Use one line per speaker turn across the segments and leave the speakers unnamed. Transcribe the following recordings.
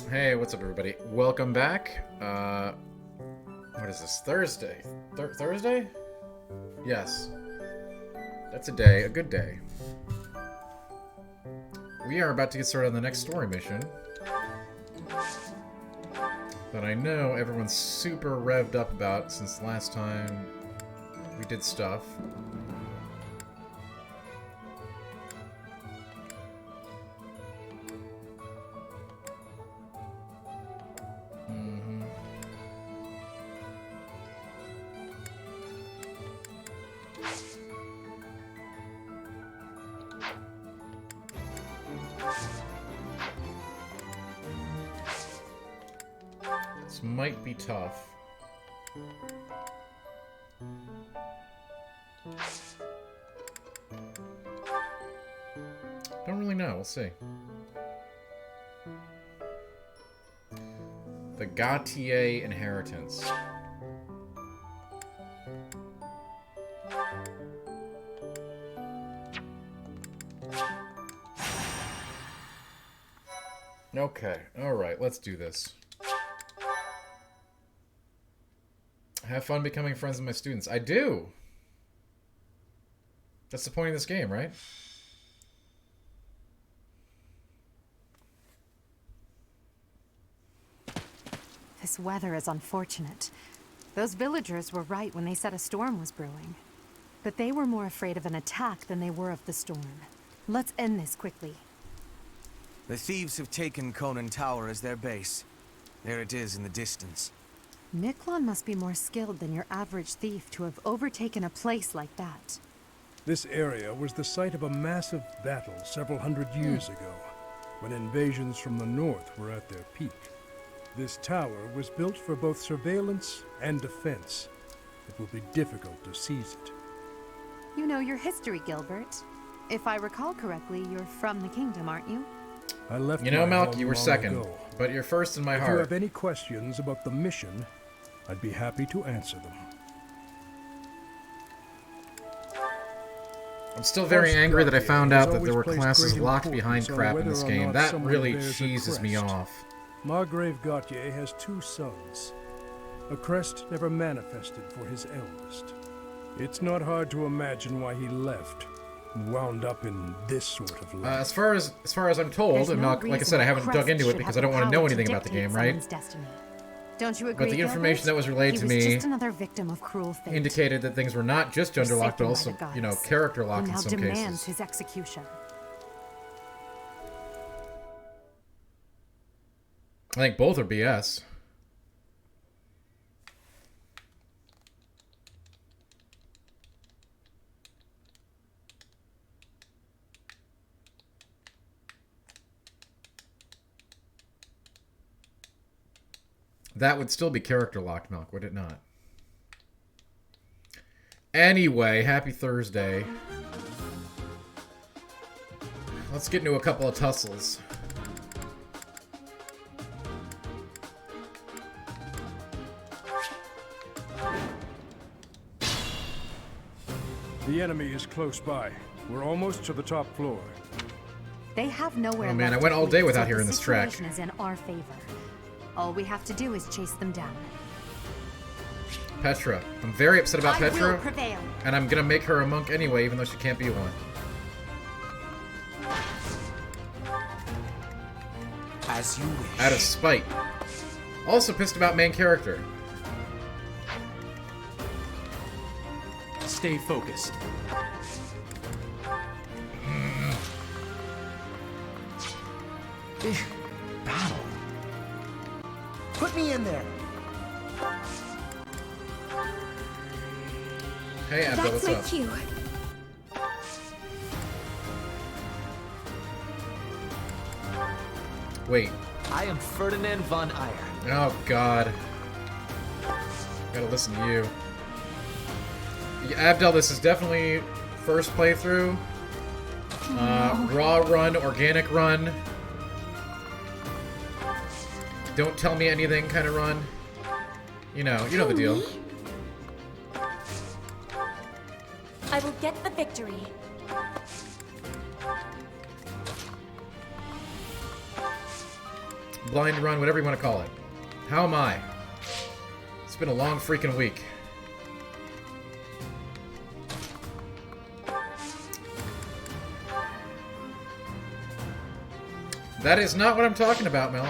Hey, what's up, everybody? Welcome back. What is this? Thursday? Thursday? Yes. That's a day, a good day. We are about to get started on the next story mission that I know everyone's super revved up about since last time we did stuff. This might be tough. Don't really know. We'll see. The Gautier Inheritance. Okay. Alright, let's do this. Have fun becoming friends with my students. I do! That's the point of this game, right?
This weather is unfortunate. Those villagers were right when they said a storm was brewing. But they were more afraid of an attack than they were of the storm. Let's end this quickly.
The thieves have taken Conan Tower as their base. There it is in the distance.
Miklon must be more skilled than your average thief to have overtaken a place like that.
This area was the site of a massive battle several hundred years ago, when invasions from the north were at their peak. This tower was built for both surveillance and defense. It will be difficult to seize it.
You know your history, Gilbert. If I recall correctly, you're from the kingdom, aren't you?
I left
You know,
my
Malk,
home
you were
long
second,
ago.
but you're first in my
If you
heart.
have any questions about the mission, I'd be happy to answer them.
I'm still very
House
angry that I
Gautier
found
has
out that there were
always placed
classes
great
locked
importance
behind
on
crap in
whether
this
or
game.
not
That
someone
really
bears a
cheeses me
crest.
off.
Margrave Gautier has two sons. A crest never manifested for his eldest. It's not hard to imagine why he left and wound up in this sort of life.
As far as I'm told,
There's
and
no
not, like I
reason
said, I
a
haven't dug
crest
into it
should
because
have
I don't
the
want to know
power
anything about the
dictate
game, right?
someone's destiny. Don't you agree,
But the information
Gilbert?
that was relayed
He
to
was
me
just another victim of cruel fate.
indicated that things were not just gender locked, but
Forsaken by
also,
the
you know,
gods.
character
He
locked in
now
some
demands
cases.
his execution.
I think both are BS. That would still be character locked, Milk, would it not? Anyway, happy Thursday. Let's get into a couple of tussles.
The enemy is close by. We're almost to the top floor.
They have nowhere
Oh, man,
left
I went
to
all day
flee,
without
so
hearing
the
this track.
situation is in our favor. All we have to do is chase them down.
Petra. I'm very upset about
I will
Petra,
prevail.
and I'm gonna make her a monk anyway, even though she can't be one.
As you wish.
Out of spite. Also pissed about main character.
Stay focused.
Battle. Put me in there.
Hey, Abdul, what's up?
cue.
Wait.
I am Ferdinand von Eyre.
Oh, God. Gotta listen to you. Yeah, Abdel, this is definitely first playthrough. Raw run, organic run. Don't tell me anything kind of run. You know the deal.
I will get the victory.
blind run, whatever you want to call it. How am I? It's been a long freaking week. That is not what I'm talking about, Mel.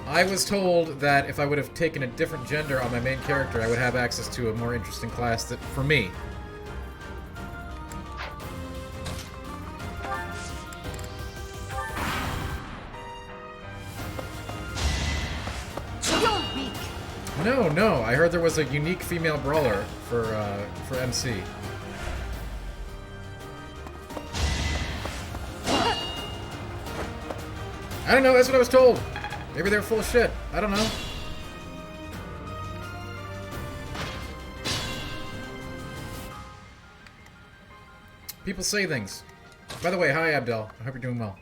I was told that if I would have taken a different gender on my main character, I would have access to a more interesting class that, for me.
You're weak.
No, I heard there was a unique female brawler for MC. I don't know, that's what I was told. Maybe they're full of shit. I don't know. People say things. By the way, hi Abdel. I hope you're doing well.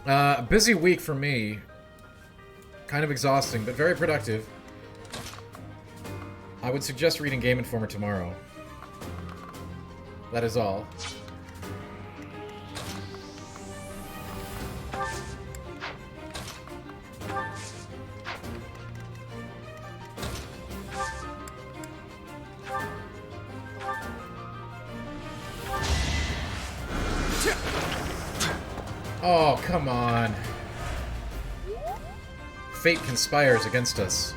A busy week for me. Kind of exhausting, but very productive. I would suggest reading Game Informer tomorrow. That is all. Oh, come on. Fate conspires against us.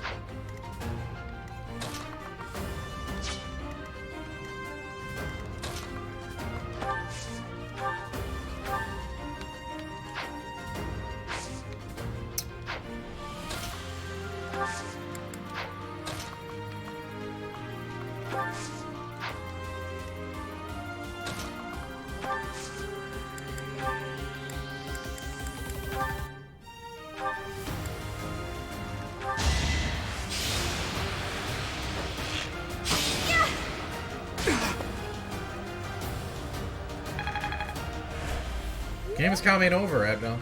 Game is coming over, Abdel.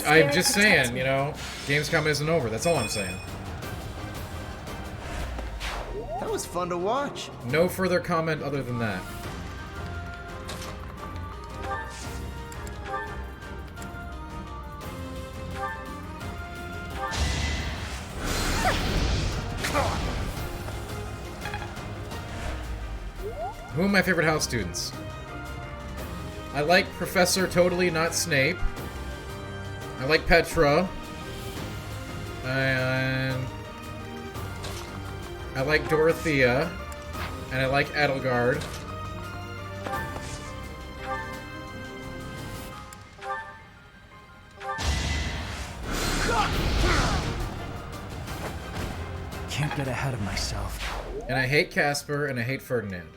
I'm just saying, you know, Gamescom isn't over. That's all I'm saying.
That was fun to watch.
No further comment other than that. Who are my favorite house students? I like Professor Totally Not Snape. I like Petra. And I like Dorothea. And I like Edelgard.
Can't get ahead of myself.
And I hate Casper and I hate Ferdinand.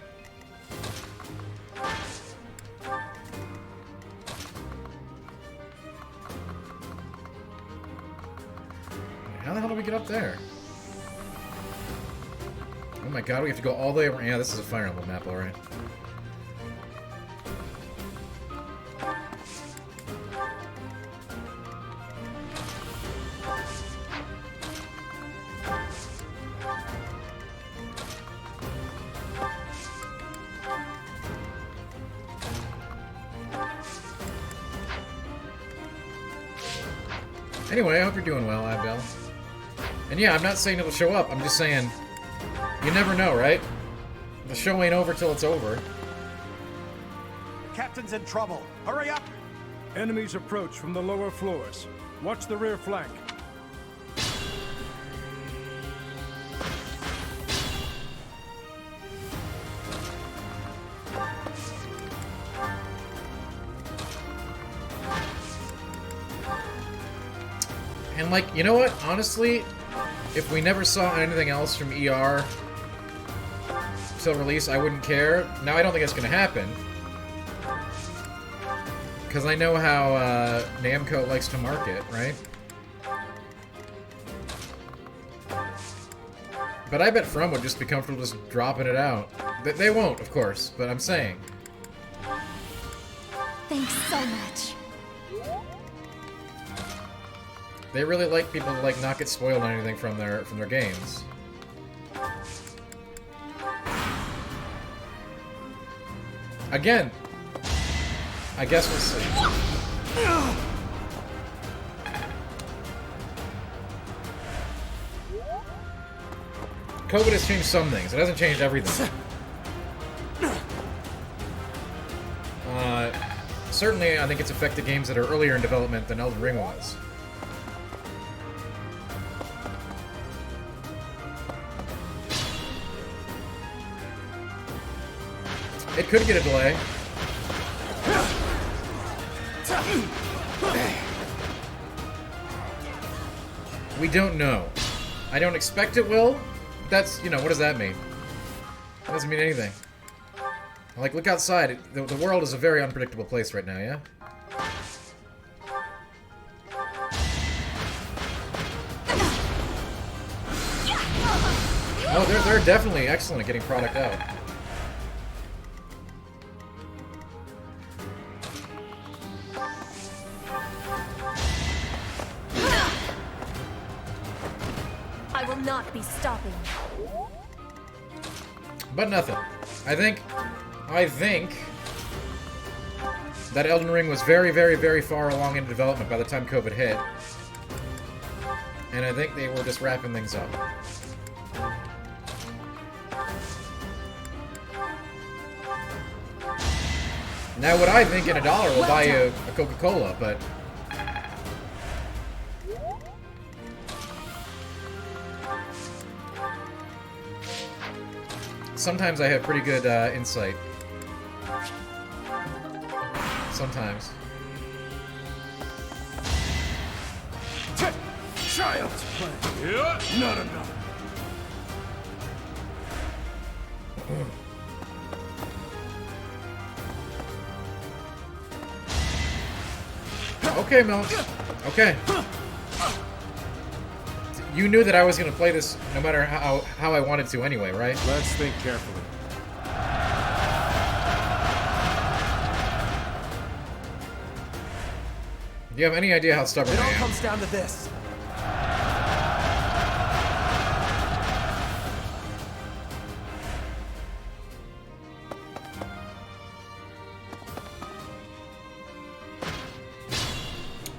How the hell do we get up there? Oh my god, we have to go all the way around. Yeah, this is a Fire Emblem map, alright. Anyway, I hope you're doing well, Abdel. And yeah, I'm not saying it'll show up. I'm just saying, you never know, right? The show ain't over till it's over.
Captain's in trouble. Hurry up!
Enemies approach from the lower floors. Watch the rear flank.
And like, you know what? Honestly, if we never saw anything else from ER till release, I wouldn't care. Now I don't think it's gonna happen. Because I know how Namco likes to market, right? But I bet From would just be comfortable just dropping it out. They won't, of course, but I'm saying.
Thanks so much.
They really like people to like not get spoiled on anything from their games. Again, I guess we'll see. COVID has changed some things. It hasn't changed everything. Certainly, I think it's affected games that are earlier in development than Elden Ring was. It could get a delay. We don't know. I don't expect it will. That's, you know, what does that mean? It doesn't mean anything. Like, look outside. The world is a very unpredictable place right now, yeah? Oh, they're definitely excellent at getting product out.
I will not be stopping.
But nothing. I think that Elden Ring was very, very, very far along in development by the time COVID hit. And I think they were just wrapping things up. Now, what I think in $1 will buy you a Coca-Cola, but... sometimes I have pretty good insight. Sometimes.
Child's play. Not enough.
Okay, Mel. Okay. You knew that I was going to play this no matter how I wanted to anyway, right?
Let's think carefully.
Do you have any idea how stubborn
It
I
all
am?
comes down to this.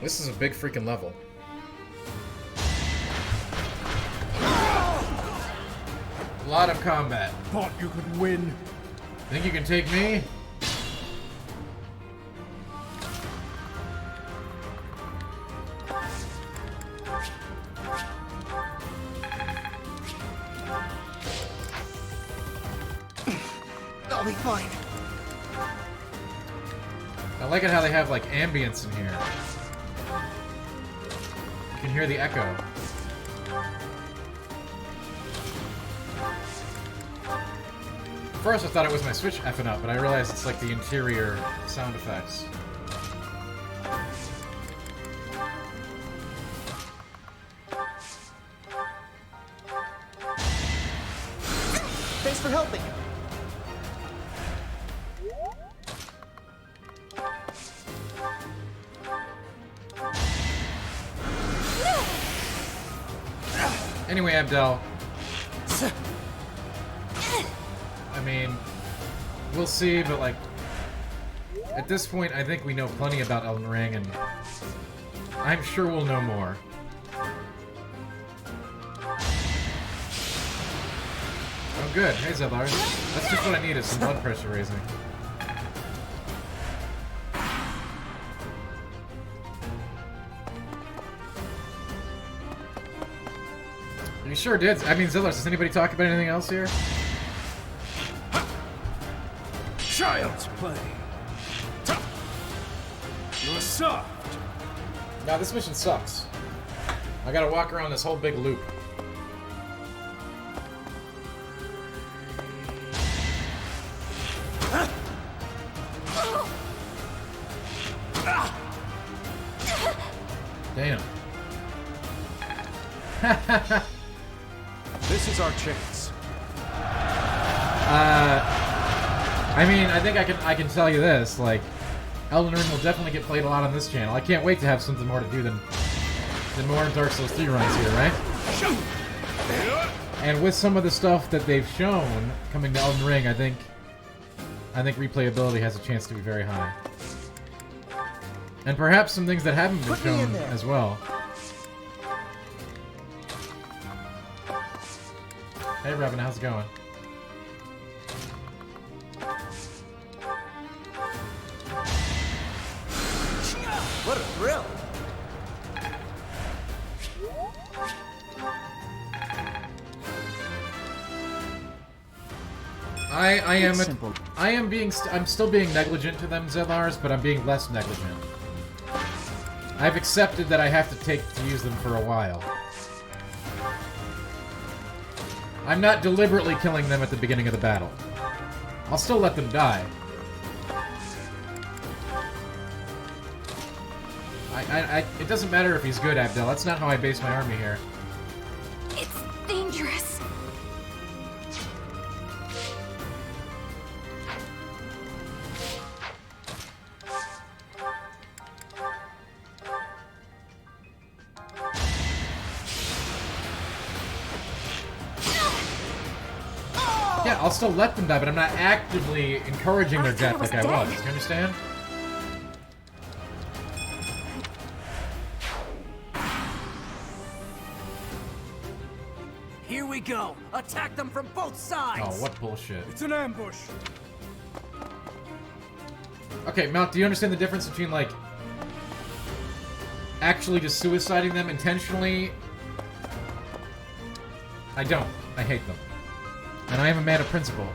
This is a big freaking level. A lot of combat.
Thought you could win.
Think you can take me?
I'll be fine.
I like it how they have like ambience in here. You can hear the echo. First I thought it was my Switch effing up, but I realized it's like the interior sound effects.
Thanks for helping.
Anyway, Abdel. I mean, we'll see, but like, at this point, I think we know plenty about Elden Ring, and I'm sure we'll know more. Oh, good. Hey, Zedlar. That's just what I need, is some blood pressure raising. You sure did. I mean, Zedlar, does anybody talk about anything else here?
Child's play. You're soft.
Nah, this mission sucks. I gotta walk around this whole big loop.
This is our chance.
I mean, I think I can tell you this, like, Elden Ring will definitely get played a lot on this channel. I can't wait to have something more to do than more Dark Souls 3 runs here, right? And with some of the stuff that they've shown coming to Elden Ring, I think replayability has a chance to be very high. And perhaps some things that haven't been shown as well. Hey, Revan, how's it going?
What a thrill!
I'm still being negligent to them, Zellars, but I'm being less negligent. I've accepted that I have to use them for a while. I'm not deliberately killing them at the beginning of the battle. I'll still let them die. It doesn't matter if he's good, Abdel. That's not how I base my army here.
It's dangerous.
Yeah, I'll still let them die, but I'm not actively encouraging their death like I was. You understand?
Here we go! Attack them from both sides!
Oh, what bullshit.
It's an ambush.
Okay, Mount, do you understand the difference between, like, actually just suiciding them intentionally? I don't. I hate them. And I am a man of principle.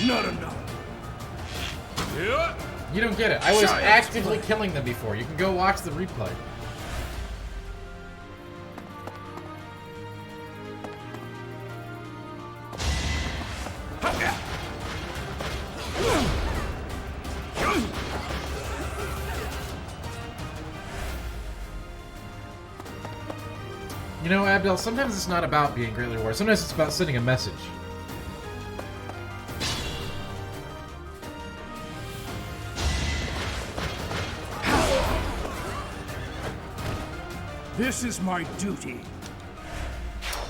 Not enough. Yeah.
You don't get it. I was actively killing them before. You can go watch the replay. You know, Abdel, sometimes it's not about being greatly rewarded. Sometimes it's about sending a message.
This is my duty.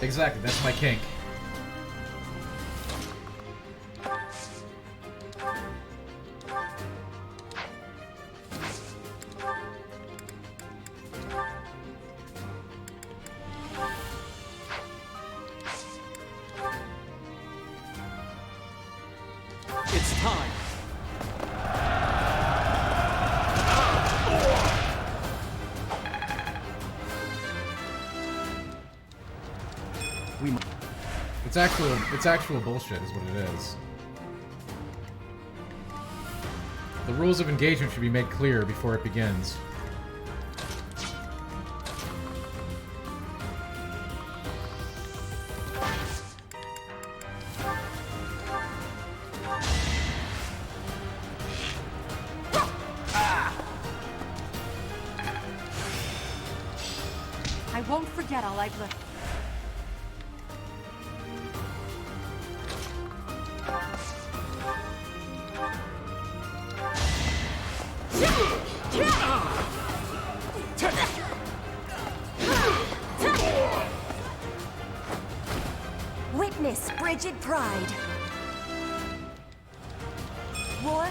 Exactly, that's my kink.
It's time!
It's actual bullshit is what it is. The rules of engagement should be made clear before it begins.
I won't forget all I've learned.
Witness frigid pride. War.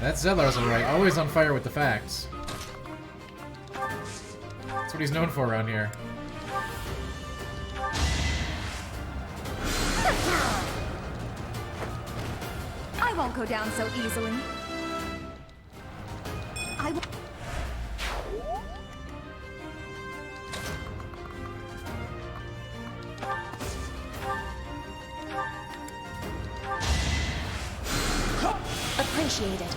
That's Zellar's alright, always on fire with the facts. That's what he's known for around here.
I won't go down so easily. I will. Appreciated.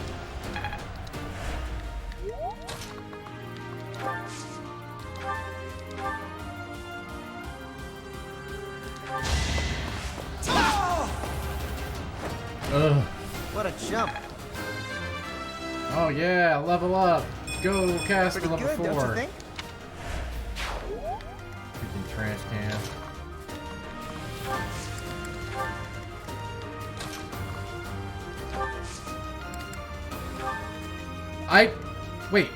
Ugh.
What a jump.
Oh yeah, level up. Go Casper
Pretty
level
good, don't
4.
you think?
Freaking trash can. Wait.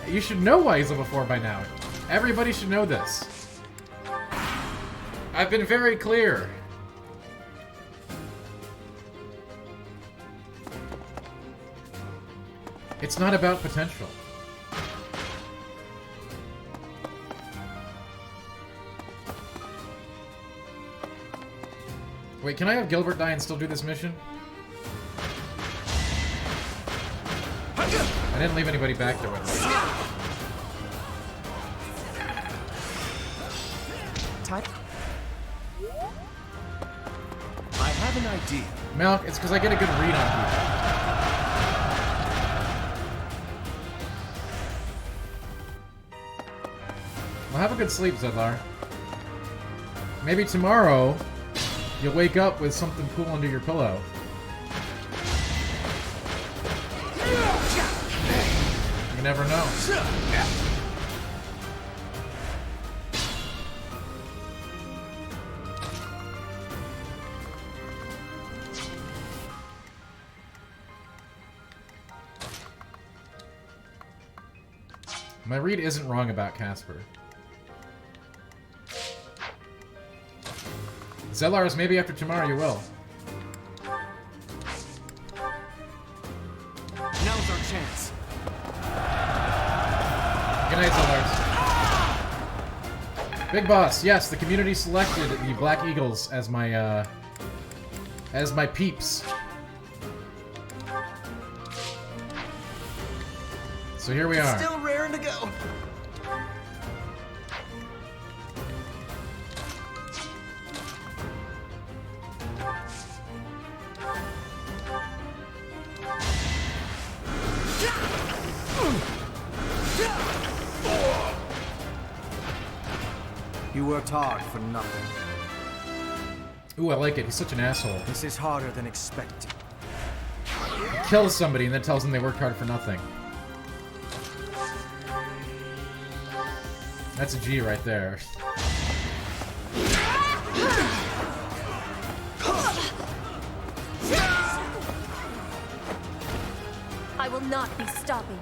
You should know why he's level 4 by now. Everybody should know this. I've been very clear. It's not about potential. Wait, can I have Gilbert die and still do this mission? I didn't leave anybody back there with me.
I have an idea.
Milk, it's because I get a good read on people. Well, have a good sleep, Zedlar. Maybe tomorrow, you'll wake up with something cool under your pillow. You never know. My read isn't wrong about Casper. Zelars, maybe after tomorrow you will.
Now's our chance.
Good night, Zelars. Big Boss, yes, the community selected the Black Eagles as my peeps. So here we are.
Still raring to go. You worked hard for nothing.
Ooh, I like it. He's such an asshole.
This is harder than expected.
He kills somebody and then tells them they worked hard for nothing. That's a G right there.
I will not be stopping.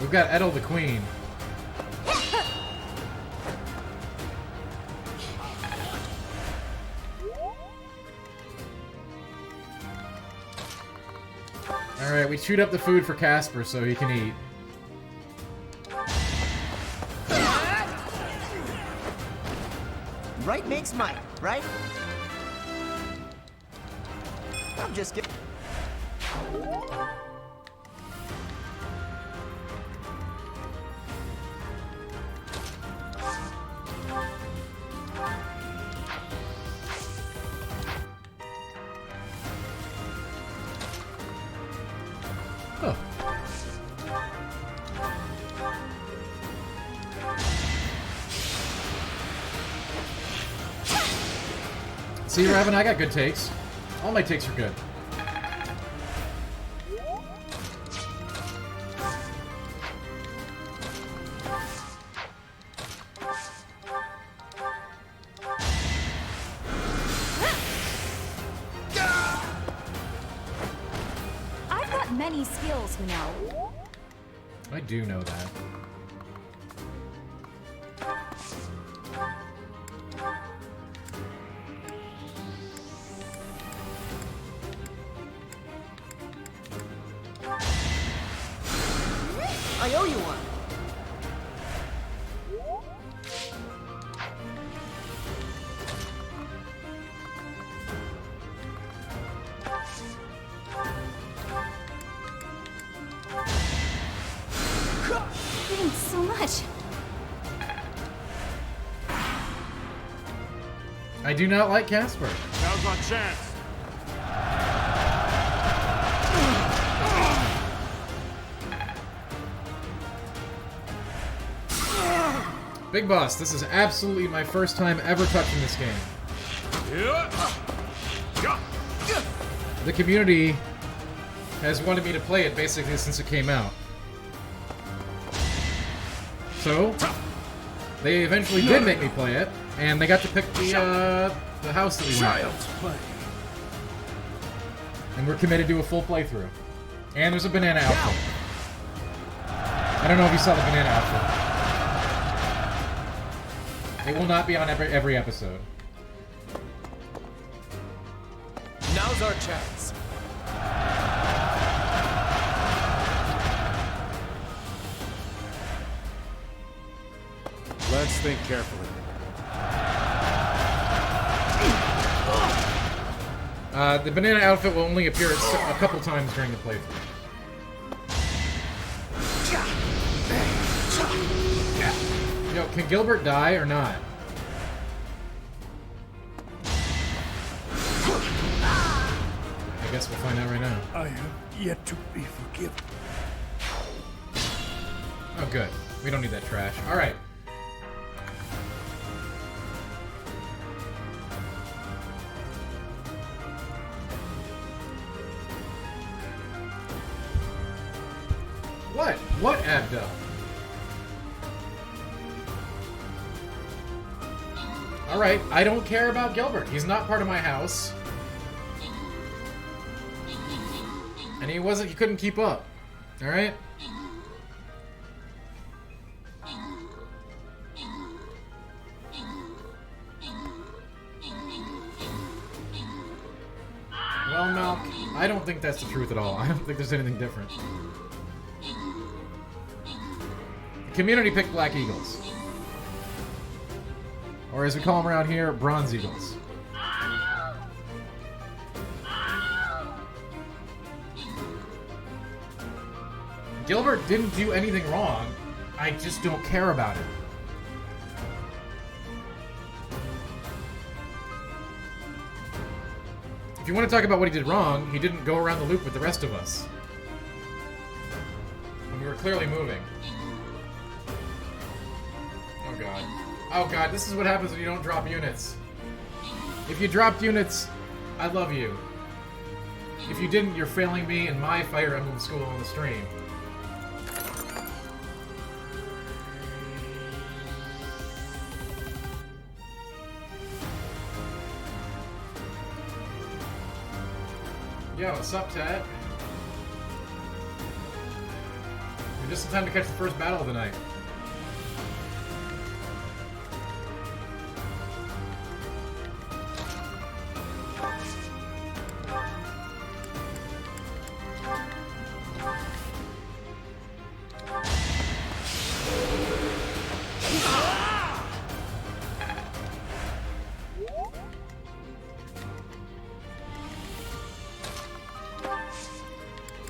We've got Edel the Queen. Alright, we chewed up the food for Casper so he can eat.
Right makes might, right? I'm just kidding.
Oh. See, Raven, I got good takes. All my takes are good.
I've got many skills, you know.
I do know that.
I owe you one.
Thanks so much.
I do not like Casper.
Now's our chance.
Big Boss, this is absolutely my first time ever touching this game. The community has wanted me to play it basically since it came out. So, they eventually did make me play it, and they got to pick the house that we went. And we're committed to a full playthrough. And there's a banana outfit. I don't know if you saw the banana outfit. It will not be on every episode.
Now's our chance.
Let's think carefully.
The banana outfit will only appear a couple times during the playthrough. Yo, can Gilbert die or not? I guess we'll find out right now.
I have yet to be forgiven.
Oh, good. We don't need that trash. Alright. What? What, Abdel? Alright, I don't care about Gilbert. He's not part of my house. And he couldn't keep up. Alright? Well, Malk, I don't think that's the truth at all. I don't think there's anything different. The community picked Black Eagles. Or as we call them around here, Bronze Eagles. Gilbert didn't do anything wrong. I just don't care about it. If you want to talk about what he did wrong, he didn't go around the loop with the rest of us. When we were clearly moving. Oh god. Oh god, this is what happens when you don't drop units. If you dropped units, I love you. If you didn't, you're failing me in my Fire Emblem school on the stream. Yo, what's up, Ted? We're just in time to catch the first battle of the night.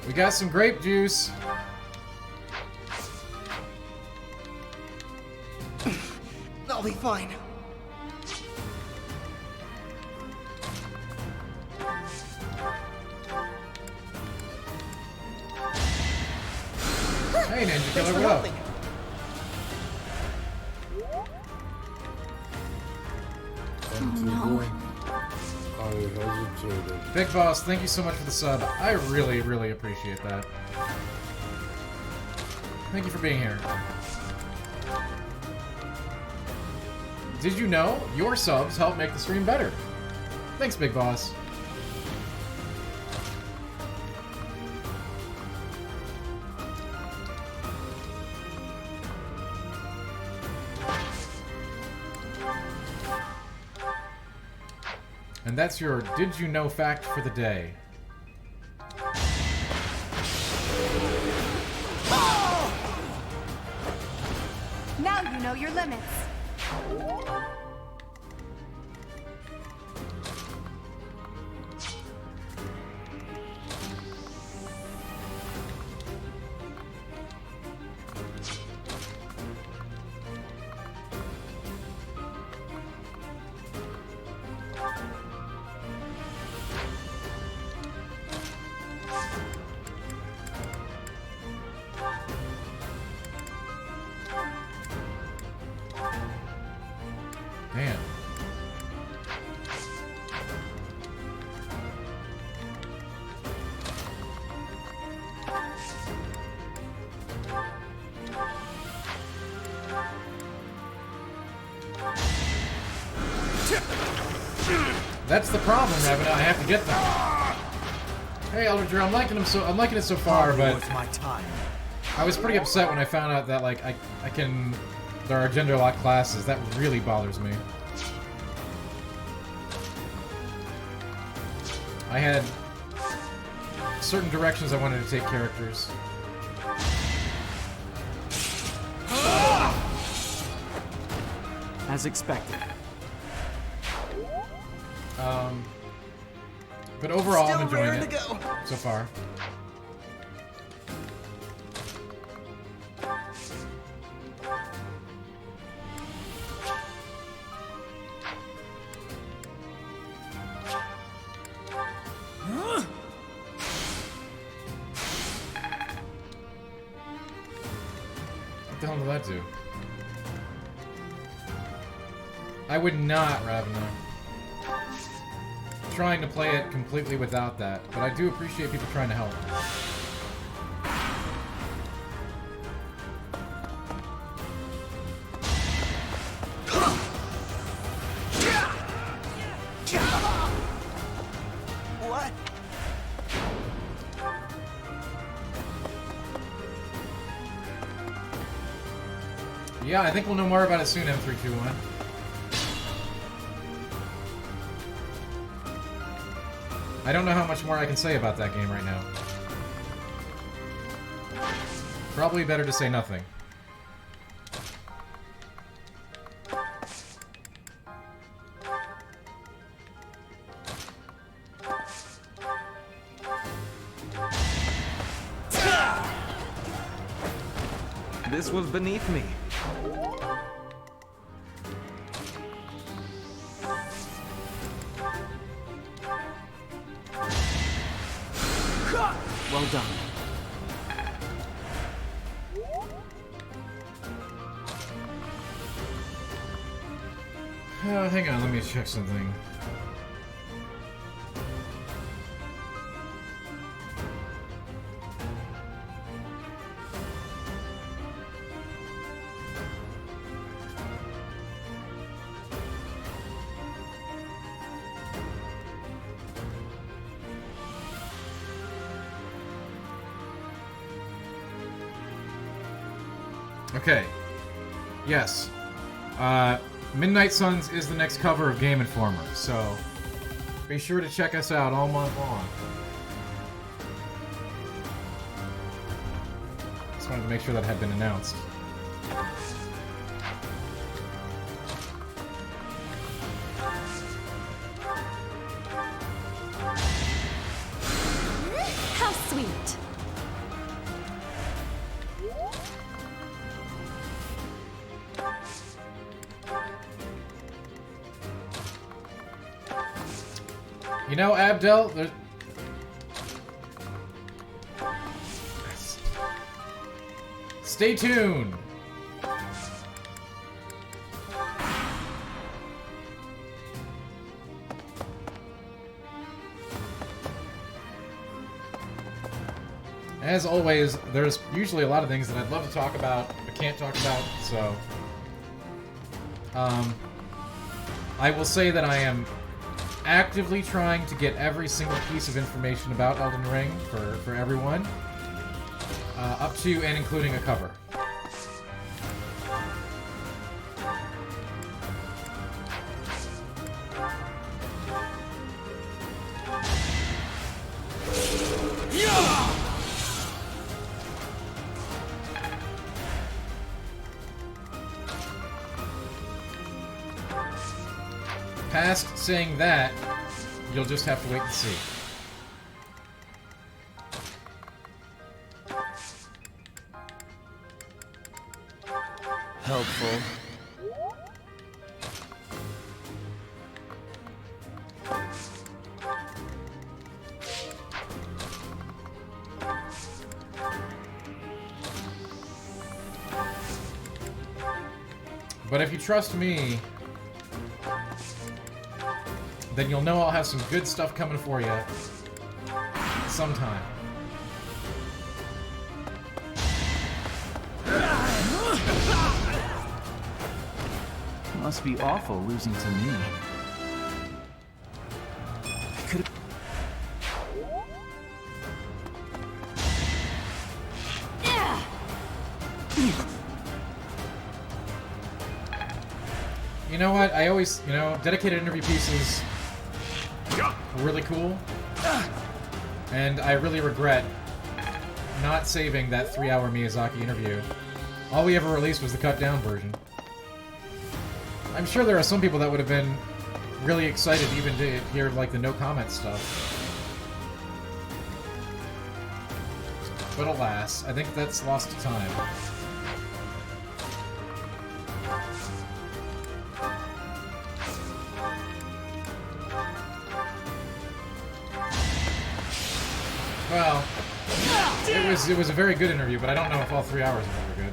We got some grape juice.
I'll be fine.
Hey, Ninja Killer, what up? Big Boss, thank you so much for the sub. I really, really appreciate that. Thank you for being here. Did you know your subs help make the stream better? Thanks, Big Boss. And that's your Did You Know fact for the day.
Now you know your limits.
That's the problem, Ravenna. I have to get them. Hey, Eldridge, I'm liking it so far, but
Worth my time.
I was pretty upset when I found out that like there are gender lock classes. That really bothers me. I had certain directions I wanted to take characters.
As expected.
But overall,
Still
I'm enjoying
raring
it
to go.
so far. What the hell did that do? I would not, Ravenna. Trying to play it completely without that, but I do appreciate people trying to help.
What?
Yeah, I think we'll know more about it soon, M321. I don't know how much more I can say about that game right now. Probably better to say nothing.
This was beneath me. Well done.
Hang on, let me check something. Okay. Yes. Midnight Suns is the next cover of Game Informer, so be sure to check us out all month long. Just wanted to make sure that had been announced.
How sweet.
You know, Abdel, there's... Stay tuned! As always, there's usually a lot of things that I'd love to talk about, but can't talk about, so... I will say that I am actively trying to get every single piece of information about Elden Ring for everyone, up to and including a cover. Past saying that, you'll just have to wait and see.
Helpful.
But if you trust me, then you'll know I'll have some good stuff coming for you sometime.
Must be awful losing to me.
You know what? I always, you know, dedicated interview pieces were really cool. And I really regret not saving that 3-hour Miyazaki interview. All we ever released was the cut-down version. I'm sure there are some people that would have been really excited even to hear, like, the no-comment stuff. But alas, I think that's lost to time. Well, it was a very good interview, but I don't know if all 3 hours were good.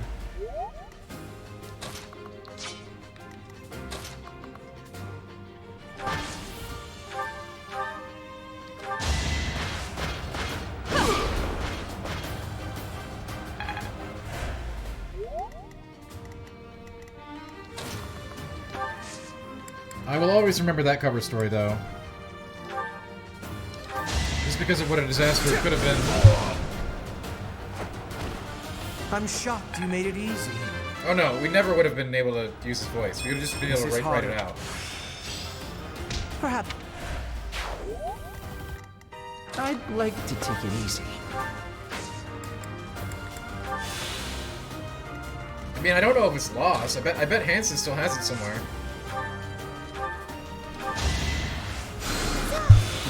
I will always remember that cover story, though. Just because of what a disaster it could have been.
I'm shocked you made it easy.
Oh no, we never would have been able to use his voice. We would have just been able to write it out.
Perhaps.
I'd like to take it easy.
I mean, I don't know if it's lost. I bet Hansen still has it somewhere.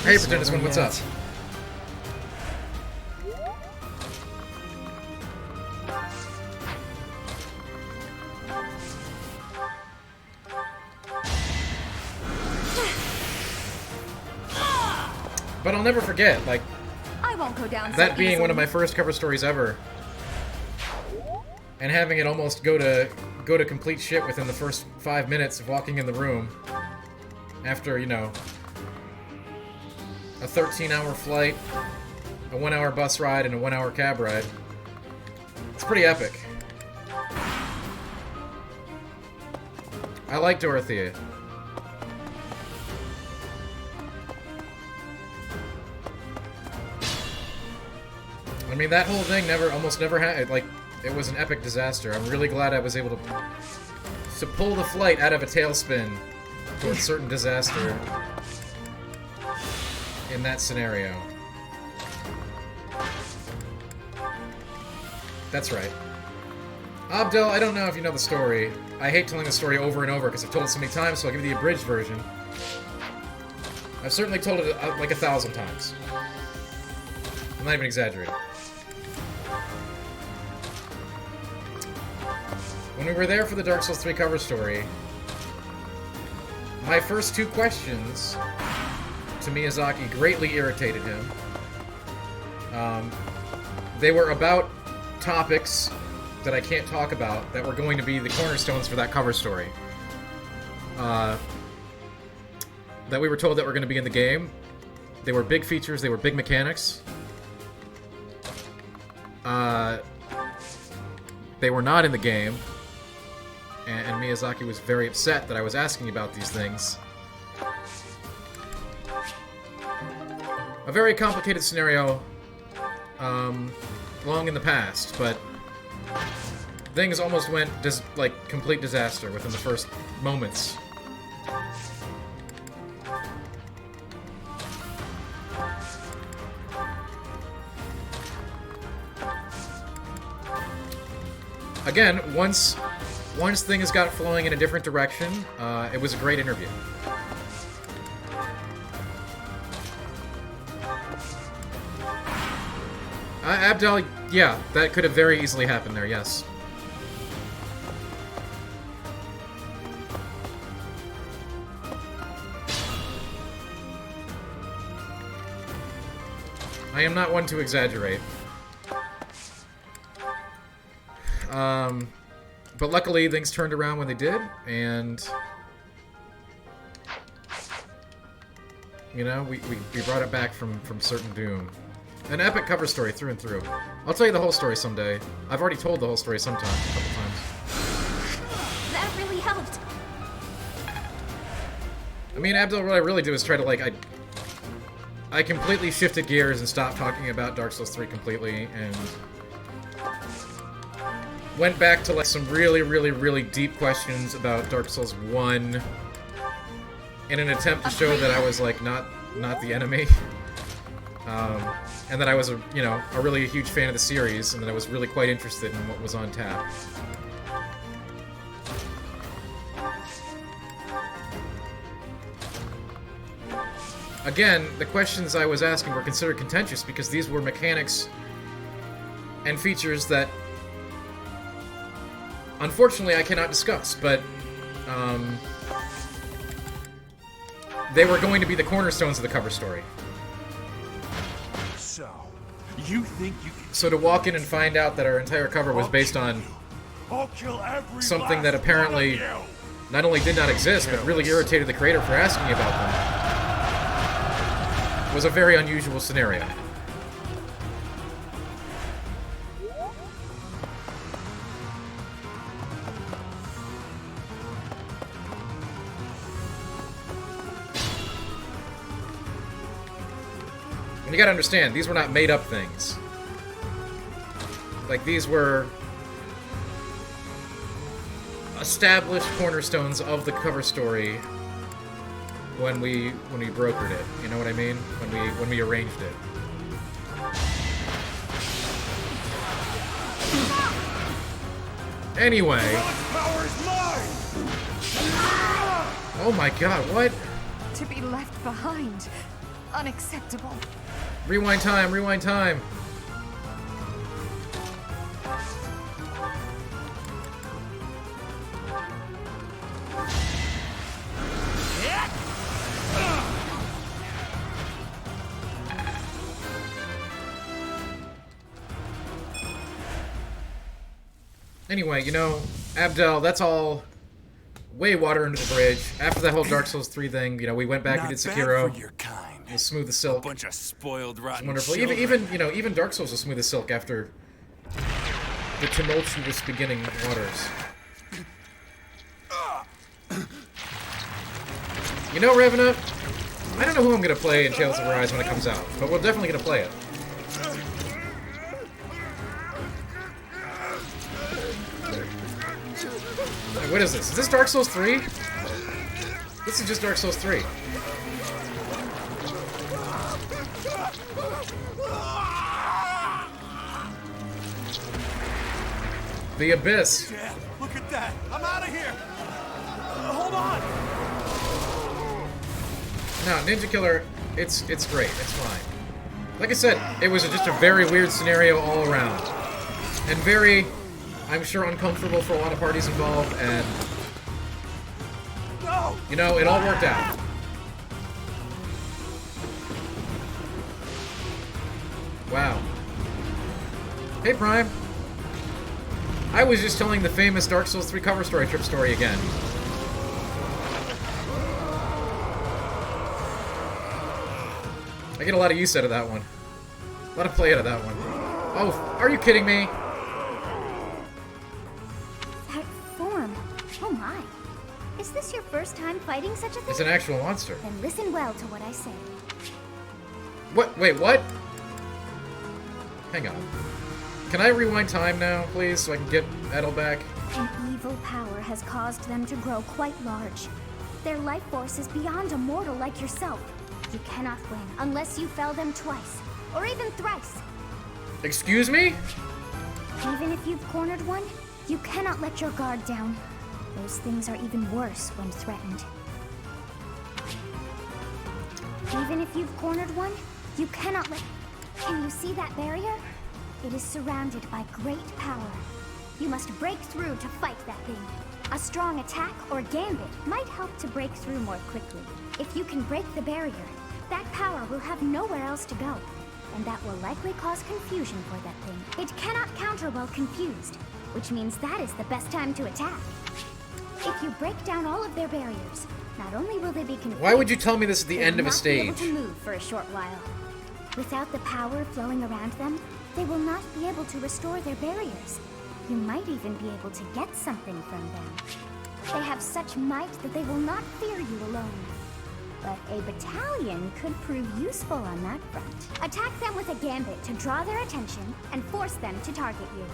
Hey, Pretenders, what's up? But I'll never forget, like,
I won't go down so
that being
easily.
one of my first cover stories ever, and having it almost go to complete shit within the first 5 minutes of walking in the room, after, you know, a 13-hour flight, a 1-hour bus ride, and a 1-hour cab ride. It's pretty epic. I like Dorothea. I mean, that whole thing almost never had, like, it was an epic disaster. I'm really glad I was able to pull the flight out of a tailspin towards certain disaster in that scenario. That's right. Abdel, I don't know if you know the story. I hate telling the story over and over because I've told it so many times, so I'll give you the abridged version. I've certainly told it like 1,000 times. I'm not even exaggerating. When we were there for the Dark Souls 3 cover story, my first 2 questions to Miyazaki greatly irritated him. They were about topics that I can't talk about that were going to be the cornerstones for that cover story. That we were told that were going to be in the game. They were big features, they were big mechanics. They were not in the game. And Miyazaki was very upset that I was asking about these things. A very complicated scenario, long in the past, but things almost went like complete disaster within the first moments. Again, once things got flowing in a different direction, it was a great interview. Abdel, yeah, that could have very easily happened there, yes. I am not one to exaggerate. But luckily things turned around when they did, and you know, we brought it back from certain doom. An epic cover story through and through. I'll tell you the whole story someday. I've already told the whole story sometime, a couple times.
That really helped.
I mean, Abdel, what I really do is try to, like, I completely shifted gears and stopped talking about Dark Souls 3 completely, and went back to like some really, really, really deep questions about Dark Souls 1 in an attempt to show that I was like not the enemy. And that I was a really huge fan of the series, and that I was really quite interested in what was on tap. Again, the questions I was asking were considered contentious because these were mechanics and features that, unfortunately, I cannot discuss, but they were going to be the cornerstones of the cover story.
So, you think you can...
So to walk in and find out that our entire cover was based on
I'll kill every
something
last
that apparently
one of you.
not only did not exist, but really irritated the creator for asking about them, was a very unusual scenario. And you gotta understand, these were not made-up things. Like, these were established cornerstones of the cover story when we brokered it. You know what I mean? When we arranged it. Anyway.
Power is mine.
Oh my god, what?
To be left behind. Unacceptable.
Rewind time, rewind time. Anyway, Abdel, that's all way water under the bridge. After that whole Dark Souls 3 thing, we went back, we did Sekiro.
For your kind.
We'll smooth the silk.
Bunch of spoiled, rotten
Wonderful.
children.
Even Dark Souls will smooth the silk after the tumultuous beginning waters. Revenant, I don't know who I'm gonna play in Tales of Arise when it comes out, but we're definitely gonna play it. Wait, what is this? Is this Dark Souls 3? This is just Dark Souls 3. The Abyss.
Yeah, look at that. I'm out of here. Hold on.
No, Ninja Killer, it's great. It's fine. Like I said, it was just a very weird scenario all around. And very, I'm sure, uncomfortable for a lot of parties involved, and it all worked out. Wow. Hey, Prime. I was just telling the famous Dark Souls 3 cover story trip story again. I get a lot of use out of that one. A lot of play out of that one. Oh, are you kidding me?
That form. Oh my. Is this your first time fighting such a thing?
It's an actual monster.
Then listen well to what I say.
What? Wait, what? Hang on. Can I rewind time now, please, so I can get Edel back?
An evil power has caused them to grow quite large. Their life force is beyond a mortal like yourself. You cannot win unless you fell them twice, or even thrice.
Excuse me?
Even if you've cornered one, you cannot let your guard down. Those things are even worse when threatened. Even if you've cornered one, you cannot let... Can you see that barrier? It is surrounded by great power. You must break through to fight that thing. A strong attack or gambit might help to break through more quickly. If you can break the barrier, that power will have nowhere else to go, and that will likely cause confusion for that thing. It cannot counter while confused, which means that is the best time to attack. If you break down all of their barriers, not only will they be confused...
Why would you tell me this at the end of a stage?
They will not be able to move for a short while. Without the power flowing around them, they will not be able to restore their barriers. You might even be able to get something from them. They have such might that they will not fear you alone. But a battalion could prove useful on that front. Attack them with a gambit to draw their attention and force them to target you.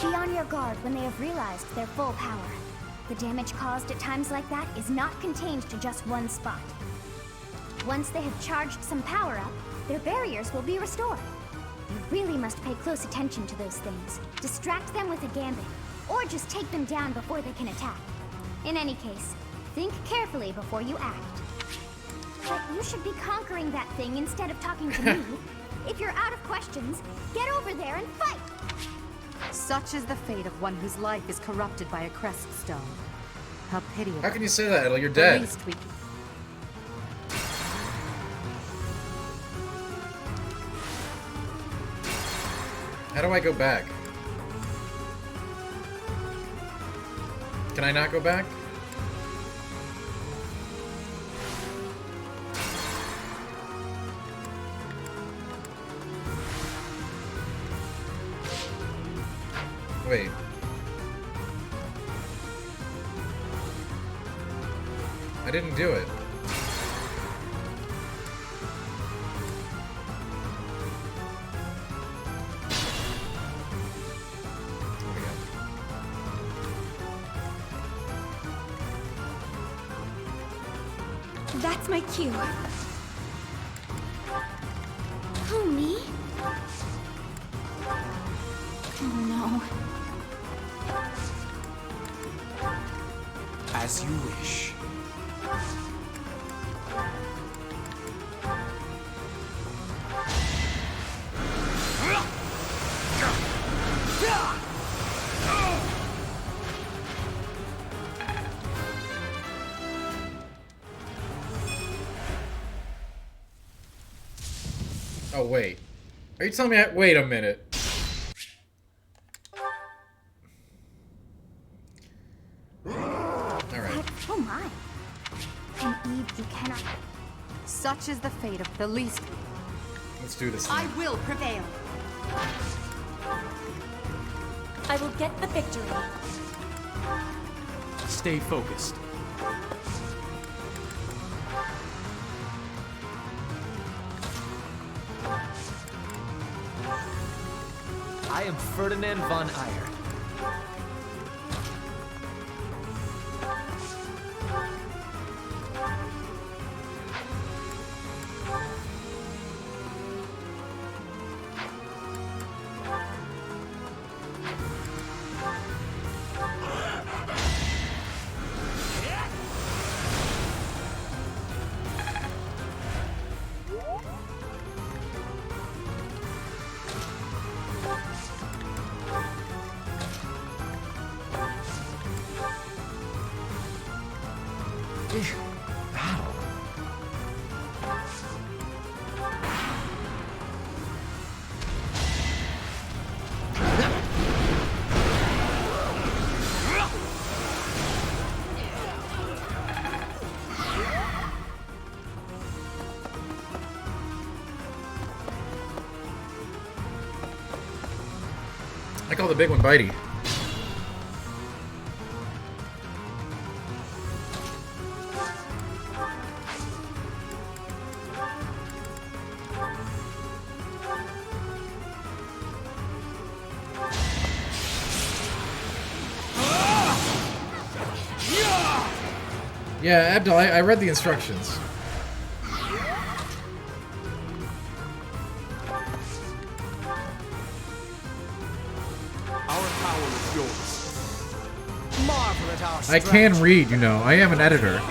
Be on your guard when they have realized their full power. The damage caused at times like that is not contained to just one spot. Once they have charged some power up, their barriers will be restored. You really must pay close attention to those things. Distract them with a gambit, or just take them down before they can attack. In any case, think carefully before you act. But you should be conquering that thing instead of talking to me. If you're out of questions, get over there and fight!
Such is the fate of one whose life is corrupted by a crest stone. How pitiable.
How can you say that, Edel? You're
The
dead.
least we
How do I go back? Can I not go back? Wait. I didn't do it. There we go.
That's my cue. Who, me? Oh no.
As you wish.
Oh, wait. Are you telling me wait a minute. Alright.
Oh my. And Eve, you cannot.
Such is the fate of the least.
Let's do this
I
thing.
will prevail.
I will get the victory.
Stay focused. I am Ferdinand von Eyre. Battle.
I call the big one Bitey. Yeah, Abdul, I read the instructions.
Our power is yours. Marvel at our
I can
strategy.
read, you know. I am an editor.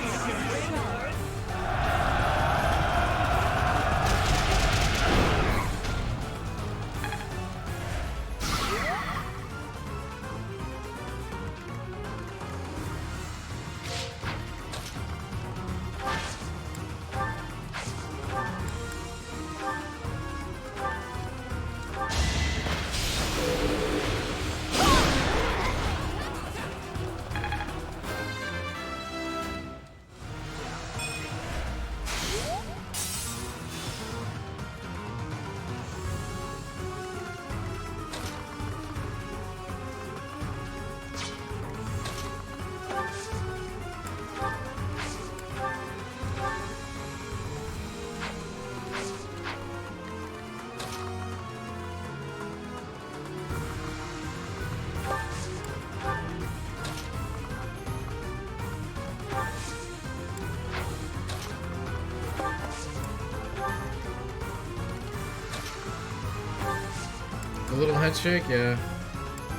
little head shake? Yeah.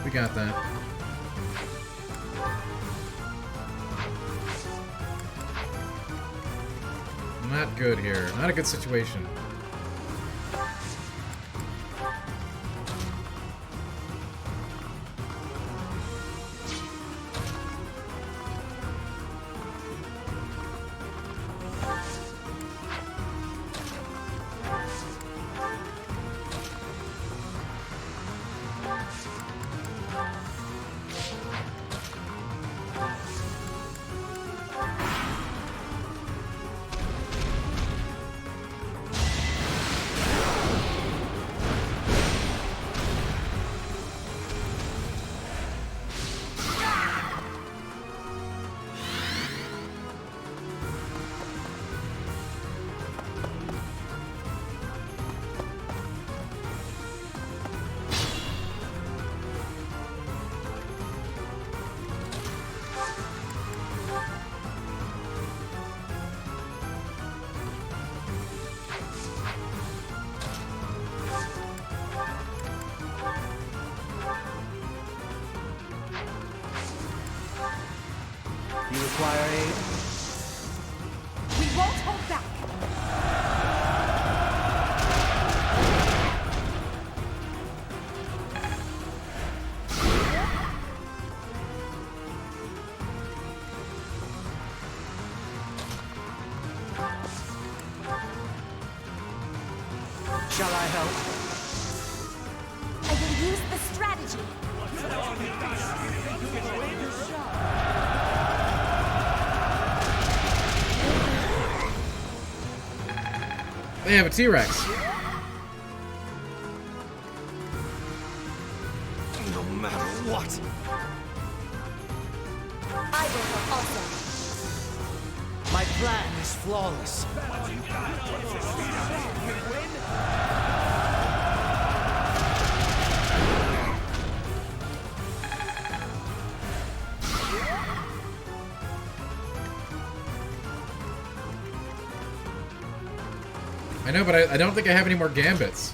We got that. Not good here. Not a good situation.
You require aid?
We won't hold back.
Shall I help?
I will use the strategy.
They have a T-Rex.
No matter what.
I will help also.
My plan is flawless.
I know, but I don't think I have any more gambits.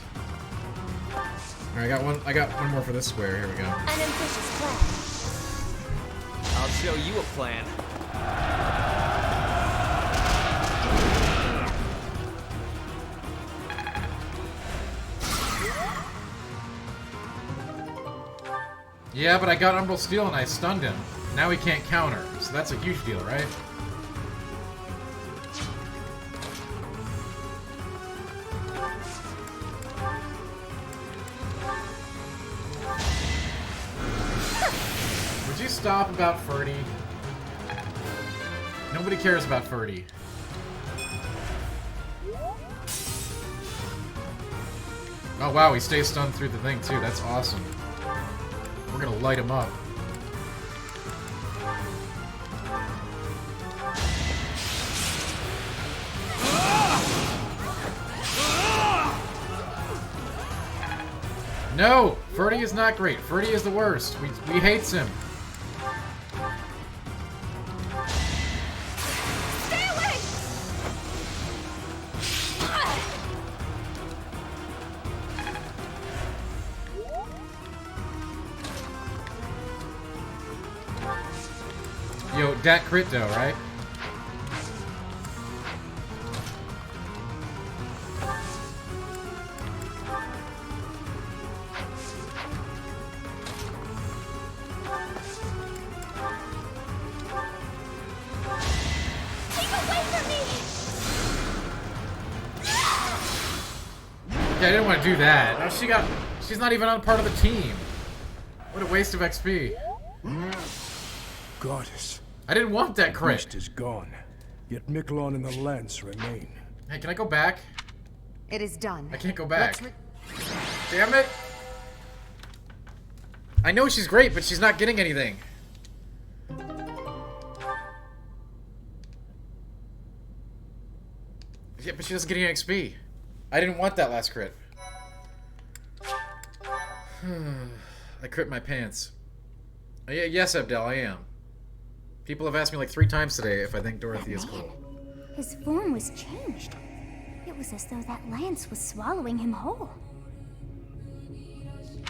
Alright, I got one more for this square. Here we go.
An ambitious plan.
I'll show you a plan.
Yeah, but I got Umbral Steel and I stunned him. Now he can't counter, so that's a huge deal, right? Would you stop about Ferdy? Nobody cares about Ferdy. Oh wow, he stays stunned through the thing too. That's awesome. We're gonna light him up. No! Ferdy is not great. Ferdy is the worst. We hates him.
Stay away!
Yo, dat crit though, right?
Keep away from me!
Yeah, I didn't want to do that. No, she's not even on part of the team. What a waste of XP.
Goddess.
I didn't want that crit.
Beast is gone, yet Miquelon and the Lance remain.
Hey, can I go back?
It is done.
I can't go back. Damn it! I know she's great, but she's not getting anything. Yeah, but she doesn't get any XP. I didn't want that last crit. I crit my pants. Yes, Abdel, I am. People have asked me like 3 times today if I think Dorothy is cool.
His form was changed. It was as though that lance was swallowing him whole.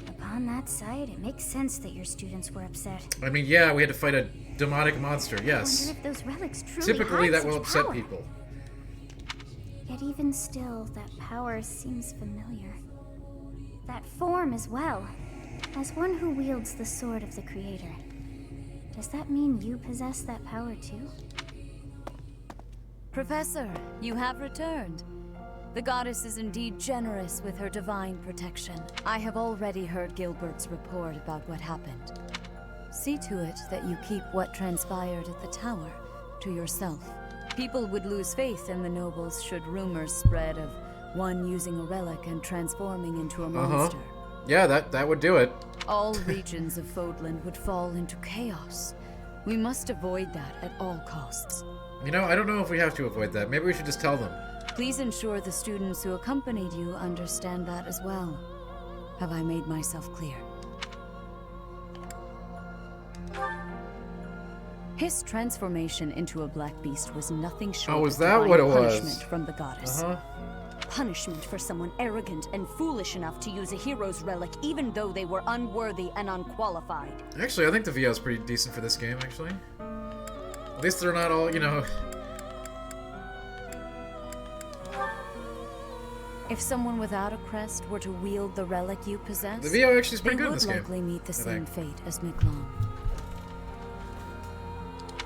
The On that side, it makes sense that your students were upset.
I mean, yeah, we had to fight a demonic monster,
I
yes.
wonder if those relics truly
Typically,
had
that will
such
upset
power.
people.
Yet even still, that power seems familiar. That form as well. As one who wields the sword of the Creator. Does that mean you possess that power too?
Professor, you have returned. The goddess is indeed generous with her divine protection. I have already heard Gilbert's report about what happened. See to it that you keep what transpired at the tower to yourself. People would lose faith in the nobles should rumors spread of one using a relic and transforming into a monster.
Yeah, that would do it.
All regions of Fodland would fall into chaos. We must avoid that at all costs.
You know, I don't know if we have to avoid that. Maybe we should just tell them.
Please ensure the students who accompanied you understand that as well. Have I made myself clear? His transformation into a black beast was nothing short
Oh, is
of
that
divine
what it was?
punishment from the goddess.
Punishment for someone arrogant and foolish enough to use a hero's relic even though they were unworthy and unqualified.
Actually, I think the VO is pretty decent for this game, actually. At least they're not all, you know...
If someone without a crest were to wield the relic you possess,
The VO actually is
they
pretty good in
would
this game.
likely meet the
I
same
think.
fate as Miklon.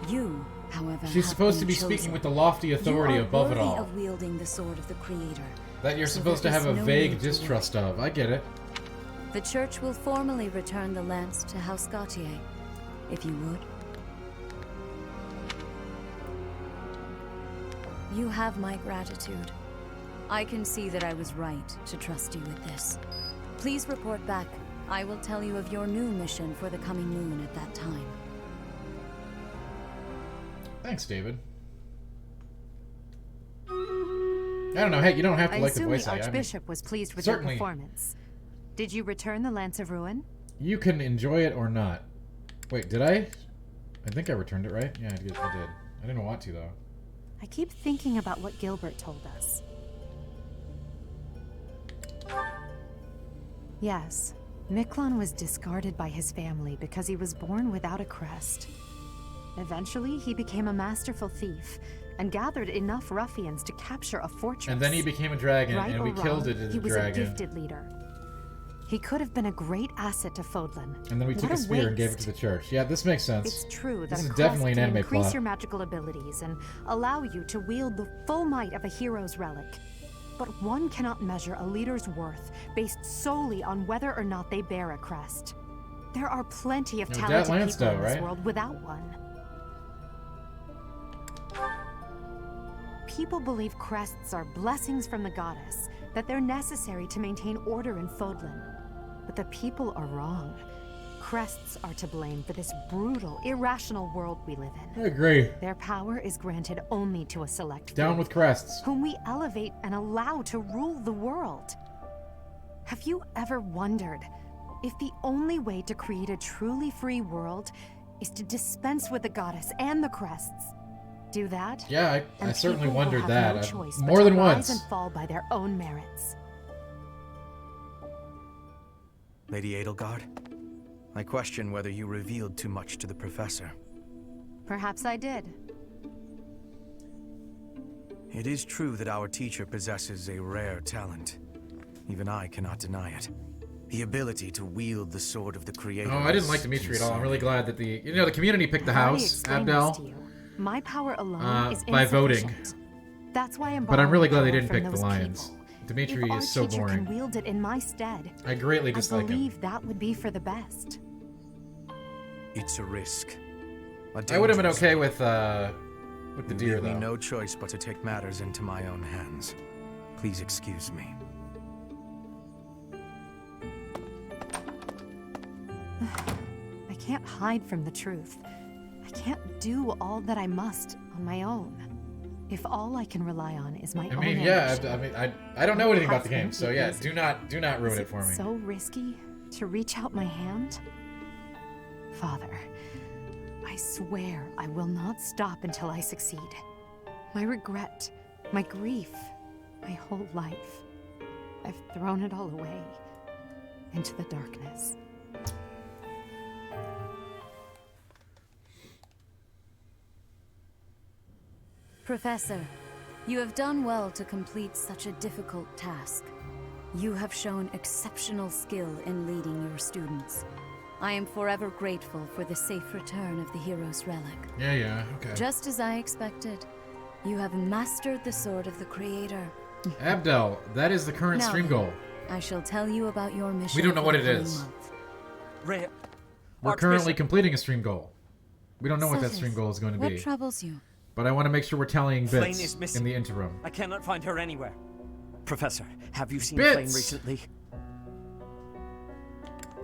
You, however,
She's
have
supposed to
been
be speaking
chosen.
with the lofty authority
You are
above it
worthy
all.
of wielding the sword of the Creator.
That you're
so
supposed to
there
have a
is no
vague
need to
distrust of. I get it.
The church will formally return the lance to House Gautier, if you would. You have my gratitude. I can see that I was right to trust you with this. Please report back. I will tell you of your new mission for the coming moon at that time.
Thanks, David. I don't know. Hey, you don't have to
I
like the
assume
voice
the
acting.
Archbishop was pleased with
certainly.
your performance. Did you return the Lance of Ruin?
You can enjoy it or not. Wait, did I? I think I returned it, right? Yeah, I did. I didn't want to, though.
I keep thinking about what Gilbert told us. Yes, Miklon was discarded by his family because he was born without a crest. Eventually, he became a masterful thief and gathered enough ruffians to capture a fortress.
And then he became a dragon,
Right
and
or
we
wrong,
killed it as
he
a
was
dragon.
a gifted leader. He could have been a great asset to Fodlan.
And then we took
What
a spear and gave it
waste.
to the church. Yeah, this makes sense.
It's true that
This
a
is
crest
definitely an
can
anime
increase
plot.
your magical abilities and allow you to wield the full might of a hero's relic. But one cannot measure a leader's worth based solely on whether or not they bear a crest. There are plenty of
No,
talented
that Lance
people in
though,
this
right?
world without one. People believe crests are blessings from the goddess, that they're necessary to maintain order in Fodlan. But the people are wrong. Crests are to blame for this brutal, irrational world we live in.
I agree.
Their power is granted only to a select
Down
few,
with crests.
whom we elevate and allow to rule the world. Have you ever wondered if the only way to create a truly free world is to dispense with the goddess and the crests? Do that?
Yeah, I
and
certainly
people will
wondered
have
that.
no
I've-
choice
more
but
than
to rise
once.
and fall by their own merits.
Lady Edelgard, I question whether you revealed too much to the professor.
Perhaps I did.
It is true that our teacher possesses a rare talent. Even I cannot deny it. The ability to wield the sword of the Creator.
Oh, I didn't
is
like Dimitri at all. I'm
concerning.
really glad that the community picked the
I've already
house,
explained this to
Abdel.
you. My power alone is
by voting.
insufficient. That's why I'm
But I'm really glad they
borrowing
didn't
power
pick the
from those
lions.
people.
Dimitri
If our
is so
teacher
boring.
can wield it in my stead,
I greatly
I
dislike him.
believe that would be for the best.
It's a risk.
I would have been
dangerous
okay
one.
with the
You
deer
leave me
though.
no choice but to take matters into my own hands. Please excuse me.
I can't hide from the truth. I can't do all that I must on my own. If all I can rely on is my
I
own
mean, yeah.
ambition,
I don't know anything about the
Have
game, so
it
yeah.
easy.
Do not ruin
is
it for me.
so risky to reach out my hand? Father, I swear I will not stop until I succeed. My regret, my grief, my whole life. I've thrown it all away. into the darkness.
Professor, you have done well to complete such a difficult task. You have shown exceptional skill in leading your students. I am forever grateful for the safe return of the hero's relic.
Yeah, okay.
Just as I expected, you have mastered the sword of the Creator.
Abdel, that is the current
Now
stream goal.
I shall tell you about your mission.
We don't know
for
what
the
it
coming
is.
month.
We're currently completing a stream goal. We don't know what that
Sethis,
stream goal is going to
what
be.
troubles you?
But I want to make sure we're tallying
Flame
bits
is missing.
in the interim.
I cannot find her anywhere. Professor, have you seen
Bits!
Flame recently?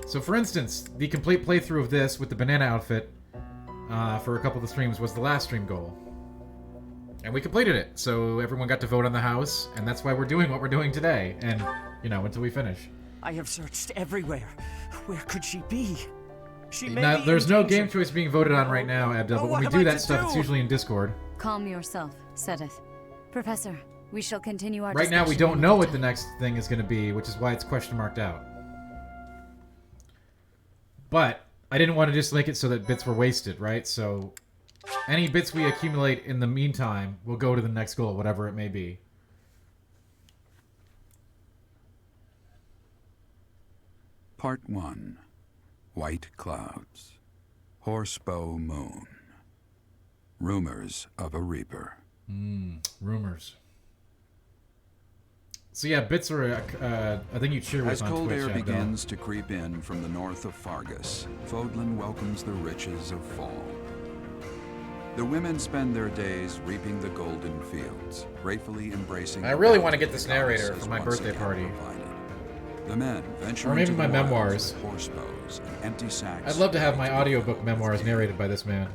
So for instance, the complete playthrough of this with the banana outfit for a couple of the streams was the last stream goal. And we completed it, so everyone got to vote on the house, and that's why we're doing what we're doing today, and, you know, until we finish.
I have searched everywhere. Where could she be? She may
Now,
be
there's
in
no
danger.
game choice being voted on right now, Abdel, but when we
what
do
am I
that
to
stuff,
do?
it's usually in Discord.
Calm yourself, Sethis. Professor, we shall continue our
Right now, we
discussion
don't know
another
what the next thing is going to be, which is why it's question marked out. But I didn't want to just make it so that bits were wasted, right? So any bits we accumulate in the meantime will go to the next goal, whatever it may be.
Part 1. White Clouds. Horsebow Moon. Rumors of a Reaper.
Rumors. So yeah, bits are a thing you cheer with
As
on
cold
Twitch,
air
Abdel.
begins to creep in from the north of Fargus, Fodlan welcomes the riches of fall. The women spend their days reaping the golden fields, gratefully embracing.
I really want to get this narrator for my birthday party.
The men venture
Or maybe
into
my
the wilds
memoirs.
with horsebows and empty sacks.
I'd love to have my audiobook memoirs narrated by this man.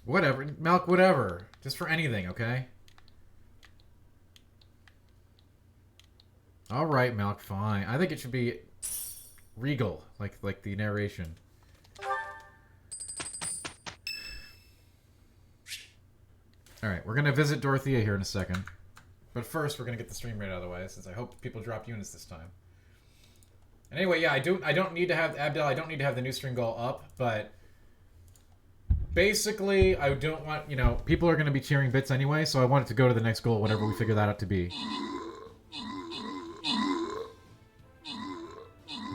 Whatever. Malk, whatever. Just for anything, okay? Alright, Malk, fine. I think it should be regal, like the narration. Alright, we're gonna visit Dorothea here in a second. But first, we're gonna get the stream rate out of the way, since I hope people drop units this time. And anyway, yeah, I don't need to have Abdel, I don't need to have the new stream goal up, but basically, I don't want, you know, people are gonna be cheering bits anyway, so I want it to go to the next goal, whatever we figure that out to be.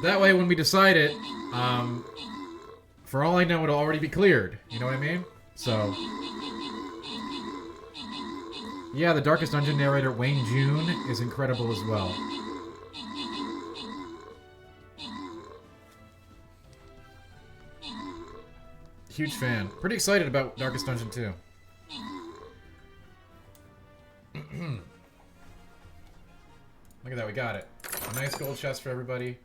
That way, when we decide it, for all I know, it'll already be cleared. You know what I mean? So, yeah, the Darkest Dungeon narrator, Wayne June, is incredible as well. Huge fan. Pretty excited about Darkest Dungeon 2. Look at that, we got it. A nice gold chest for everybody.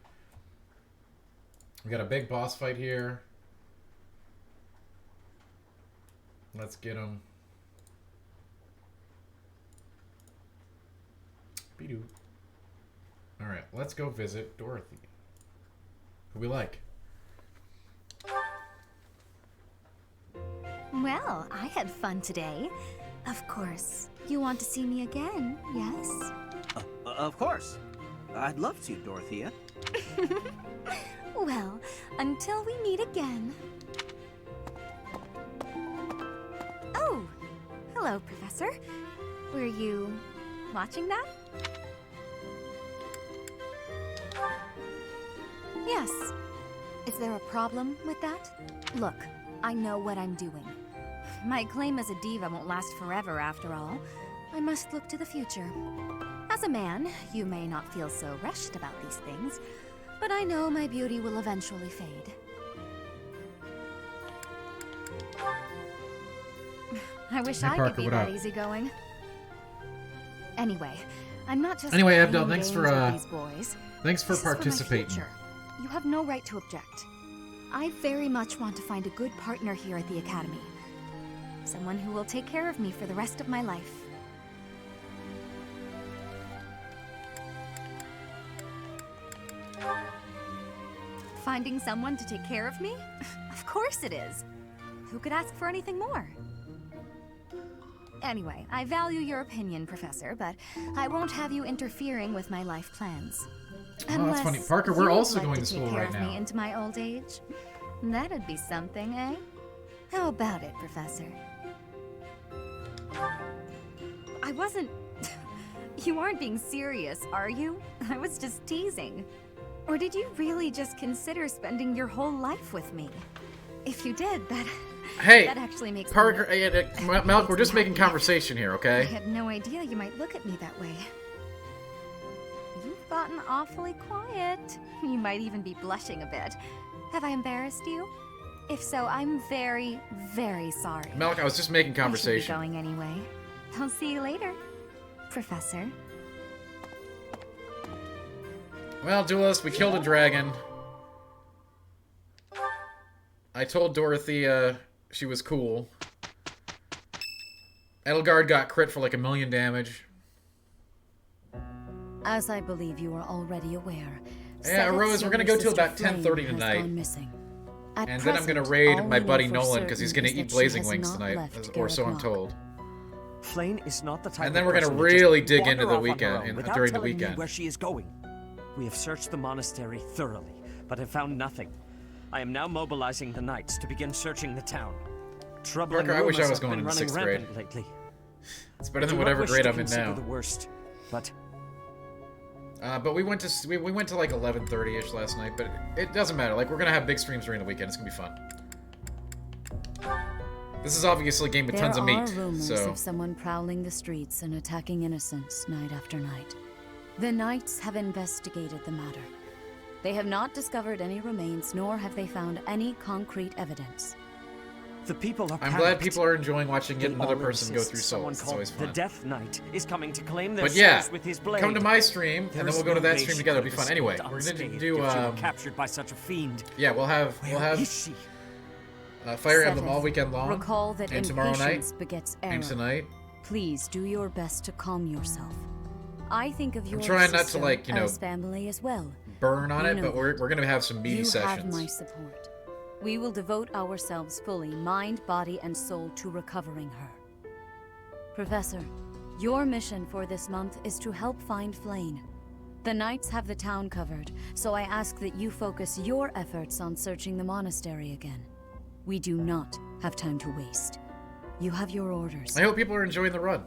We got a big boss fight here. Let's get him. Be-doo. Alright, let's go visit Dorothy. Who we like.
Well, I had fun today. Of course. You want to see me again, yes?
Of course. I'd love to, Dorothea.
Well, until we meet again. Oh, hello, Professor. Were you watching that? Yes. Is there a problem with that? Look, I know what I'm doing. My claim as a diva won't last forever, after all. I must look to the future. As a man, you may not feel so rushed about these things, but I know my beauty will eventually fade. I wish
Hey,
I
Parker,
could be
what
that
up?
easygoing. Anyway, I'm not just
Anyway,
playing
Abdel, thanks
games
for,
with these boys.
thanks for
This is my
participating.
future. You have no right to object. I very much want to find a good partner here at the Academy. Someone who will take care of me for the rest of my life. Finding someone to take care of me? Of
course it is. Who could ask for anything more? Anyway, I value your opinion, Professor, but I won't have you interfering with my life plans.
Oh, that's funny. Parker, we're
you'd
also
like
going to
take
school
care
right
of
now.
Me into my old age. That'd be something, eh? How about it, Professor? I wasn't... You aren't being serious, are you? I was just teasing. Or did you really just consider spending your whole life with me? If you did, that actually makes
Parker,
me...
Malk, we're just making conversation here,
I
okay?
had no idea you might look at me that way. You've gotten awfully quiet. You might even be blushing a bit. Have I embarrassed you? If so, I'm very, very sorry.
Malk, I was just making conversation.
I should be going anyway. I'll see you later, Professor.
Well, Duelist, we killed a dragon. I told Dorothy she was cool. Edelgard got crit for like 1,000,000 damage.
As I believe you are already aware,
Yeah, Rose, we're gonna go till about 10:30 tonight. And then I'm gonna raid my buddy Nolan because he's gonna eat blazing wings tonight, or so I'm told.
Flame is not the type
And then
of
we're gonna
person to
really
just
dig
wander
into the
off on her
weekend
own without
during the
telling me
weekend.
where she is going. We have searched the monastery thoroughly, but have found nothing. I am now mobilizing the knights to begin searching the town. Trouble and
Parker, I wish I
rumors
was
have
going
been
in
running
6th grade.
rampant lately.
It's better than
Do not
whatever
wish
grade
to
I'm in
consider
now.
the worst, but
But we went to we went to like 11:30ish last night, but it doesn't matter. Like, we're gonna have big streams during the weekend. It's gonna be fun. This is obviously a game with tons of meat,
There are rumors
so
of someone prowling the streets and attacking innocents night after night. The Knights have investigated the matter. They have not discovered any remains, nor have they found any concrete evidence.
the people are
I'm glad
panicked.
people are enjoying watching yet
They
another
all
person go
insist
through
someone
souls. It's
called
always
the
fun.
Death Knight is coming to claim their
But yeah,
souls with his blade.
come to my stream, and
There
then
is
we'll go to
no
that
way
stream
she
together.
could
It'll be
have
fun. Anyway,
escaped
we're gonna
unscathed
do
if she were captured by such a fiend.
yeah, we'll have
Where is she?
Fire Emblem
Seventh,
all weekend long,
recall that
and tomorrow night,
impatience begets error.
and tonight.
Please do your best to calm yourself. I think of your
trying not to,
sister
like, you know,
as family as well.
Burn on
You
it,
know
but we're gonna have some meaty
you
sessions.
have my support. We will devote ourselves fully, mind, body, and soul, to recovering her. Professor, your mission for this month is to help find Flame. The Knights have the town covered, so I ask that you focus your efforts on searching the monastery again. We do not have time to waste. You have your orders.
I hope people are enjoying the run.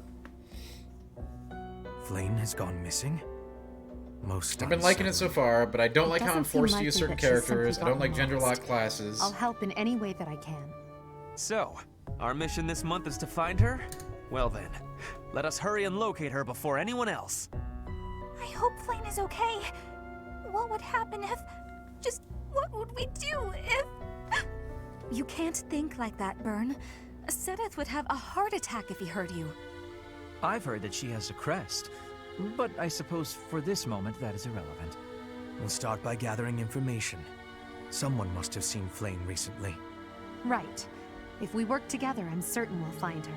Flame has gone missing? Most
I've been liking it so far, but I don't
It
like how I'm
doesn't seem
forced to use
likely
certain
that she's simply
characters. I don't like
gotten
gender
lost.
lock classes.
I'll help in any way that I can.
So, our mission this month is to find her? Well then, let us hurry and locate her before anyone else.
I hope Flame is okay. What would happen if... Just what would we do if...
You can't think like that, Byrne. Sedith would have a heart attack if he heard you.
I've heard that she has a crest, but I suppose for this moment that is irrelevant.
We'll start by gathering information. Someone must have seen Flame recently.
Right. If we work together, I'm certain we'll find her.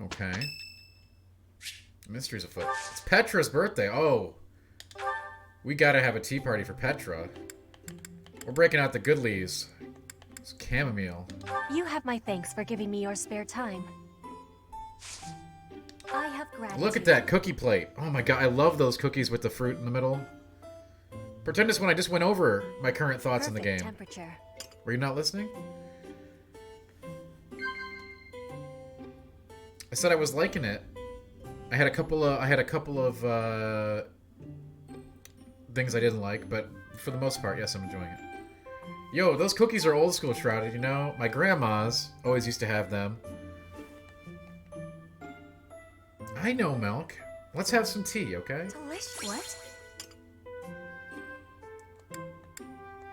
Okay. Mysteries afoot. It's Petra's birthday. Oh. We gotta have a tea party for Petra. We're breaking out the goodlies. It's chamomile.
You have my thanks for giving me your spare time. I have gratitude.
Look at that cookie plate. Oh my god, I love those cookies with the fruit in the middle. Pretend this when I just went over my current thoughts in the game.
Temperature.
Were you not listening? I said I was liking it. I had a couple of things I didn't like, but for the most part, yes, I'm enjoying it. Yo, those cookies are old school, Shrouded, you know? My grandma's always used to have them. I know, Milk. Let's have some tea, okay?
Delicious. What?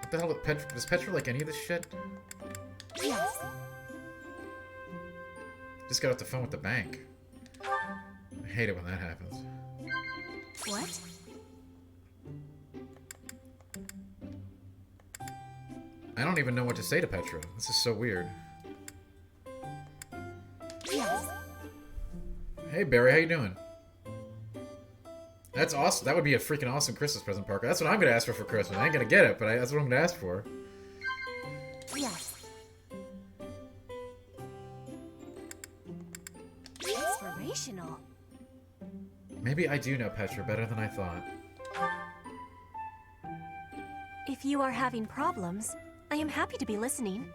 What the hell does Petra like any of this shit?
Yes.
Just got off the phone with the bank. I hate it when that happens.
What?
I don't even know what to say to Petra. This is so weird.
Yes.
Hey Barry, how you doing?
That's awesome. That would be a freaking awesome Christmas present, Parker. That's what I'm gonna ask for Christmas. I ain't gonna get it, but that's what I'm gonna ask for.
Yes. Inspirational.
Maybe I do know Petra better than I thought.
If you are having problems, I am happy to be listening.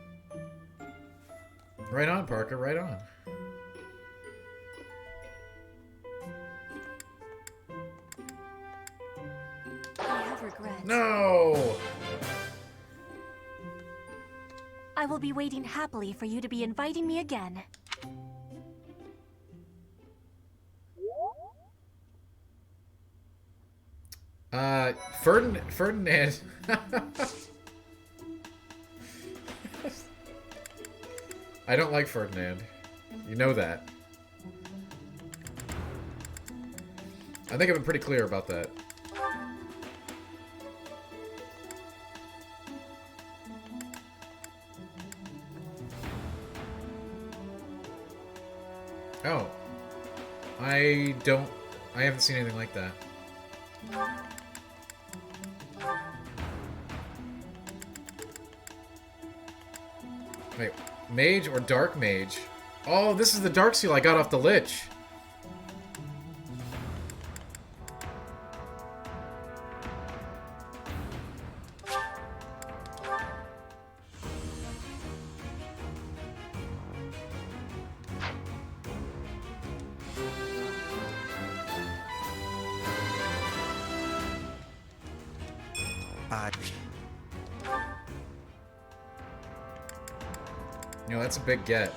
Right on, Parker. Right on.
I have regrets.
No!
I will be waiting happily for you to be inviting me again.
Ferdinand. I don't like Ferdinand. You know that. I think I've been pretty clear about that. Oh. I haven't seen anything like that. Wait, mage or dark mage? Oh, this is the dark seal I got off the lich. You know, that's a big get.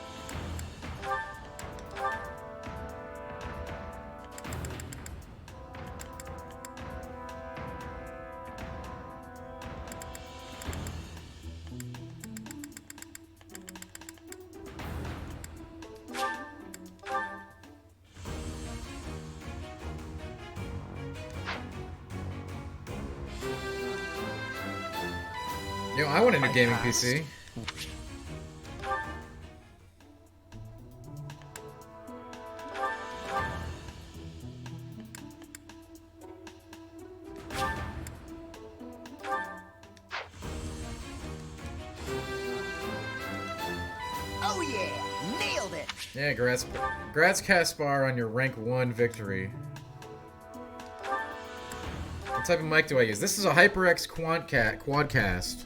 Yo, I want a new gaming PC.
Oh yeah, nailed it.
Yeah, Grats Caspar on your rank 1 victory. What type of mic do I use? This is a HyperX Quadcast.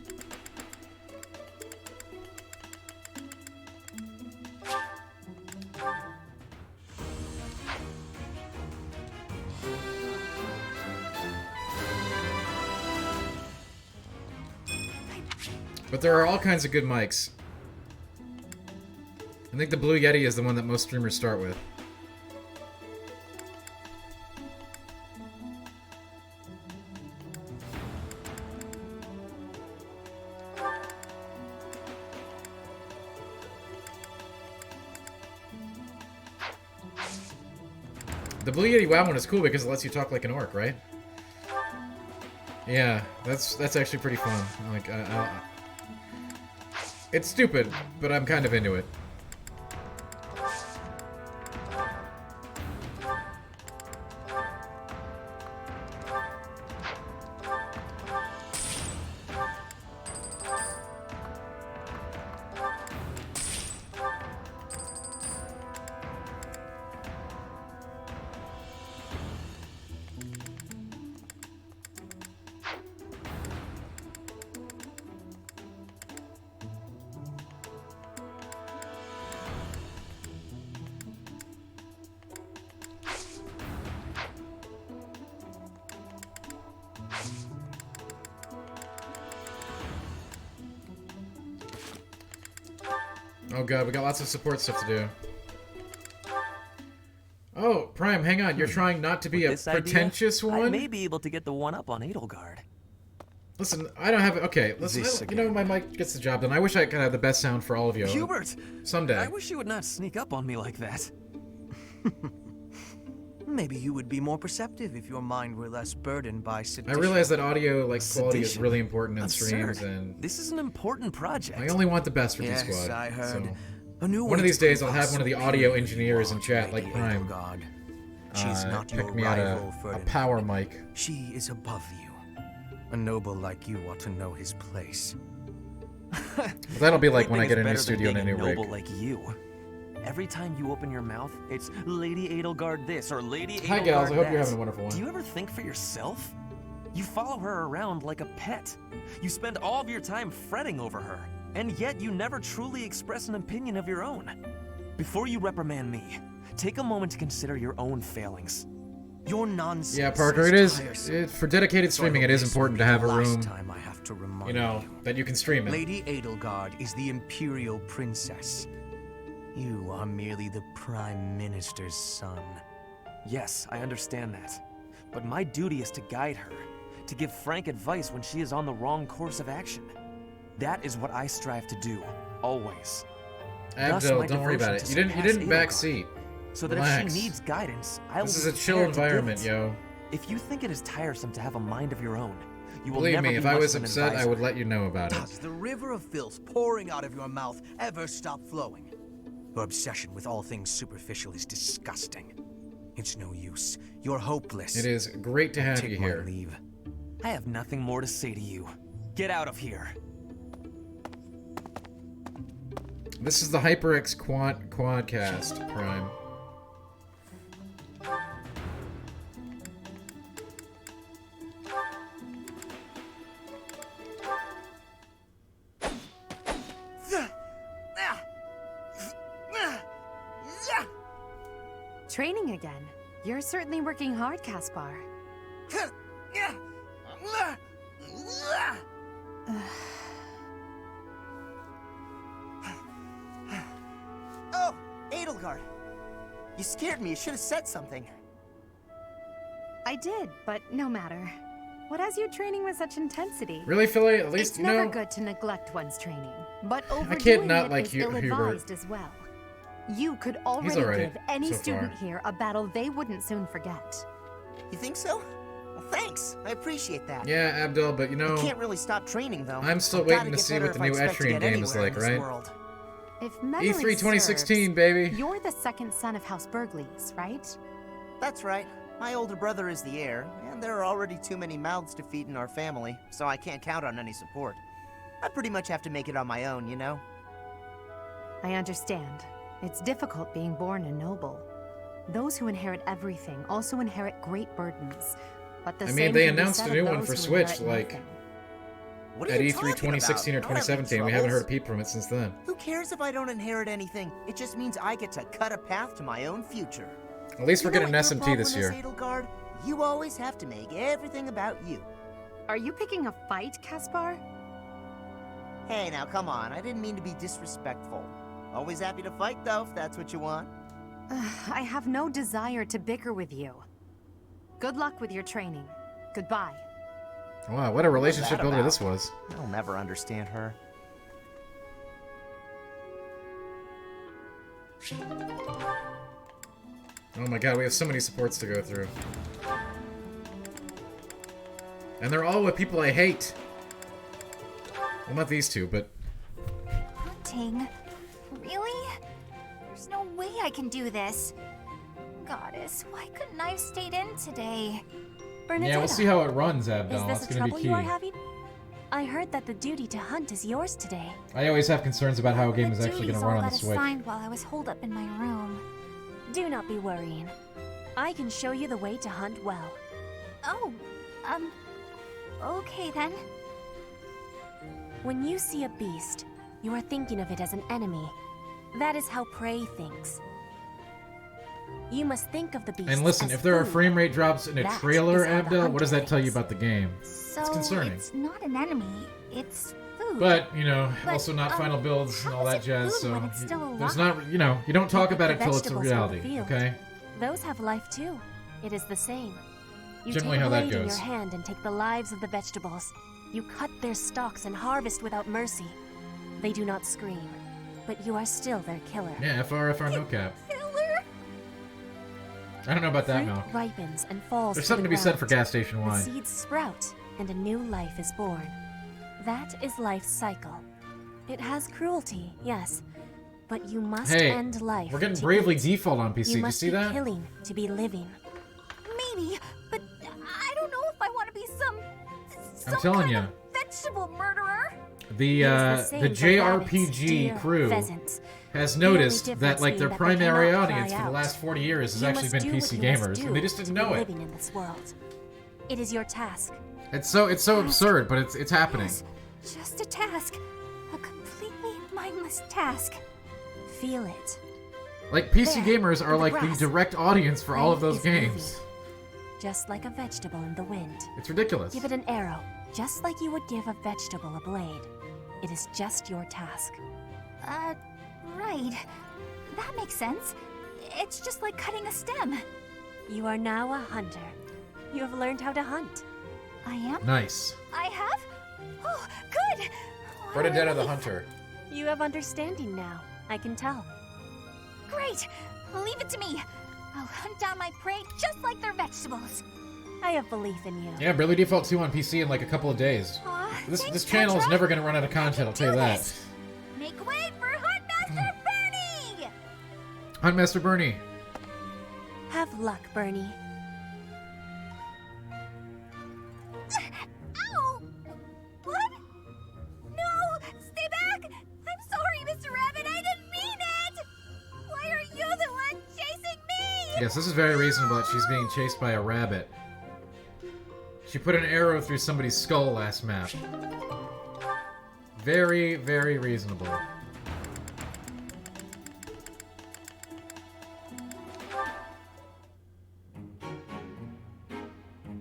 But there are all kinds of good mics. I think the Blue Yeti is the one that most streamers start with. The Blue Yeti WoW one is cool because it lets you talk like an orc, right? Yeah, that's actually pretty fun. Like, it's stupid, but I'm kind of into it. Oh god, we got lots of support stuff to do. Oh, Prime, hang on. You're trying not to be a pretentious one?
I may be able to get the one up on Edelgard.
Listen, I don't have... Okay, listen, you know, my mic gets the job done. I wish I could have the best sound for all of you.
Hubert!
Someday.
I wish you would not sneak up on me like that.
Maybe you would be more perceptive if your mind were less burdened by sedition.
I realize that audio quality is really important in streams, and
this is an important project.
I only want the best for
yes,
D-Squad.
I heard.
So.
A new
One of these days, I'll have one of the audio engineers in chat, like Prime.
She is not
pick
your
me out
rival,
a
Ferdinand.
power mic.
She is above you. A noble like you ought to know his place.
That'll be like when I
Nothing
get a
is
new
better
studio
than
and a
being
new rig.
noble like you. Every time you open your mouth, it's Lady Edelgard this or Lady Edelgard
Hi, gals. I hope you're
that.
having a wonderful one.
Do you ever think for yourself? You follow her around like a pet. You spend all of your time fretting over her, and yet you never truly express an opinion of your own. Before you reprimand me, take a moment to consider your own failings.
Your nonsense.
Yeah, Parker, for dedicated streaming, it is important to have a room, you know, that you can stream in.
Lady Edelgard is the Imperial Princess. You are merely the Prime Minister's son.
Yes, I understand that. But my duty is to guide her, to give frank advice when she is on the wrong course of action. That is what I strive to do, always.
Abdel, don't worry about it. You didn't backseat.
So that
Relax.
if she needs guidance, I will
This
be
is a chill
prepared to give
environment,
it.
yo.
If you think it is tiresome to have a mind of your own, you will
Believe
never
me,
be
if I
much
was
of an
upset, I
advisor.
would let you know about it.
Does the river of filth pouring out of your mouth ever stop flowing?
Your obsession with all things superficial is disgusting. It's no use. You're hopeless.
It is great to have
Take
you
my
here.
leave.
I have nothing more to say to you. Get out of here.
This is the HyperX Quadcast, Prime.
Training again. You're certainly working hard, Caspar.
Oh, Edelgard. You scared me. You should have said something.
I did, but no matter. What has you training with such intensity?
Really, Philly? At least,
it's
you
never
know...
good to neglect one's training, but
I
overdoing
can't not
it
like
is
Hubert.
ill-advised as well. You could already
alright
give any
so
student
far.
here a battle they wouldn't soon forget.
You think so? Well, thanks. I appreciate that.
Yeah, Abdel, but you know...
I can't really stop training, though.
I'm still
I've
waiting
gotta
to
get
see
better
what the
if I
new
expect to
Etrian
get
game is
anywhere in
like,
this
right?
world.
If memory
E3 2016,
serves,
baby.
You're the second son of House Burgleys, right?
That's right. My older brother is the heir, and there are already too many mouths to feed in our family, so I can't count on any support. I pretty much have to make it on my own, you know?
I understand. It's difficult being born a noble. Those who inherit everything also inherit great burdens. But the
I mean,
same
they
can be
announced
said
a
of
new one
those
for
who
Switch,
inherit
like,
nothing.
What are
at
you
E3
talking
2016 or
about? I don't have any
2017. We haven't heard a
troubles.
peep from it since then.
Who cares if I don't inherit anything? It just means I get to cut a path to my own future.
At least we're
You know
getting
what
an
your
SMT this
problem
year.
is, Edelgard? You always have to make everything about you.
Are you picking a fight, Caspar?
Hey, now come on. I didn't mean to be disrespectful. Always happy to fight, though, if that's what you want.
I have no desire to bicker with you. Good luck with your training. Goodbye.
Wow, what a relationship
that
builder
about?
this was.
I'll never understand her.
Oh my god, we have so many supports to go through. And they're all with people I hate. Well, not these two, but...
Hunting? Really? There's no way I can do this. Goddess, why couldn't I have stayed in today?
Yeah, we'll see how it runs, Abdel.
Is
That's
this a
gonna be
trouble
key.
you are having? I heard that the duty to hunt is yours today.
I always have concerns about how a game is actually going to run on the Switch.
Assigned while I was holed up in my room.
Do not be worrying. I can show you the way to hunt well.
Oh, okay then.
When you see a beast, you are thinking of it as an enemy. That is how prey thinks. You must think of the beast
And listen,
as
if there are
food.
frame rate drops in a
That
trailer,
is how the
Abdel, what does
hunter
that tell you
is.
about the game?
So
It's concerning.
it's not an enemy, it's food.
But, you know,
But,
also not final builds and all
how is
that
it
jazz,
food
so...
when it's still
There's
alive?
not, you know, you don't talk
Look
about
at
it
the
till it's a
vegetables from the
reality,
field.
okay?
Those have life too. It is the same. You
Generally
take
how
a
that
blade in
goes.
your hand and take the lives of the vegetables. You cut their stalks and harvest without mercy. They do not scream, but you are still their killer.
Yeah, FR, no cap. I don't know about that,
Fruit
no.
ripens and falls.
There's
to
something
the
to be said for
ground.
gas station
The
wine.
seeds sprout, and a new life is born. That is life's cycle. It has cruelty, yes, but you must
Hey,
end life.
we're getting
to
Bravely
eat.
Default on PC.
You
Did you
must
see
be
that?
killing to be living.
maybe, but I don't know if I want to be some
I'm telling you.
vegetable murderer.
The JRPG crew has noticed that like their primary audience for the last 40 years has actually been PC gamers, and they just didn't know it.
Living in this world. It is your task.
It's so absurd, but it's happening.
Yes, just a task. A completely mindless task.
Feel it.
Like PC gamers are
in the
like the
grass.
direct audience for all of those games.
Just like a vegetable in the wind.
It's ridiculous.
Give it an arrow, just like you would give a vegetable a blade. It is just your task.
Right. That makes sense. It's just like cutting a stem.
You are now a hunter. You have learned how to hunt.
I am?
Nice.
I have? Oh, good!
Bernadetta the Hunter.
You have understanding now. I can tell.
Great! Leave it to me. I'll hunt down my prey just like they're vegetables.
I have belief in you.
Yeah, Bravely Default 2 on PC in like a couple of days. This channel is never going to run out of content, I'll tell you that.
Make way for Huntmaster Bernie!
Huntmaster Bernie.
Have luck, Bernie.
Ow! What? No! Stay back! I'm sorry, Mr. Rabbit, I didn't mean it! Why are you the one chasing me?
Yes, this is very reasonable that she's being chased by a rabbit. She put an arrow through somebody's skull last map. Very, very reasonable.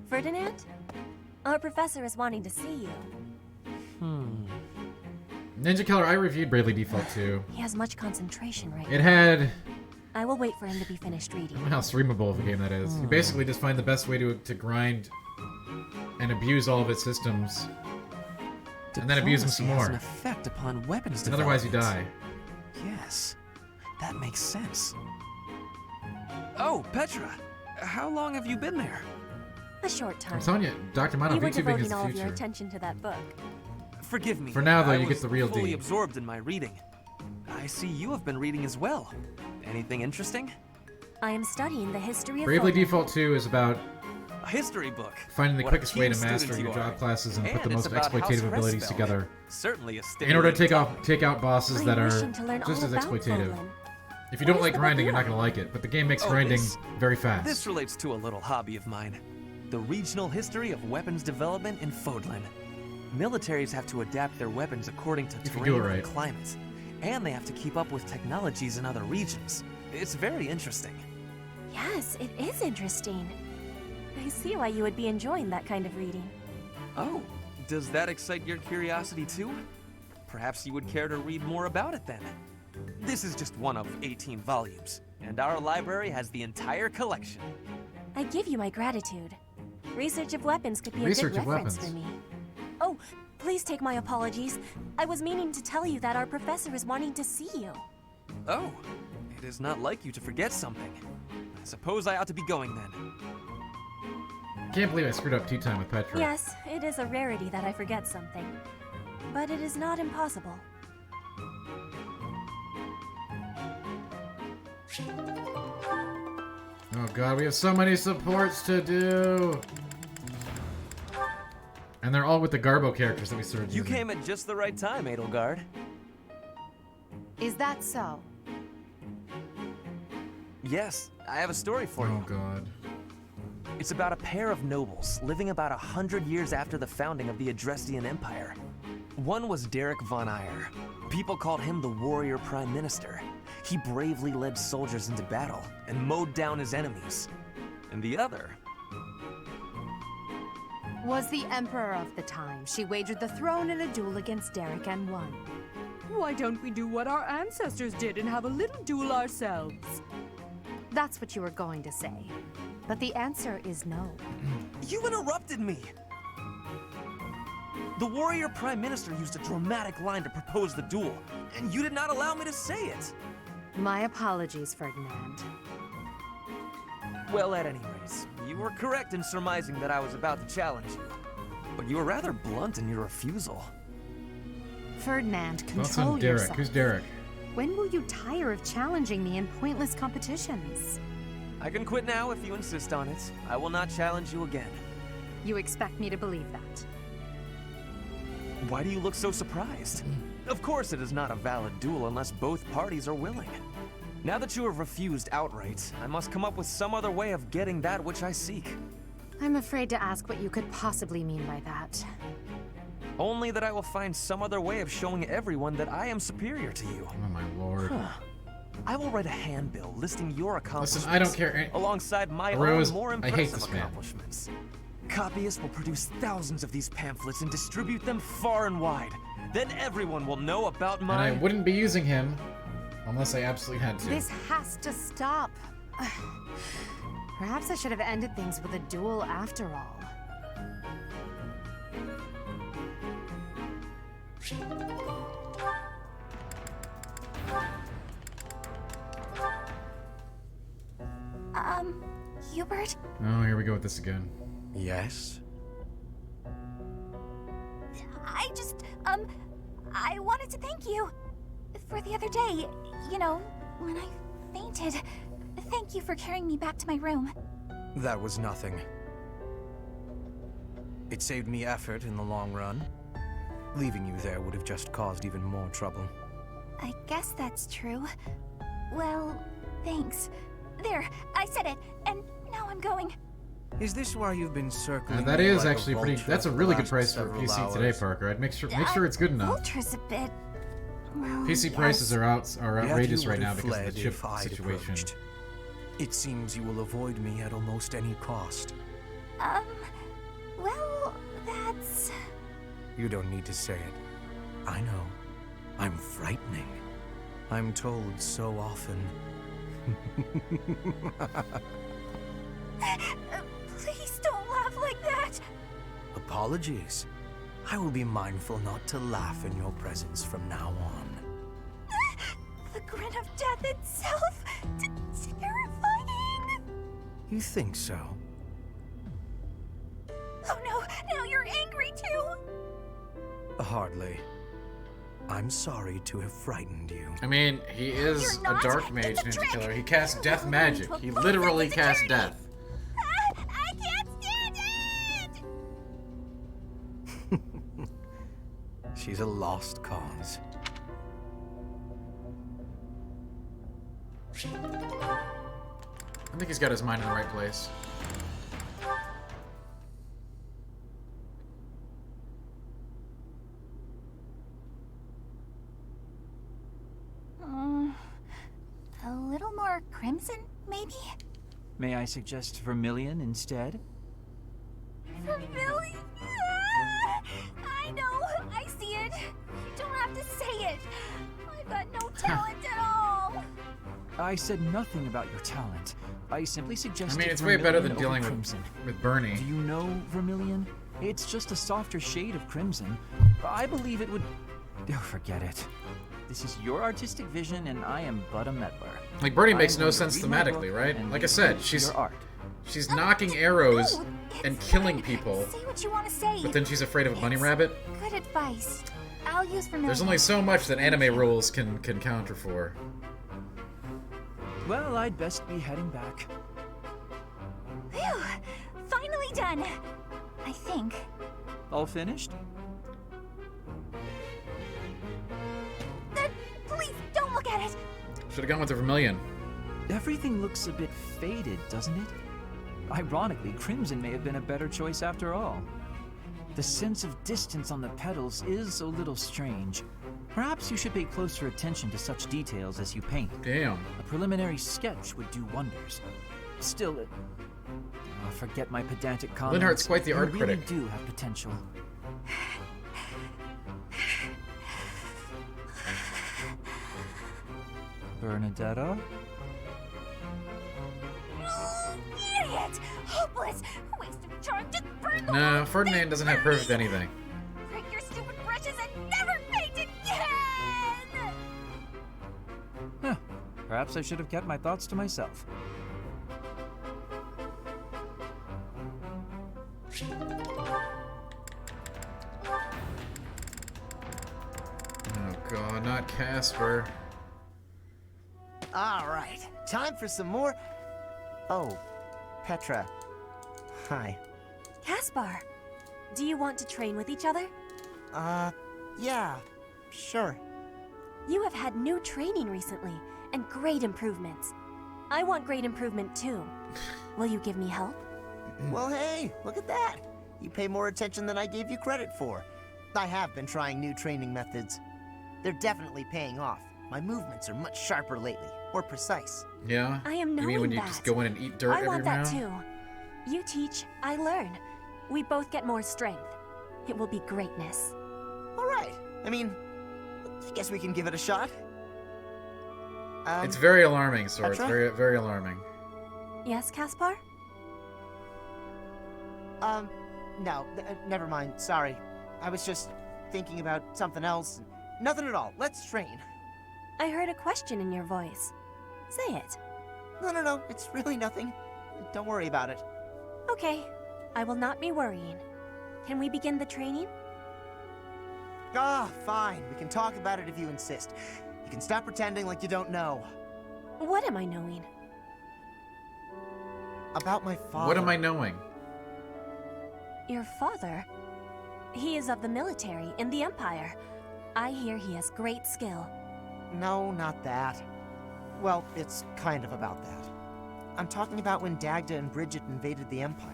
Ferdinand? Our professor is wanting to see you.
Ninja Killer, I reviewed Bravely Default 2.
He has much concentration right
It
now.
had...
I will wait for him to be finished reading.
I don't know how streamable of a game that is. You basically just find the best way to grind and abuse all of its systems. And then abuse them some
Diplomacy has
more.
an effect upon weapons
And otherwise you
development.
die.
Yes, that makes sense. Oh, Petra, how long have you been there?
A short time.
I'm telling you, Dr. Mono,
You were
VTubing
devoting
is the
all of your
future.
attention to that book.
Forgive me.
For now, though,
I
you
was
get the real
fully
D.
absorbed in my reading. I see you have been reading as well. Anything interesting?
I am studying the history of
Bravely
Fodlan.
Default 2 is about
A history book.
finding the
What a
quickest way to
keen
master
student
your
you are.
job classes and put the
And
most
it's about House
exploitative abilities
Crestfell.
together.
Certainly a
In order to
stimulating
take out bosses that are
wishing to learn
just
all
as
about
exploitative.
Fodlan.
If you don't
What is
like
the
grinding,
book
you're not going to like it, but the game makes
Oh,
grinding
this-
very fast.
This relates to a little hobby of mine. The regional history of weapons development in Fodlan. Militaries have to adapt their weapons according to
If you
terrain
do it right.
and climate. And they have to keep up with technologies in other regions. It's very interesting.
Yes, it is interesting. I see why you would be enjoying that kind of reading.
Oh, does that excite your curiosity too? Perhaps you would care to read more about it then. This is just one of 18 volumes, and our library has the entire collection.
I give you my gratitude. Research of weapons could be a
Research
good
of
reference
weapons.
for me. Oh, please take my apologies. I was meaning to tell you that our professor is wanting to see you.
Oh, it is not like you to forget something. I suppose I ought to be going then.
Can't believe I screwed up tea time with Petra.
Yes, it is a rarity that I forget something. But it is not impossible.
Oh god, we have so many supports to do! And they're all with the Garbo characters that we started
You
using.
came at just the right time, Edelgard.
Is that so?
Yes, I have a story for you.
Oh god.
It's about a pair of nobles living about 100 years after the founding of the Adrestian Empire. One was Derek von Eyre. People called him the Warrior Prime Minister. He bravely led soldiers into battle and mowed down his enemies. And the other...
Was the emperor of the time. She wagered the throne in a duel against Derek and won. Why don't we do what our ancestors did and have a little duel ourselves? That's what you were going to say. But the answer is no.
You interrupted me! The Warrior Prime Minister used a dramatic line to propose the duel, and you did not allow me to say it!
My apologies, Ferdinand.
Well, at any rate, you were correct in surmising that I was about to challenge you. But you were rather blunt in your refusal.
Ferdinand,
Thoughts
control
on Derek.
yourself.
Who's Derek?
When will you tire of challenging me in pointless competitions?
I can quit now if you insist on it. I will not challenge you again.
You expect me to believe that?
Why do you look so surprised? Of course it is not a valid duel unless both parties are willing. Now that you have refused outright, I must come up with some other way of getting that which I seek.
I'm afraid to ask what you could possibly mean by that.
Only that I will find some other way of showing everyone that I am superior to you.
Oh my lord.
I will write a handbill listing your accomplishments.
Listen, I don't care.
Alongside my
Rose,
own more
I hate
impressive
this man.
accomplishments. Copyists will produce thousands of these pamphlets and distribute them far and wide. Then everyone will know about my...
And I wouldn't be using him unless I absolutely had to.
This has to stop. Perhaps I should have ended things with a duel after all.
Hubert?
Oh, here we go with this again.
Yes?
I wanted to thank you for the other day. You know, when I fainted. Thank you for carrying me back to my room.
That was nothing. It saved me effort in the long run. Leaving you there would have just caused even more trouble.
I guess that's true. Well, thanks. There, I said it, and now I'm going.
Is this why you've been circling?
That
me
is
like a
actually pretty.
vulture
That's a
for the
really good
last
price for
several
PC today,
hours?
Parker. I'd make sure it's good enough.
Vulture's a bit... Well,
PC
yes.
prices are
Yet
outrageous
you
right
would
now
have
because of the
fled
chip
if I'd
situation.
approached. It seems you will avoid me at almost any cost.
Well, that's...
You don't need to say it. I know. I'm frightening. I'm told so often.
Please don't laugh like that!
Apologies. I will be mindful not to laugh in your presence from now on.
The grin of death itself! Terrifying!
You think so?
Oh no, now you're angry too!
Hardly. I'm sorry to have frightened you.
I mean, he is a dark mage ninja killer. He casts death magic. He literally casts death.
I can't stand it!
She's a lost cause.
I think he's got his mind in the right place.
A little more crimson, maybe?
May I suggest vermilion instead?
Vermilion? I know, I see it. You don't have to say it. I've got no talent at all.
I said nothing about your talent. I simply suggested
I mean, it's way better than
vermilion
dealing
over
with
crimson.
Bernie.
Do you know vermilion? It's just a softer shade of crimson. I believe it would... Oh, forget it. This is your artistic vision, and I am but a meddler.
Like, Bernie makes
I'm
no
going to
sense
read my
thematically,
book
right?
and
Like I
leave
said,
you to
she's
your art.
she's knocking arrows and killing people,
Say what you want to say.
but then she's afraid of a bunny rabbit.
Good advice. I'll use vermilion.
There's only so much that anime rules can counter for.
Well, I'd best be heading back.
Phew! Finally done. I think.
All finished?
Please don't look at it.
Should have gone with the vermilion.
Everything looks a bit faded, doesn't it? Ironically, crimson may have been a better choice after all. The sense of distance on the petals is a little strange. Perhaps you should pay closer attention to such details as you paint.
Damn.
A preliminary sketch would do wonders. Still, forget my pedantic comments.
Linhart's quite the art
you really
critic.
do have potential. Bernadetta?
Idiot! Hopeless! Waste of charm. Just burn the
No,
whole
Ferdinand
thing.
doesn't have perfect anything.
Break your stupid brushes and never paint again!
Huh. Perhaps I should have kept my thoughts to myself.
Oh god, not Casper.
All right, time for some more Oh, Petra. Hi.
Caspar, do you want to train with each other?
Yeah, sure.
You have had new training recently, and great improvements. I want great improvement too. Will you give me help?
Well, hey, look at that. You pay more attention than I gave you credit for. I have been trying new training methods. They're definitely paying off. My movements are much sharper lately, more precise.
Yeah?
I am knowing
You mean when you
that.
just go in and eat dirt
I
every
want that
round?
too. You teach, I learn. We both get more strength. It will be greatness.
All right. I mean, I guess we can give it a shot.
It's very alarming, Sora. It's
Petra?
very, very alarming.
Yes, Caspar?
No, never mind. Sorry. I was just thinking about something else. Nothing at all. Let's train.
I heard a question in your voice. Say it.
No. It's really nothing. Don't worry about it.
Okay. I will not be worrying. Can we begin the training?
Ah, fine. We can talk about it if you insist. You can stop pretending like you don't know.
What am I knowing?
About my father.
What am I knowing?
Your father? He is of the military in the Empire. I hear he has great skill.
No, not that. Well, it's kind of about that. I'm talking about when Dagda and Bridget invaded the Empire.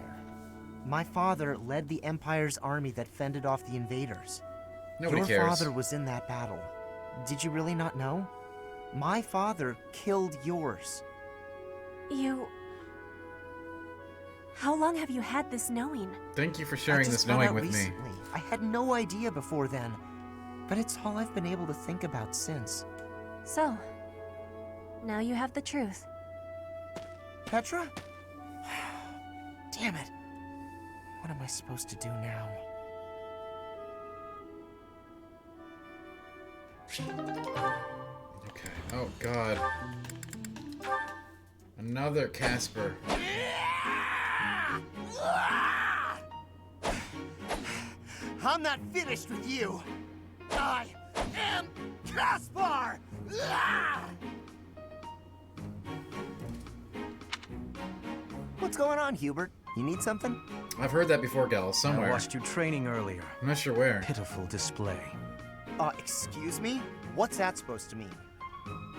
My father led the Empire's army that fended off the invaders.
Nobody
Your
cares.
father was in that battle. Did you really not know? My father killed yours.
You... How long have you had this knowing?
Thank you for
I
sharing
just
this
found
knowing
out
with
recently.
me.
I had no idea before then. But it's all I've been able to think about since.
So, now you have the truth.
Petra? Damn it. What am I supposed to do now?
Okay. Oh, God. Another Casper.
I'm not finished with you. I am Caspar! What's going on, Hubert? You need something?
I've heard that before, Gal, somewhere.
I watched you training earlier.
I'm not sure where.
Pitiful display.
Excuse me? What's that supposed to mean?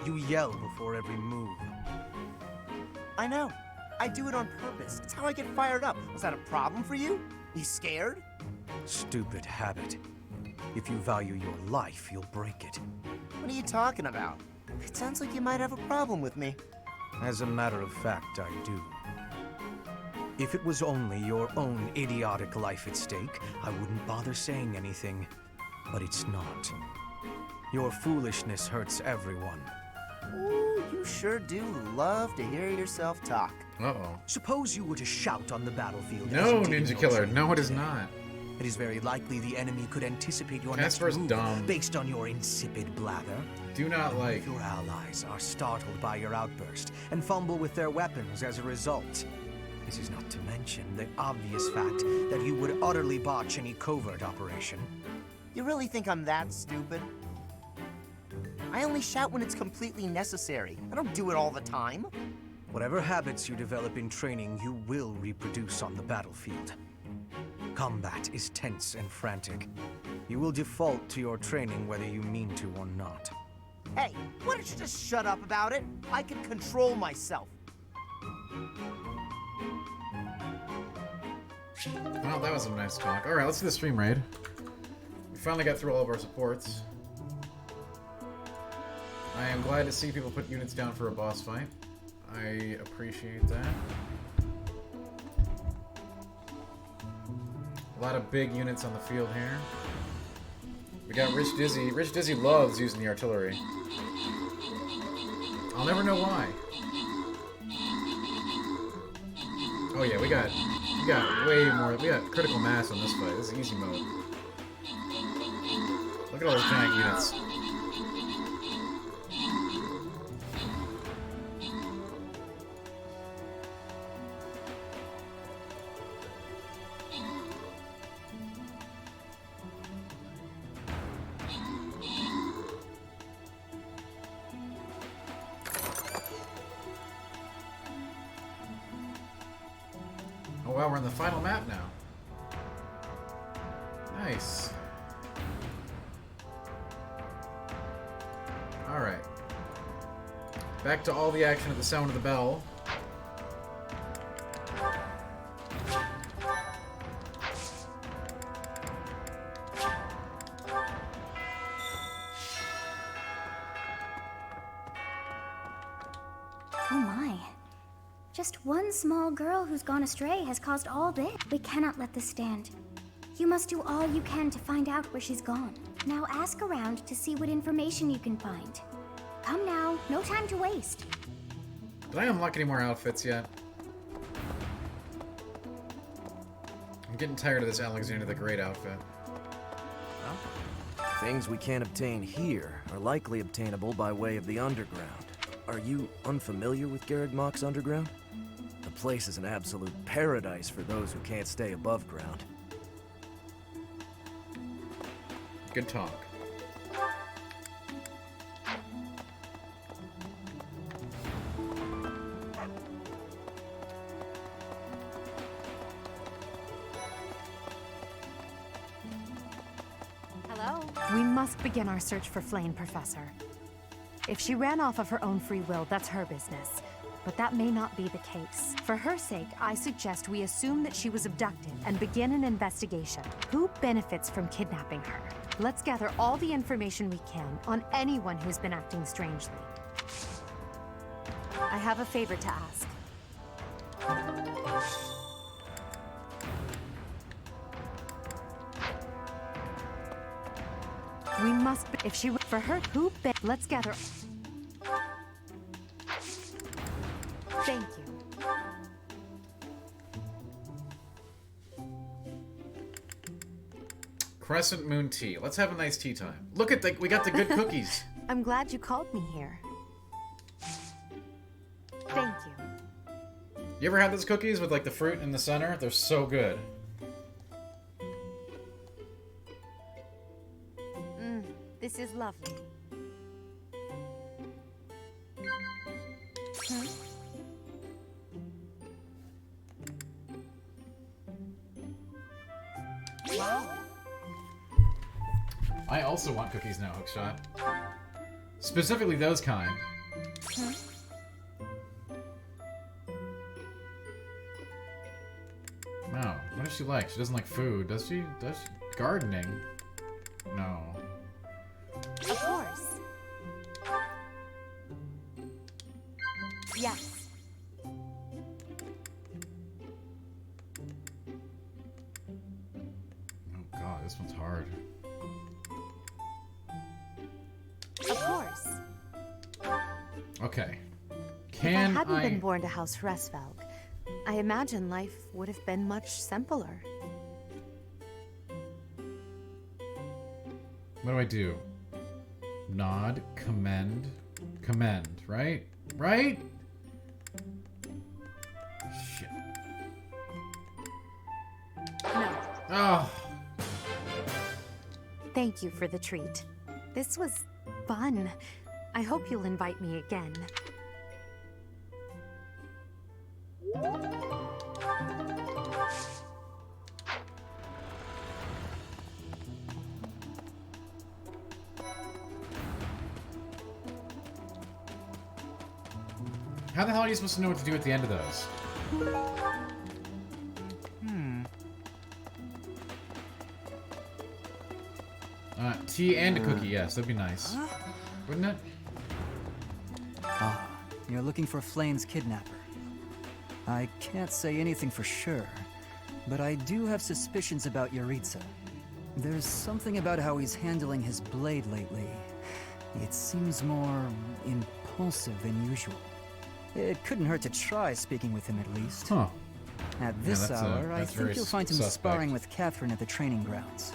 You yell before every move.
I know. I do it on purpose. It's how I get fired up. Was that a problem for you? You scared?
Stupid habit. If you value your life, you'll break it.
What are you talking about? It sounds like you might have a problem with me.
As a matter of fact, I do. If it was only your own idiotic life at stake, I wouldn't bother saying anything. But it's not. Your foolishness hurts everyone.
Ooh, you sure do love to hear yourself talk.
Uh-oh.
Suppose you were to shout on the battlefield.
No,
as you did in
Ninja
your
Killer.
training
No, it is
today.
not.
It is very likely the enemy could anticipate your
Casper's
next move
dumb.
based on your insipid blather.
Do not like.
Your allies are startled by your outburst and fumble with their weapons as a result. This is not to mention the obvious fact that you would utterly botch any covert operation.
You really think I'm that stupid? I only shout when it's completely necessary. I don't do it all the time.
Whatever habits you develop in training, you will reproduce on the battlefield. Combat is tense and frantic. You will default to your training whether you mean to or not.
Hey, why don't you just shut up about it? I can control myself.
Well, that was a nice talk. Alright, let's do the stream raid. We finally got through all of our supports. I am glad to see people put units down for a boss fight. I appreciate that. A lot of big units on the field here. We got Rich Dizzy. Rich Dizzy loves using the artillery. I'll never know why. Oh yeah, we got way more. We got critical mass on this fight. This is easy mode. Look at all those giant units. wow, we're on the final map now. Nice. Alright. Back to all the action at the sound of the bell.
Oh my. Just one small girl who's gone astray has caused all this. We cannot let this stand. You must do all you can to find out where she's gone. Now ask around to see what information you can find. Come now, no time to waste.
Did I unlock any more outfits yet? I'm getting tired of this Alexander the Great outfit.
Things we can't obtain here are likely obtainable by way of the underground. Are you unfamiliar with Garreg Mach's underground? The place is an absolute paradise for those who can't stay above ground.
Good talk.
Hello? We must begin our search for Flame, Professor. If she ran off of her own free will, that's her business. But that may not be the case. For her sake, I suggest we assume that she was abducted and begin an investigation. Who benefits from kidnapping her? Let's gather all the information we can on anyone who's been acting strangely. I have a favor to ask. We must be, if she were for her, let's gather. Thank you.
Crescent Moon tea. Let's have a nice tea time. Look at we got the good cookies.
I'm glad you called me here. Thank you.
You ever had those cookies with like the fruit in the center? They're so good.
This is lovely. Wow.
I also want cookies now, Hookshot. Specifically those kind. Wow, what does she like? She doesn't like food, does she? Does she? Gardening? No.
Of course. Yes.
Oh god, this one's hard.
Of course.
Okay.
If I hadn't been born to House Hresvelg, I imagine life would have been much simpler.
What do I do? Nod, commend, right? Right? Shit.
No.
Oh.
Thank you for the treat. This was fun. I hope you'll invite me again.
How the hell are you supposed to know what to do at the end of those? Tea and a cookie, yes, that'd be nice. Wouldn't it?
Ah, you're looking for Flame's kidnapper. I can't say anything for sure, but I do have suspicions about Yaritza. There's something about how he's handling his blade lately. It seems more impulsive than usual. It couldn't hurt to try speaking with him at least.
Huh.
At this
that's
hour, I
very
think you'll find him
suspect.
sparring with Catherine at the training grounds.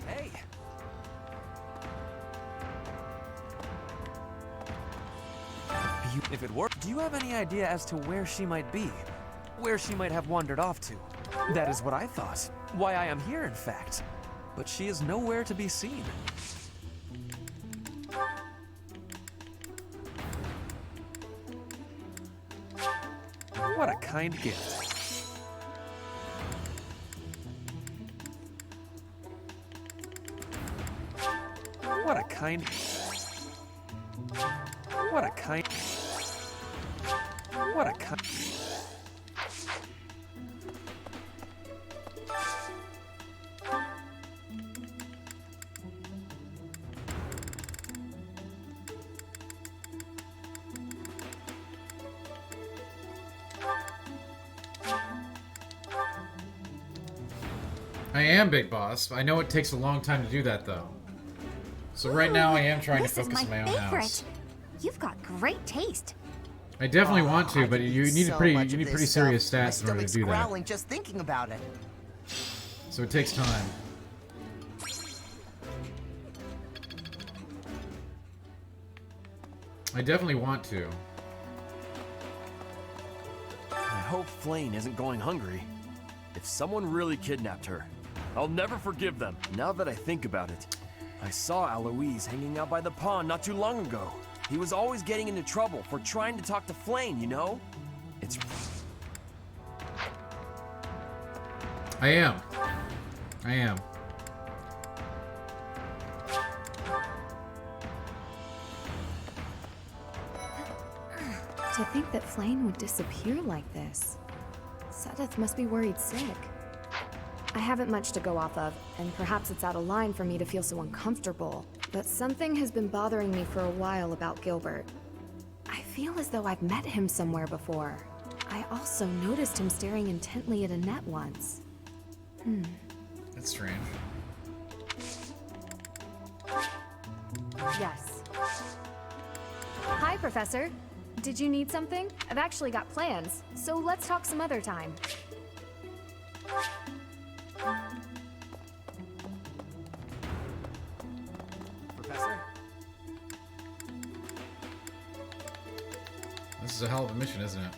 Hey! If it worked, do you have any idea as to where she might be? Where she might have wandered off to? That is what I thought. Why I am here, in fact.
but she is nowhere to be seen. What a kind gift. What a kind... What a kind... What a kind...
I am Big Boss. I know it takes a long time to do that, though. So right now I am trying to focus on my own house.
You've got great taste.
I definitely want to, but you need
so
pretty
much
you
of
need
this
pretty
stuff.
serious
My
stats in order to
stomach's
do that.
growling just thinking about it.
So it takes time. I definitely want to.
I hope Flame isn't going hungry. If someone really kidnapped her, I'll never forgive them. Now that I think about it, I saw Aloise hanging out by the pond not too long ago. He was always getting into trouble for trying to talk to Flame, you know? It's...
I am. I am.
To think that Flame would disappear like this. Sedith must be worried sick. I haven't much to go off of, and perhaps it's out of line for me to feel so uncomfortable, but something has been bothering me for a while about Gilbert. I feel as though I've met him somewhere before. I also noticed him staring intently at Annette once.
That's strange.
Yes. Hi, Professor. Did you need something? I've actually got plans, so let's talk some other time.
Professor?
This is a hell of a mission, isn't it?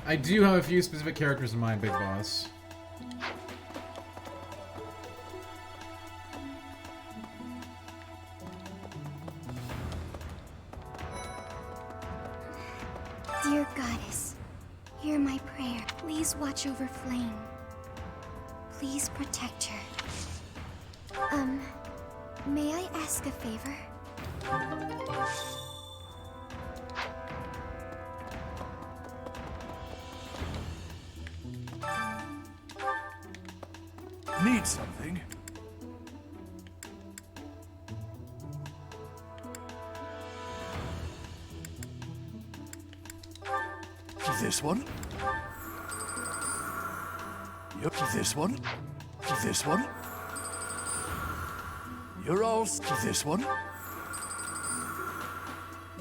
I do have a few specific characters in mind, Big Boss.
Dear Goddess, hear my prayer. Please watch over Flame. Please protect her. May I ask a favor?
Need something? This one? Yep, this one? This one? You're all this one?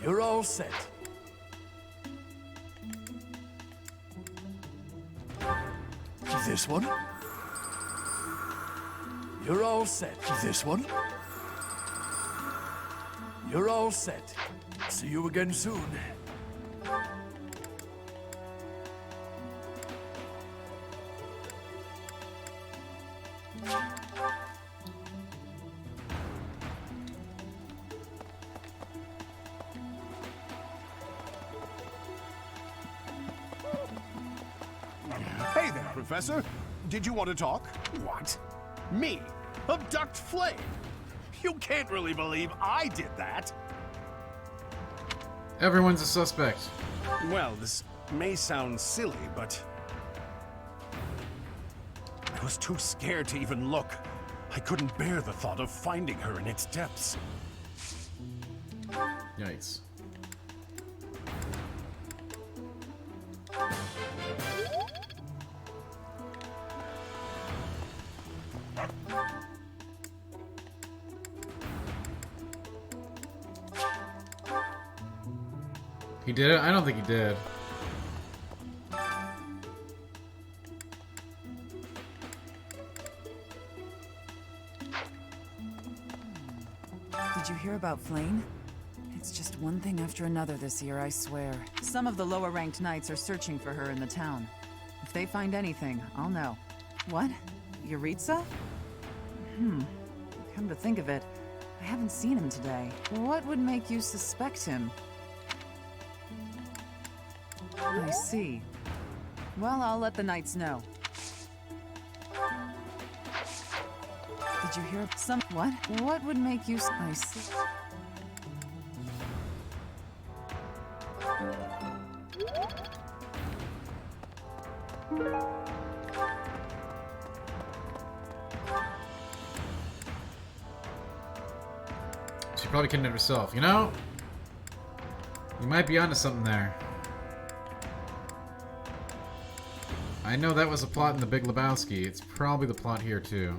You're all set. This one? You're all set. This one? You're all set. See you again soon.
Hey there, Professor. Did you want to talk? What? Me? Abduct Flame? You can't really believe I did that.
Everyone's a suspect.
Well, this may sound silly, but I was too scared to even look. I couldn't bear the thought of finding her in its depths.
Yikes. He did it? I don't think he did.
Did you hear about Flame? It's just one thing after another this year, I swear. Some of the lower-ranked knights are searching for her in the town. If they find anything, I'll know. What? Yuritsa? Come to think of it, I haven't seen him today. What would make you suspect him? I see. Well, I'll let the knights know. Did you hear some... What? What would make you... I see.
She probably kidnapped herself. You know? You might be onto something there. I know that was a plot in The Big Lebowski. It's probably the plot here, too.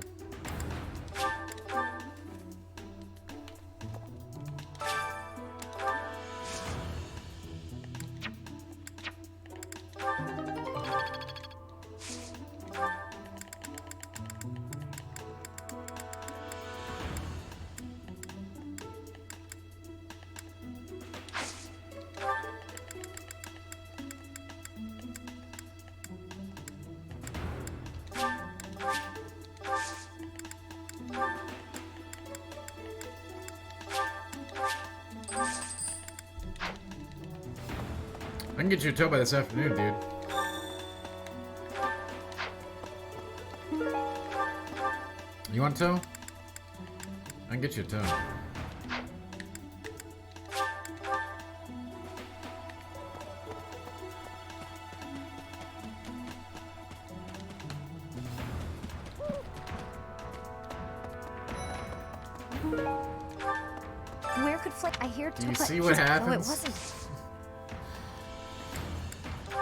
I can get you a tow by this afternoon, dude. You want a tow? I can get you a tow.
Where could Flame? I hear.
Do you see what happens?
Oh, it wasn't.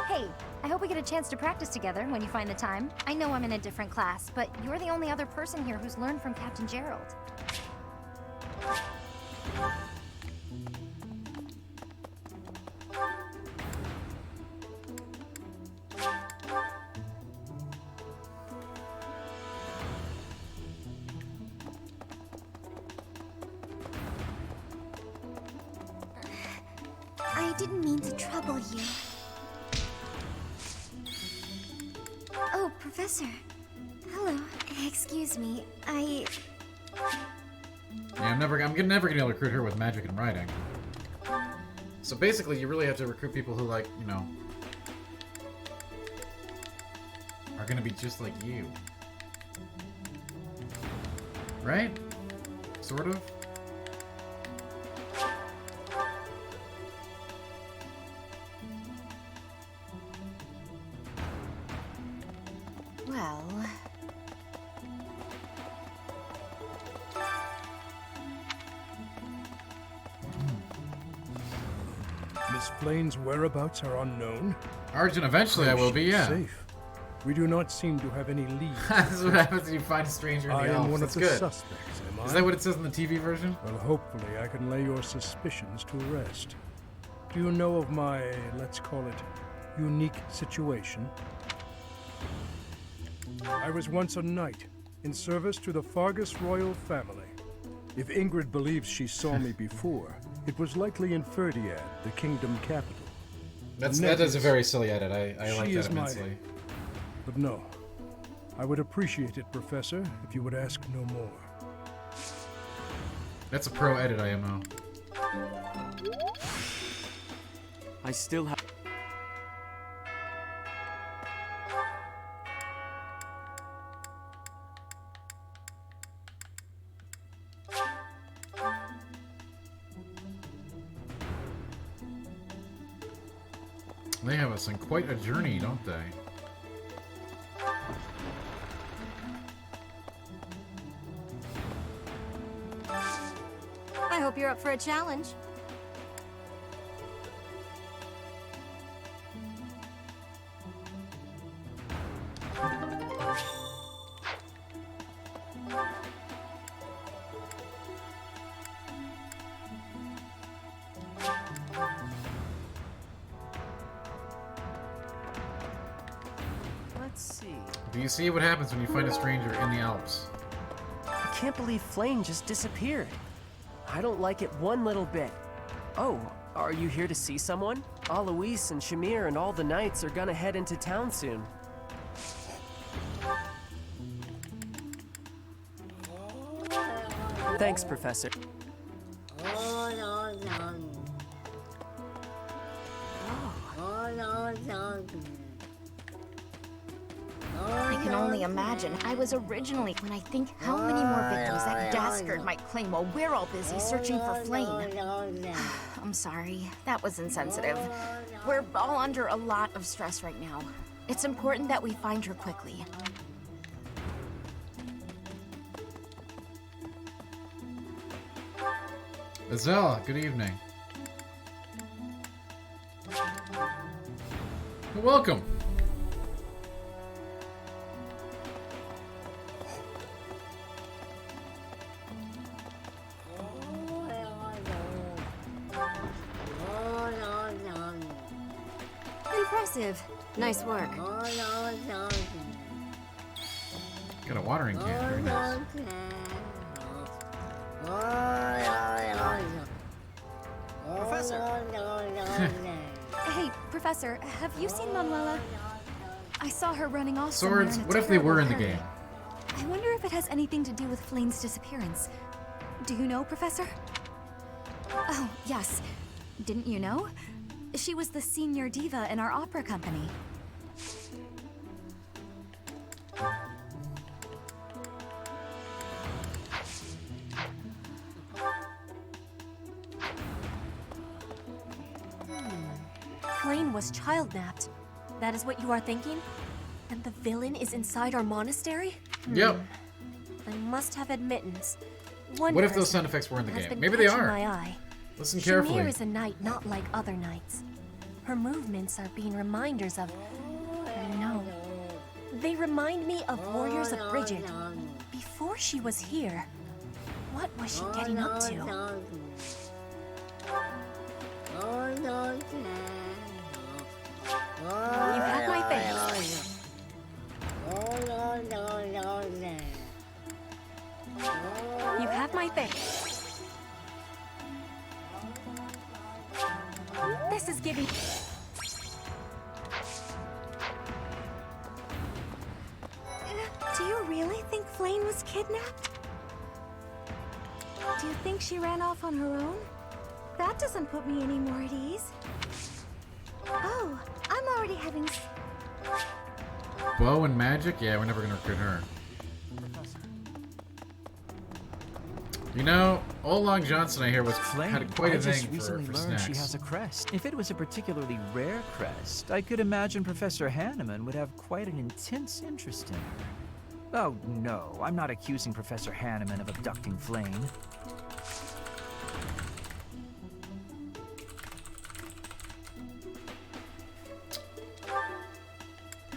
Hey, I hope we get a chance to practice together when you find the time. I know I'm in a different class, but you're the only other person here who's learned from Captain Gerald. I didn't mean to trouble you. Oh, Professor. Hello. Excuse me.
Yeah, I'm never gonna be able to recruit her with magic and writing. So basically, you really have to recruit people who, like, you know, are gonna be just like you. Right? Sort of?
Well...
Miss Flame's whereabouts are unknown.
Arjun, eventually I will be, yeah.
Safe. We do not seem to have any leads.
This is what happens when you find a stranger in the
I am
Alps.
one
That's
of the
good.
suspects, am I?
Is that what it says in the TV version?
Well, hopefully I can lay your suspicions to rest. Do you know of my, let's call it, unique situation? I was once a knight, in service to the Fargus royal family. If Ingrid believes she saw me before, it was likely in Ferdiad, the kingdom capital.
That is a very silly edit. I like that immensely.
But no. I would appreciate it, Professor, if you would ask no more.
That's a pro edit, IMO.
I still have...
They have us on quite a journey, don't they?
I hope you're up for a challenge.
Let's see.
Do you see what happens when you find a stranger in the Alps?
I can't believe Flame just disappeared.
I don't like it one little bit. Oh, are you here to see someone? Alois and Shamir and all the knights are gonna head into town soon. Thanks, Professor.
I can only imagine. I was originally when I think how many more victims that dastard might claim while we're all busy searching for Flame. I'm sorry, that was insensitive. We're all under a lot of stress right now. It's important that we find her quickly.
Azella, good evening. Welcome.
Impressive. Nice work.
Got a watering can. Very nice.
Professor!
Hey, Professor, have you seen Manuela? I saw her running off
Swords,
somewhere in a
what if they were in the
terrible
game?
hurry. I wonder if it has anything to do with Flame's disappearance. Do you know, Professor? Oh, yes. Didn't you know? She was the senior diva in our opera company.
Flame was child-napped. That is what you are thinking? And the villain is inside our monastery?
Yep.
I must have admittance.
What if those sound effects were in the game? Maybe they are.
My eye.
Listen carefully.
Shamir is a knight not like other knights. Her movements are being reminders of... No. They remind me of Warriors of Bridget. Before she was here, what was she getting up to?
You have my face. You have my face.
This is giving...
Do you really think Flame was kidnapped? Do you think she ran off on her own? That doesn't put me any more at ease. Oh, I'm already having...
Bow and magic? Yeah, we're never gonna recruit her. You know, Old Long Johnson, I hear, had quite a
I just
thing
recently
for
learned
snacks.
she has a crest. If it was a particularly rare crest, I could imagine Professor Hanneman would have quite an intense interest in her. Oh, no, I'm not accusing Professor Hanneman of abducting Flame.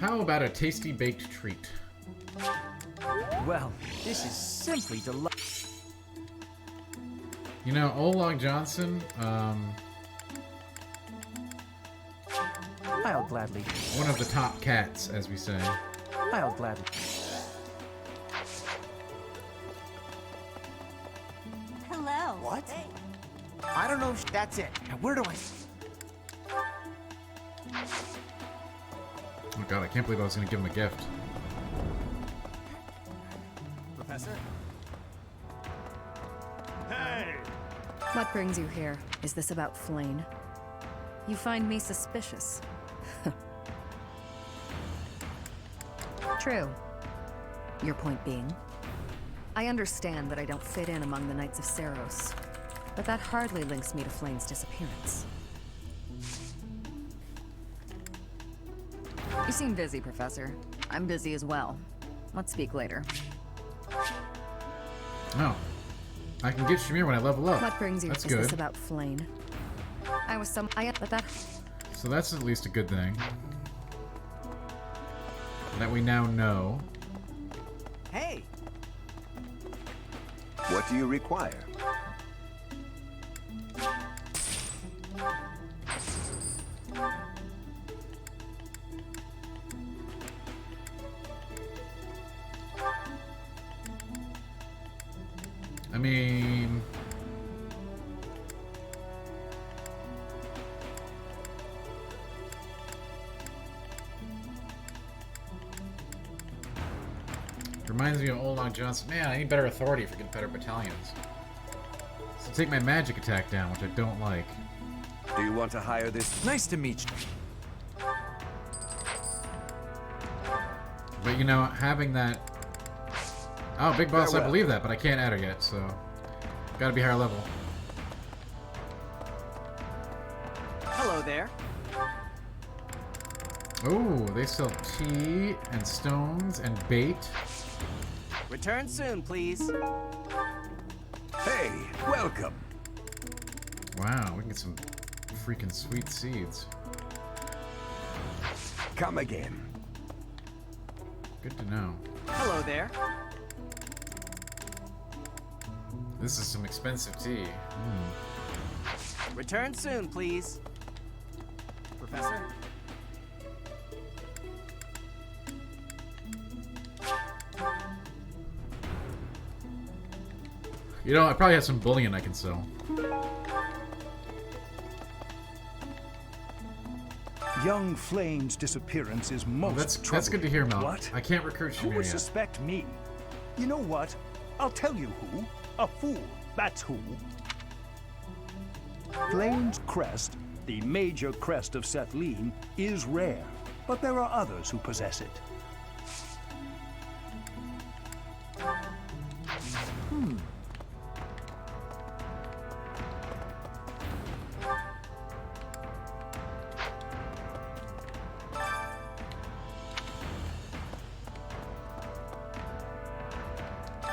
How about a tasty baked treat?
Well, this is simply delightful.
You know, Old Long Johnson,
I'll gladly.
one of the top cats, as we say.
I'll gladly.
Hello.
What? I don't know. That's it. Now, where do I...
Oh god, I can't believe I was gonna give him a gift.
Professor? Hey!
What brings you here? Is this about Flame? You find me suspicious. True. Your point being? I understand that I don't fit in among the Knights of Seros, but that hardly links me to Flame's disappearance. You seem busy, Professor. I'm busy as well. Let's speak later.
Oh. I can get Shamir when I level up.
What brings you?
That's
Is
good.
this about Flame? But that...
So that's at least a good thing. That we now know.
Hey!
What do you require?
I mean... Reminds me of Old Long Johnson. Man, I need better authority for getting better battalions. So take my magic attack down, which I don't like.
Do you want to hire this? Nice to meet you.
But you know, having that... Oh, Big Boss,
Farewell.
I believe that, but I can't add her yet, so... Gotta be higher level.
Hello there.
Oh, they sell tea and stones and bait.
Return soon, please.
Hey, welcome.
Wow, we can get some freaking sweet seeds.
Come again.
Good to know.
Hello there.
This is some expensive tea.
Return soon, please. Professor?
You know, I probably have some bullion I can sell.
Young Flame's disappearance is most
That's good to hear, Mel.
What?
I can't recruit
Who
Shamir
would
yet.
suspect me? You know what? I'll tell you who. A fool. That's who. Flame's crest, the major crest of Sethlin, is rare, but there are others who possess it.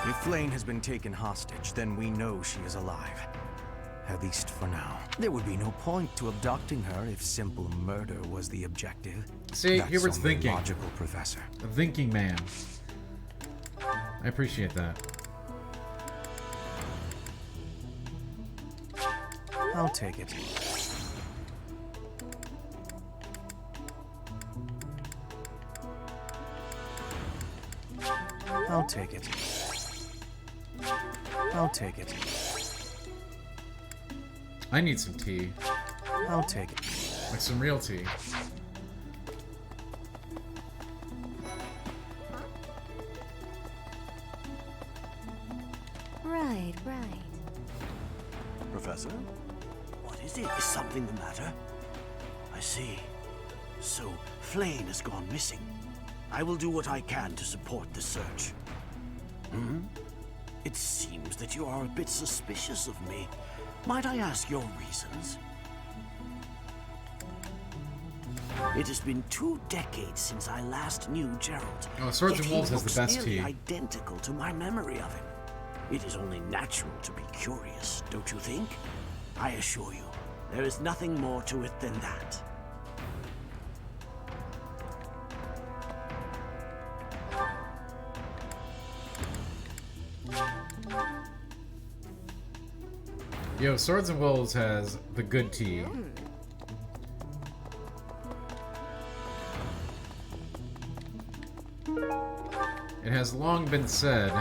If Flame has been taken hostage, then we know she is alive. At least for now. There would be no point to abducting her if simple murder was the objective.
See,
That's
Hubert's
only
thinking.
logical, Professor.
A thinking man. I appreciate that.
I'll take it. I'll take it. I'll take it.
I need some tea.
I'll take it.
Like some real tea.
Right, right.
Professor? What is it? Is something the matter? I see. So, Flame has gone missing. I will do what I can to support the search. Hmm? It seems that you are a bit suspicious of me. Might I ask your reasons? It has been 2 decades since I last knew Gerald.
Oh, Swords
yet
and
he
Wolves has the
looks
best
nearly
tea.
identical to my memory of him. It is only natural to be curious, don't you think? I assure you, there is nothing more to it than that.
Yo, Swords and Wolves has the good tea. It has long been said,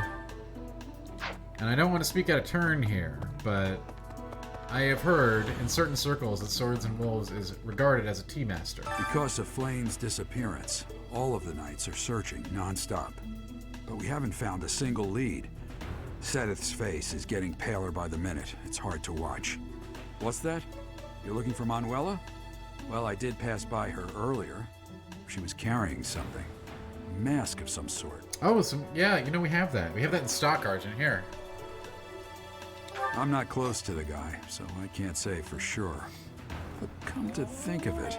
and I don't want to speak out of turn here, but I have heard in certain circles that Swords and Wolves is regarded as a tea master.
Because of Flame's disappearance, all of the knights are searching non-stop. But we haven't found a single lead. Sedith's face is getting paler by the minute. It's hard to watch. What's that? You're looking for Manuela? Well, I did pass by her earlier. She was carrying something. A mask of some sort.
Oh, yeah, you know we have that. We have that in stock, Argent, here.
I'm not close to the guy, so I can't say for sure. But come to think of it,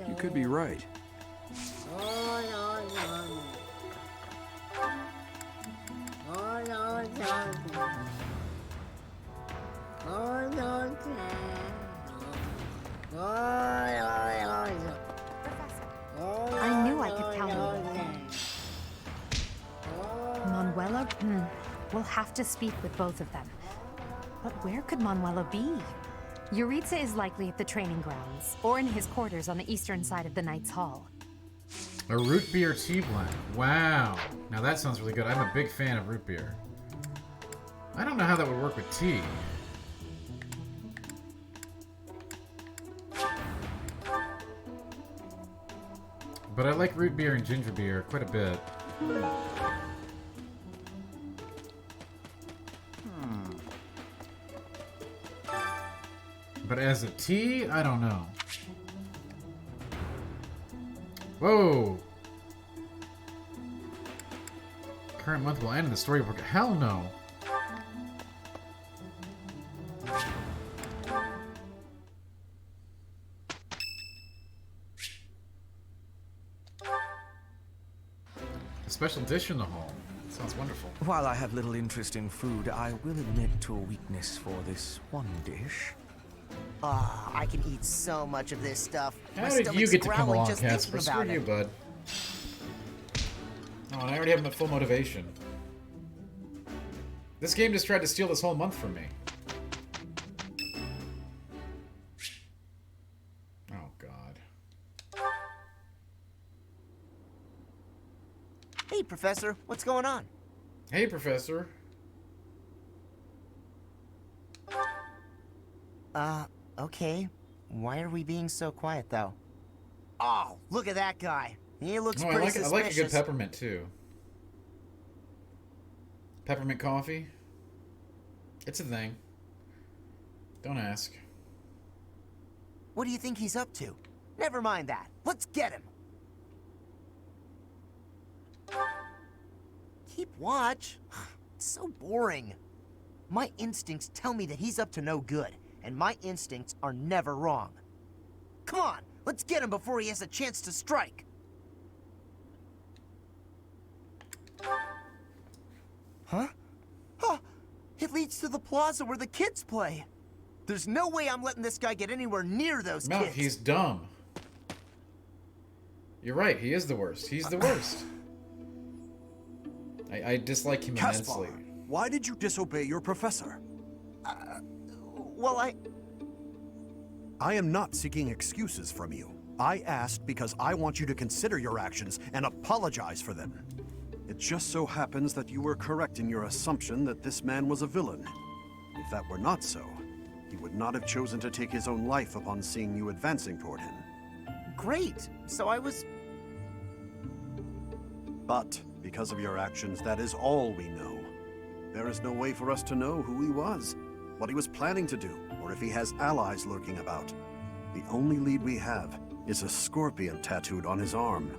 you could be right.
I knew I could count on you. Manuela? We'll have to speak with both of them. But where could Manuela be? Yuritsa is likely at the training grounds, or in his quarters on the eastern side of the Knight's Hall.
A root beer tea blend. Wow. Now that sounds really good. I'm a big fan of root beer. I don't know how that would work with tea. But I like root beer and ginger beer quite a bit. But as a T, I don't know. Whoa! Current month will end in the storybook. Hell no! A special dish in the hall. Sounds wonderful.
While I have little interest in food, I will admit to a weakness for this one dish.
Ah, I can eat so much of this stuff.
How
My
did you
stomach's
get to come
growling
along,
just
Casper?
thinking
Screw
about
you,
it.
bud. Oh, and I already have my full motivation. This game just tried to steal this whole month from me. Oh, God.
Hey, Professor, what's going on?
Hey, Professor.
Okay. Why are we being so quiet, though? Oh, look at that guy. He looks
No,
pretty
I
suspicious.
like a good peppermint, too. Peppermint coffee? It's a thing. Don't ask.
What do you think he's up to? Never mind that. Let's get him. Keep watch. It's so boring. My instincts tell me that he's up to no good, and my instincts are never wrong. Come on, let's get him before he has a chance to strike. Huh? Huh! It leads to the plaza where the kids play. There's no way I'm letting this guy get anywhere near those
No,
kids.
he's dumb. You're right, he is the worst. He's the worst. I dislike him immensely.
Why did you disobey your professor?
Well,
I am not seeking excuses from you. I asked because I want you to consider your actions and apologize for them. It just so happens that you were correct in your assumption that this man was a villain. If that were not so, he would not have chosen to take his own life upon seeing you advancing toward him.
Great. So I was...
But, because of your actions, that is all we know. There is no way for us to know who he was, what he was planning to do, or if he has allies lurking about. The only lead we have is a scorpion tattooed on his arm.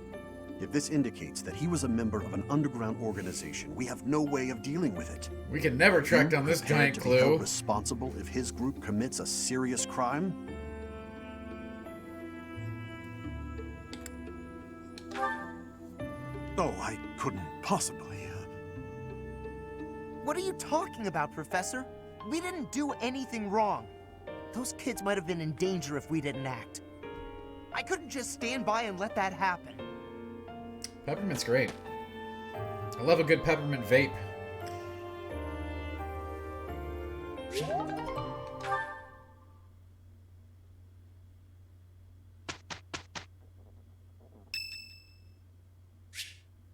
If this indicates that he was a member of an underground organization, we have no way of dealing with it.
We can never track down this giant
to be held
clue.
responsible if his group commits a serious crime? Oh, I couldn't possibly.
What are you talking about, Professor? We didn't do anything wrong. Those kids might have been in danger if we didn't act. I couldn't just stand by and let that happen.
Peppermint's great. I love a good peppermint vape.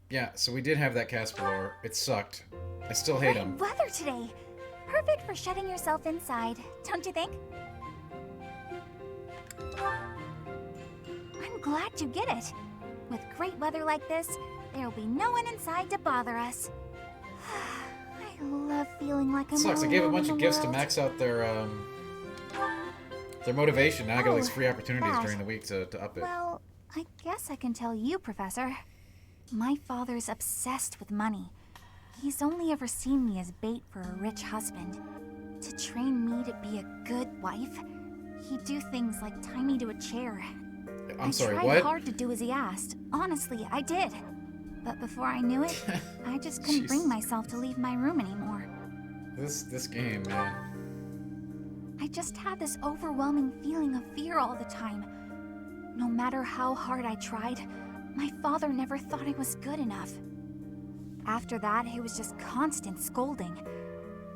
Yeah, so we did have that Casper lore. It sucked. I still hate him.
Weather today. Perfect for shutting yourself inside, don't you think? I'm glad you get it. With great weather like this, there'll be no one inside to bother us. I love feeling like I'm
Sucks. I
all
gave a
alone
bunch
in
of
the
gifts to
world.
max out their motivation. Now I got all these free opportunities
that.
during the week to up it.
Well, I guess I can tell you, Professor. My father's obsessed with money. He's only ever seen me as bait for a rich husband. To train me to be a good wife, he'd do things like tie me to a chair.
I'm sorry,
I tried
what?
hard to do as he asked. Honestly, I did. But before I knew it, I just couldn't bring myself to leave my room anymore.
This game, man.
I just had this overwhelming feeling of fear all the time. No matter how hard I tried, my father never thought I was good enough. After that, it was just constant scolding.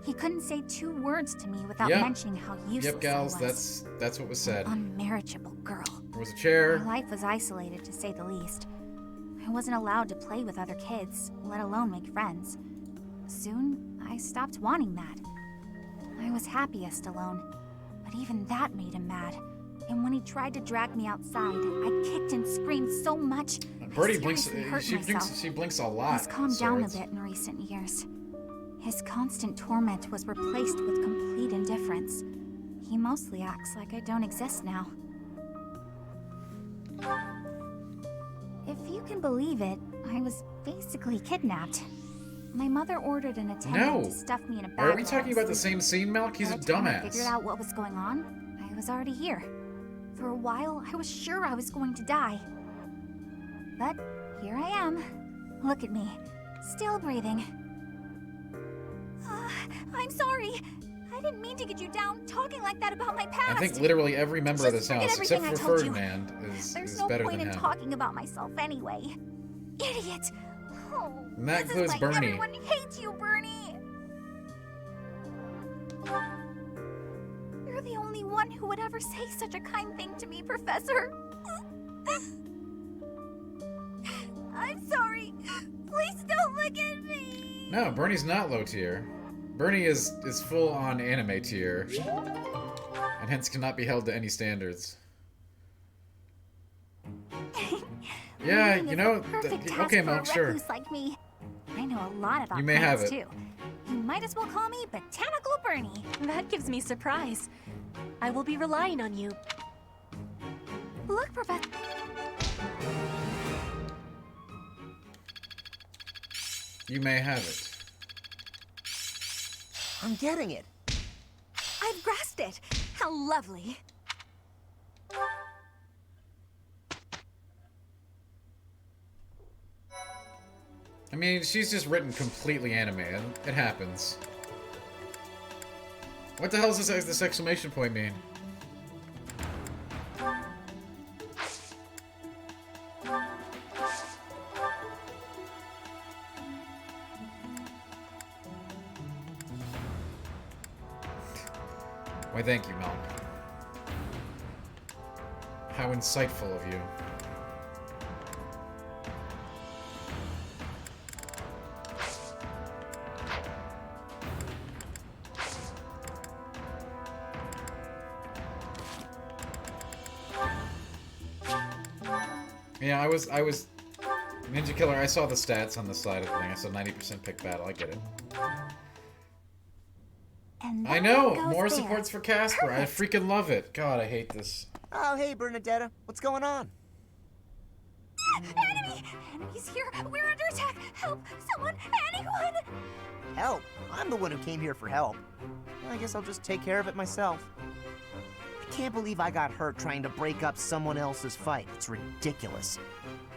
He couldn't say 2 words to me without
Yep.
mentioning how useless
Yep, gals,
I was.
that's what was said.
Unmarriageable girl.
There was a chair.
My life was isolated, to say the least. I wasn't allowed to play with other kids, let alone make friends. Soon, I stopped wanting that. I was happiest alone, but even that made him mad. And when he tried to drag me outside, I kicked and screamed so much,
Birdie
I
blinks.
seriously hurt
She
myself.
blinks a lot.
He's calmed
so
down a
it's-
bit in recent years. His constant torment was replaced with complete indifference. He mostly acts like I don't exist now. If you can believe it, I was basically kidnapped. My mother ordered an attendant to stuff me in a bag.
Are we talking about the same scene, Malk? He's a
By the time I
dumbass.
figured out what was going on, I was already here. For a while, I was sure I was going to die. But here I am. Look at me, still breathing. I'm sorry. I didn't mean to get you down talking like that about my past.
I think literally every member of this
Forget
house, except
everything
for
I told you.
Ferdinand,
There's
is
no
better
point
than
in
him.
talking about myself anyway. Idiot. Oh,
And that
this
includes
is why
Bernie.
everyone hates you, Bernie. You're the only one who would ever say such a kind thing to me, Professor. I'm sorry. Please don't look at me.
No, Bernie's not low tier. Bernie is full on anime tier, and hence cannot be held to any standards. Yeah, you know, okay, Malk, sure.
Recluse like me. I know a lot about
You may have
plants,
it.
too. You might as well call me Botanical Bernie.
That gives me surprise. I will be relying on you.
Look, Professor.
You may have it.
I'm getting it.
I've grasped it. How lovely.
I mean, she's just written completely anime, and it happens. What the hell does this exclamation point mean? Why, thank you, Mel. How insightful of you. Yeah, I was Ninja Killer, I saw the stats on the side of the thing. I saw 90% pick battle, I get it.
And
I know!
goes
More
there.
supports for Casper. I freaking love it. God, I hate this.
Oh, hey, Bernadetta. What's going on?
Enemy! Enemies here! We're under attack! Help! Someone! Anyone!
Help? I'm the one who came here for help. I guess I'll just take care of it myself. I can't believe I got hurt trying to break up someone else's fight. It's ridiculous.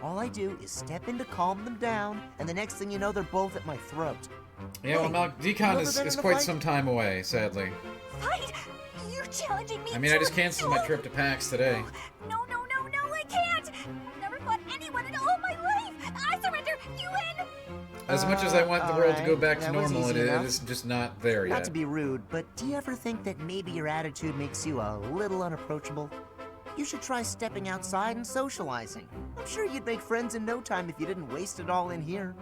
All I do is step in to calm them down, and the next thing you know, they're both at my throat.
Yeah, well, Mal, Decon
you
is
ever been in a
quite
fight?
some time away, sadly.
Fight! You're challenging me
I mean, I
to
just
a
canceled my
duel?
trip to PAX today.
No, I can't! Never fought anyone in all my life! I surrender! You win!
As much as I want the world to go back to
that was
normal,
easy
it
enough.
is just not there
Not
yet.
to be rude, but do you ever think that maybe your attitude makes you a little unapproachable? You should try stepping outside and socializing. I'm sure you'd make friends in no time if you didn't waste it all in here.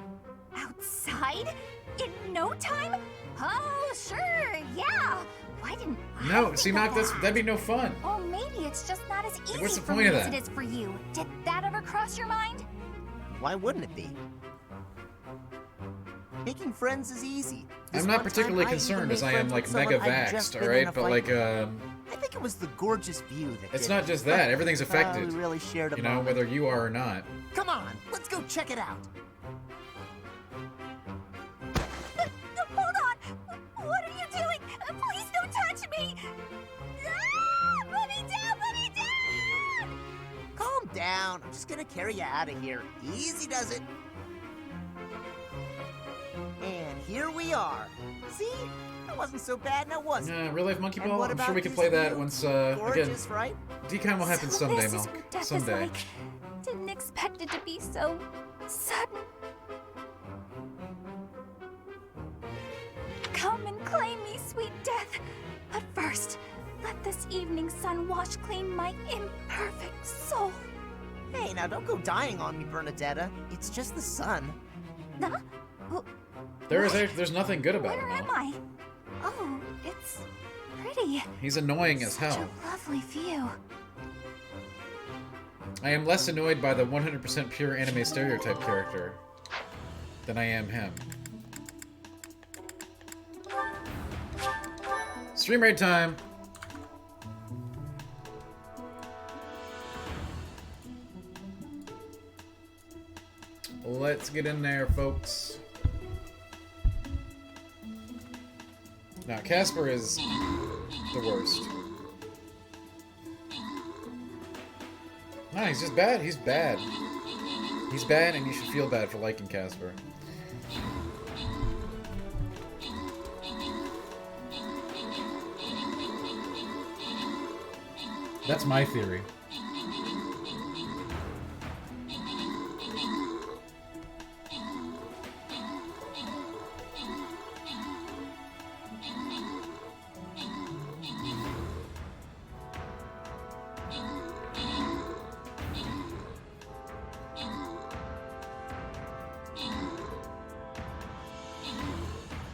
Outside? In no time? Oh, sure, yeah! Why didn't I
No,
think
see,
of
Mac,
that?
that'd be no fun.
Or maybe it's just not as easy
what's the
for
point
me
of
as
that?
it is for you. Did that ever cross your mind?
Why wouldn't it be? Making friends is easy. This
I'm not
one time,
particularly
I
concerned
even
as
made
I am,
friends
like,
with someone
mega
I'd just
vaxxed,
been in
alright?
a
But,
fight
like,
with. I think it was the gorgeous view that
it's
did
not
it.
just that. Everything's affected.
We really shared a
You know,
moment.
whether you are or not.
Come on, let's go check it out.
Hold on! What are you doing? Please don't touch me! Ah! Put me down! Put me down!
Calm down. I'm just gonna carry you out of here. Easy does it. And here we are. See? That wasn't so bad, now was it?
Real life Monkey
And
Ball?
what
I'm sure
about
we can
this
play that
view?
once, again.
Gorgeous, right?
Decon will happen
So
someday,
this is
Milk.
what death is
Someday.
like. Didn't expect it to be so sudden. Come and claim me, sweet death. But first, let this evening sun wash clean my imperfect soul.
Hey, now don't go dying on me, Bernadetta. It's just the sun.
Huh?
There's nothing good about
Where
him,
am
Mal.
I? Oh, it's pretty.
He's annoying as
Such
hell.
a lovely view.
I am less annoyed by the 100% pure anime stereotype character than I am him. Stream raid time! Let's get in there, folks. Now, Casper is the worst. No, he's just bad. He's bad. He's bad, and you should feel bad for liking Casper. That's my theory.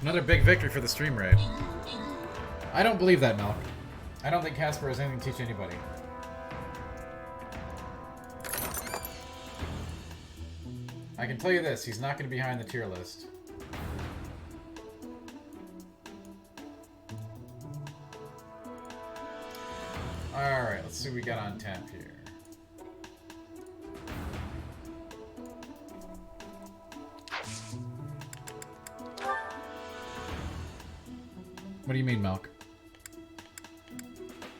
Another big victory for the stream raid. I don't believe that, Milk. I don't think Casper has anything to teach anybody. I can tell you this, he's not going to be high on the tier list. Alright, let's see what we got on tap here. What do you mean, Milk?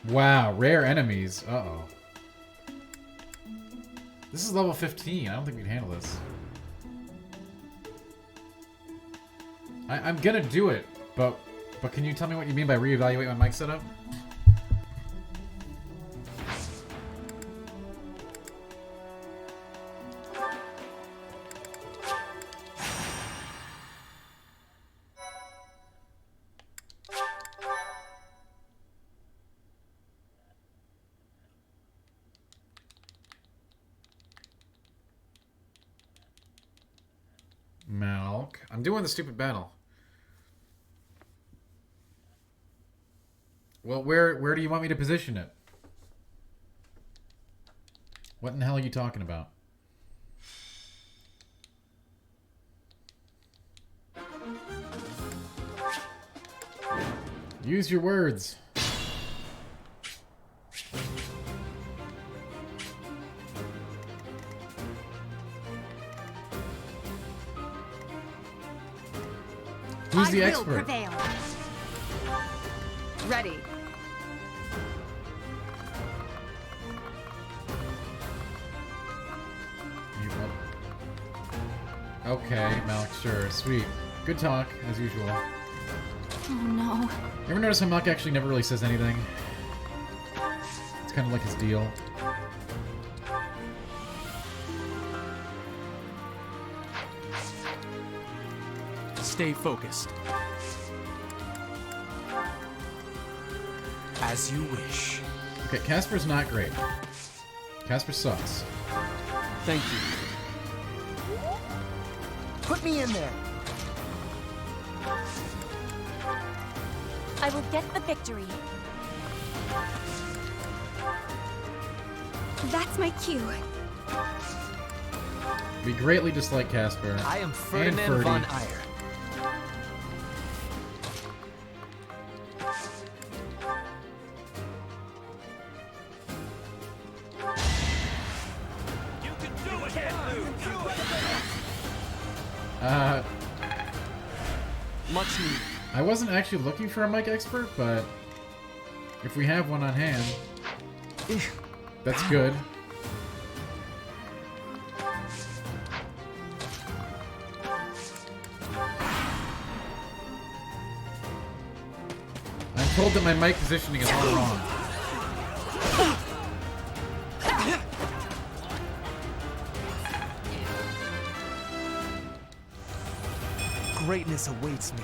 Wow, rare enemies. Uh-oh. This is level 15. I don't think we can handle this. I'm gonna do it, but can you tell me what you mean by reevaluate my mic setup? Malk. I'm doing the stupid battle. Well, where do you want me to position it? What in the hell are you talking about? Use your words. Who's the expert?
I will prevail. Ready.
Okay, Malk, sure, sweet. Good talk, as usual.
Oh no.
You ever notice how Malk actually never really says anything? It's kind of like his deal.
Stay focused. As you wish.
Okay, Casper's not great. Casper sucks.
Thank you.
Put me in there.
I will get the victory.
That's my cue.
We greatly dislike Casper.
I am Ferdinand von Eyre. Much needed.
I wasn't actually looking for a mic expert, but if we have one on hand, that's good. I'm told that my mic positioning is all wrong.
Greatness awaits me.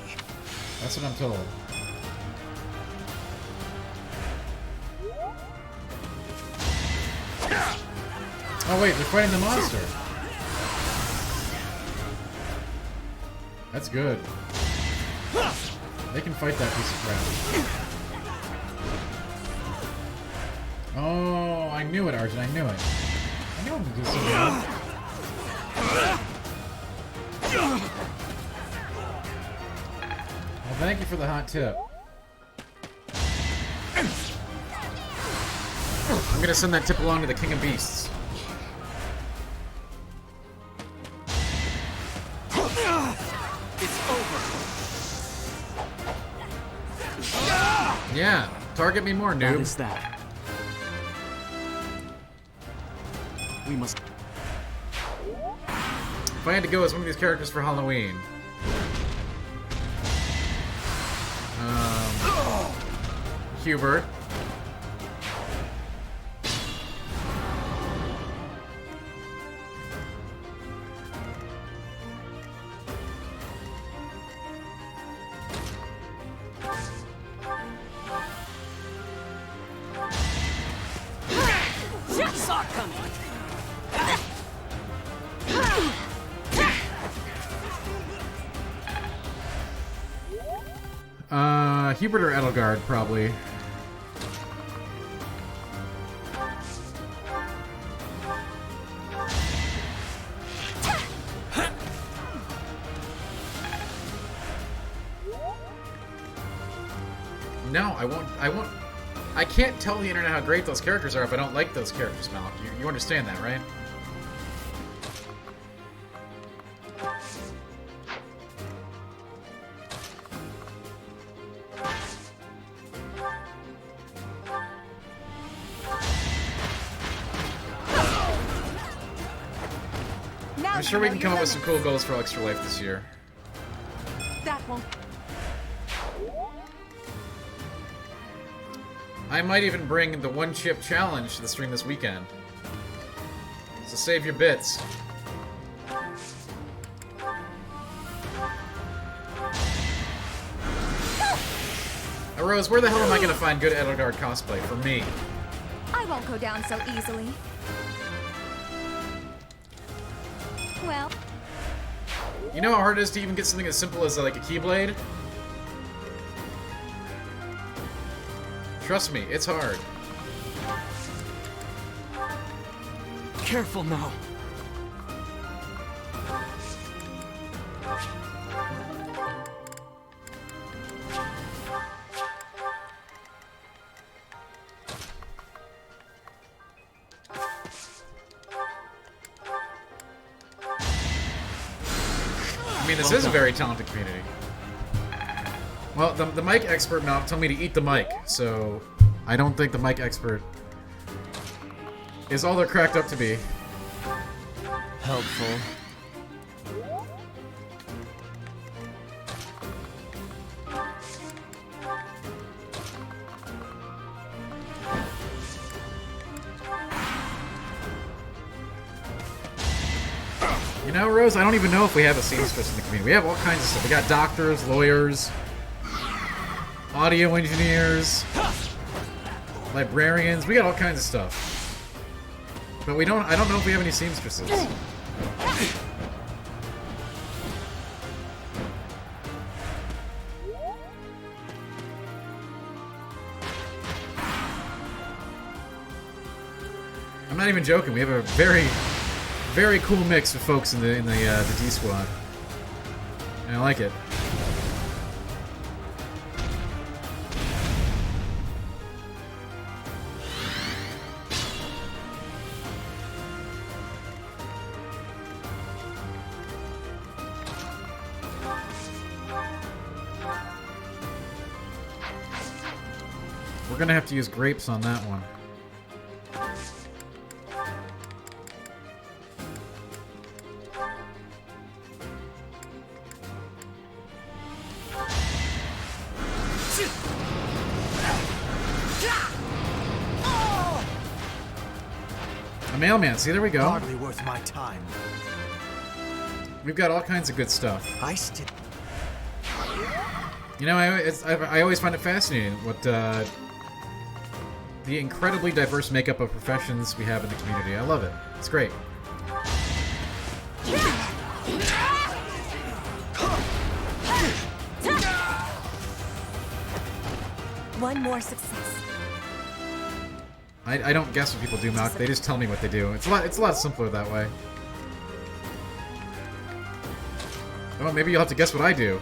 That's what I'm told. Oh wait, they're fighting the monster. That's good. They can fight that piece of crap. Oh, I knew it, Arjun. I knew it. I knew him to do something else. Well, thank you for the hot tip. I'm gonna send that tip along to the King of Beasts. Yeah, target me more, noob.
That is that. We must...
If I had to go as one of these characters for Halloween... Hubert.
Saw it coming.
Hubert or Edelgard, probably. No, I won't. I can't tell the internet how great those characters are if I don't like those characters, Malik. You understand that, right? I'm sure we can come up with some cool goals for Extra Life this year.
That won't.
I might even bring the one chip challenge to the stream this weekend. So save your bits. Now, Rose, where the hell am I gonna find good Edelgard cosplay for me?
I won't go down so easily. Well,
You know how hard it is to even get something as simple as like a Keyblade? Trust me, it's hard.
Careful now.
I mean, this is a very talented community. Well, the mic expert now told me to eat the mic, so I don't think the mic expert is all they're cracked up to be.
Helpful.
You know, Rose, I don't even know if we have a seamstress in the community. We have all kinds of stuff. We got doctors, lawyers, audio engineers, librarians. We got all kinds of stuff. But we don't. I don't know if we have any seamstresses. I'm not even joking. We have a very cool mix of folks in the D squad, and I like it. We're gonna have to use grapes on that one. A mailman. See, there we go.
Hardly worth my time.
We've got all kinds of good stuff.
I still.
You know, I always find it fascinating what the incredibly diverse makeup of professions we have in the community. I love it. It's great.
One more success.
I don't guess what people do, Malk. They just tell me what they do. It's a lot simpler that way. Oh, maybe you'll have to guess what I do.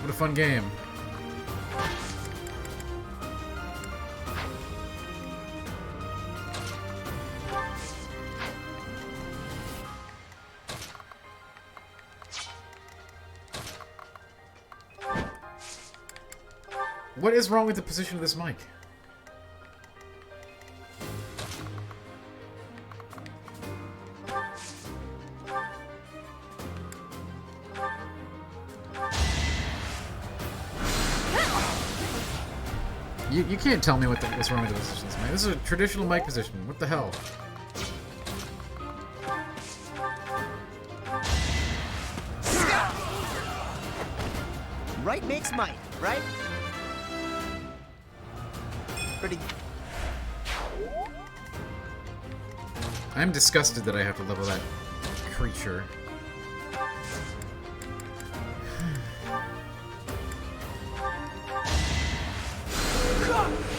What a fun game. What is wrong with the position of this mic? You can't tell me what's wrong with the position of this mic. This is a traditional mic position. What the hell?
Right makes might, right? Pretty.
I'm disgusted that I have to level that creature.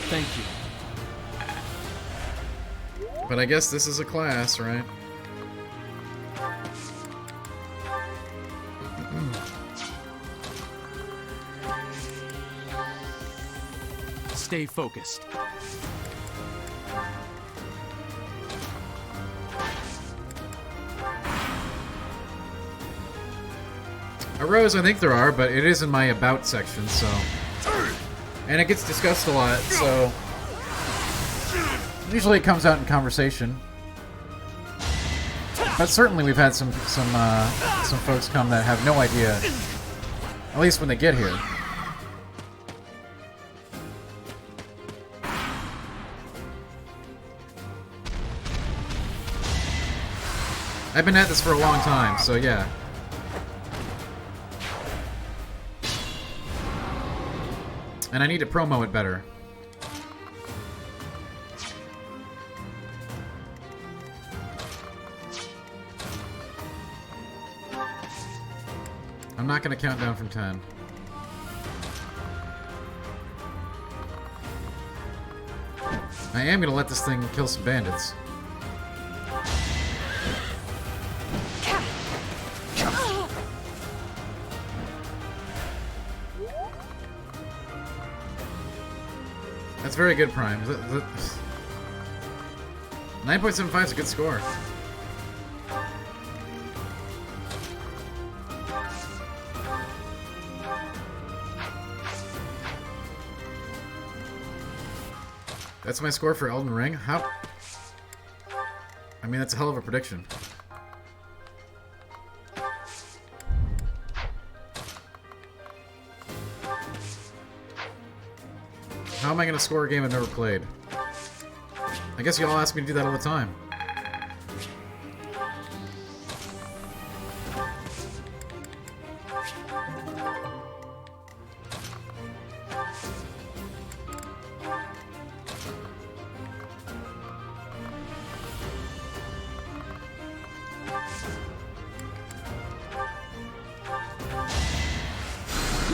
Thank you.
But I guess this is a class, right?
Stay focused.
Arrows, I think there are, but it is in my about section, so... And it gets discussed a lot, so... Usually it comes out in conversation. But certainly we've had some folks come that have no idea, at least when they get here. I've been at this for a long time, so yeah. And I need to promo it better. I'm not gonna count down from 10. I am gonna let this thing kill some bandits. That's very good, Prime. 9.75 is a good score. That's my score for Elden Ring? How? I mean, that's a hell of a prediction. How am I going to score a game I've never played? I guess y'all ask me to do that all the time.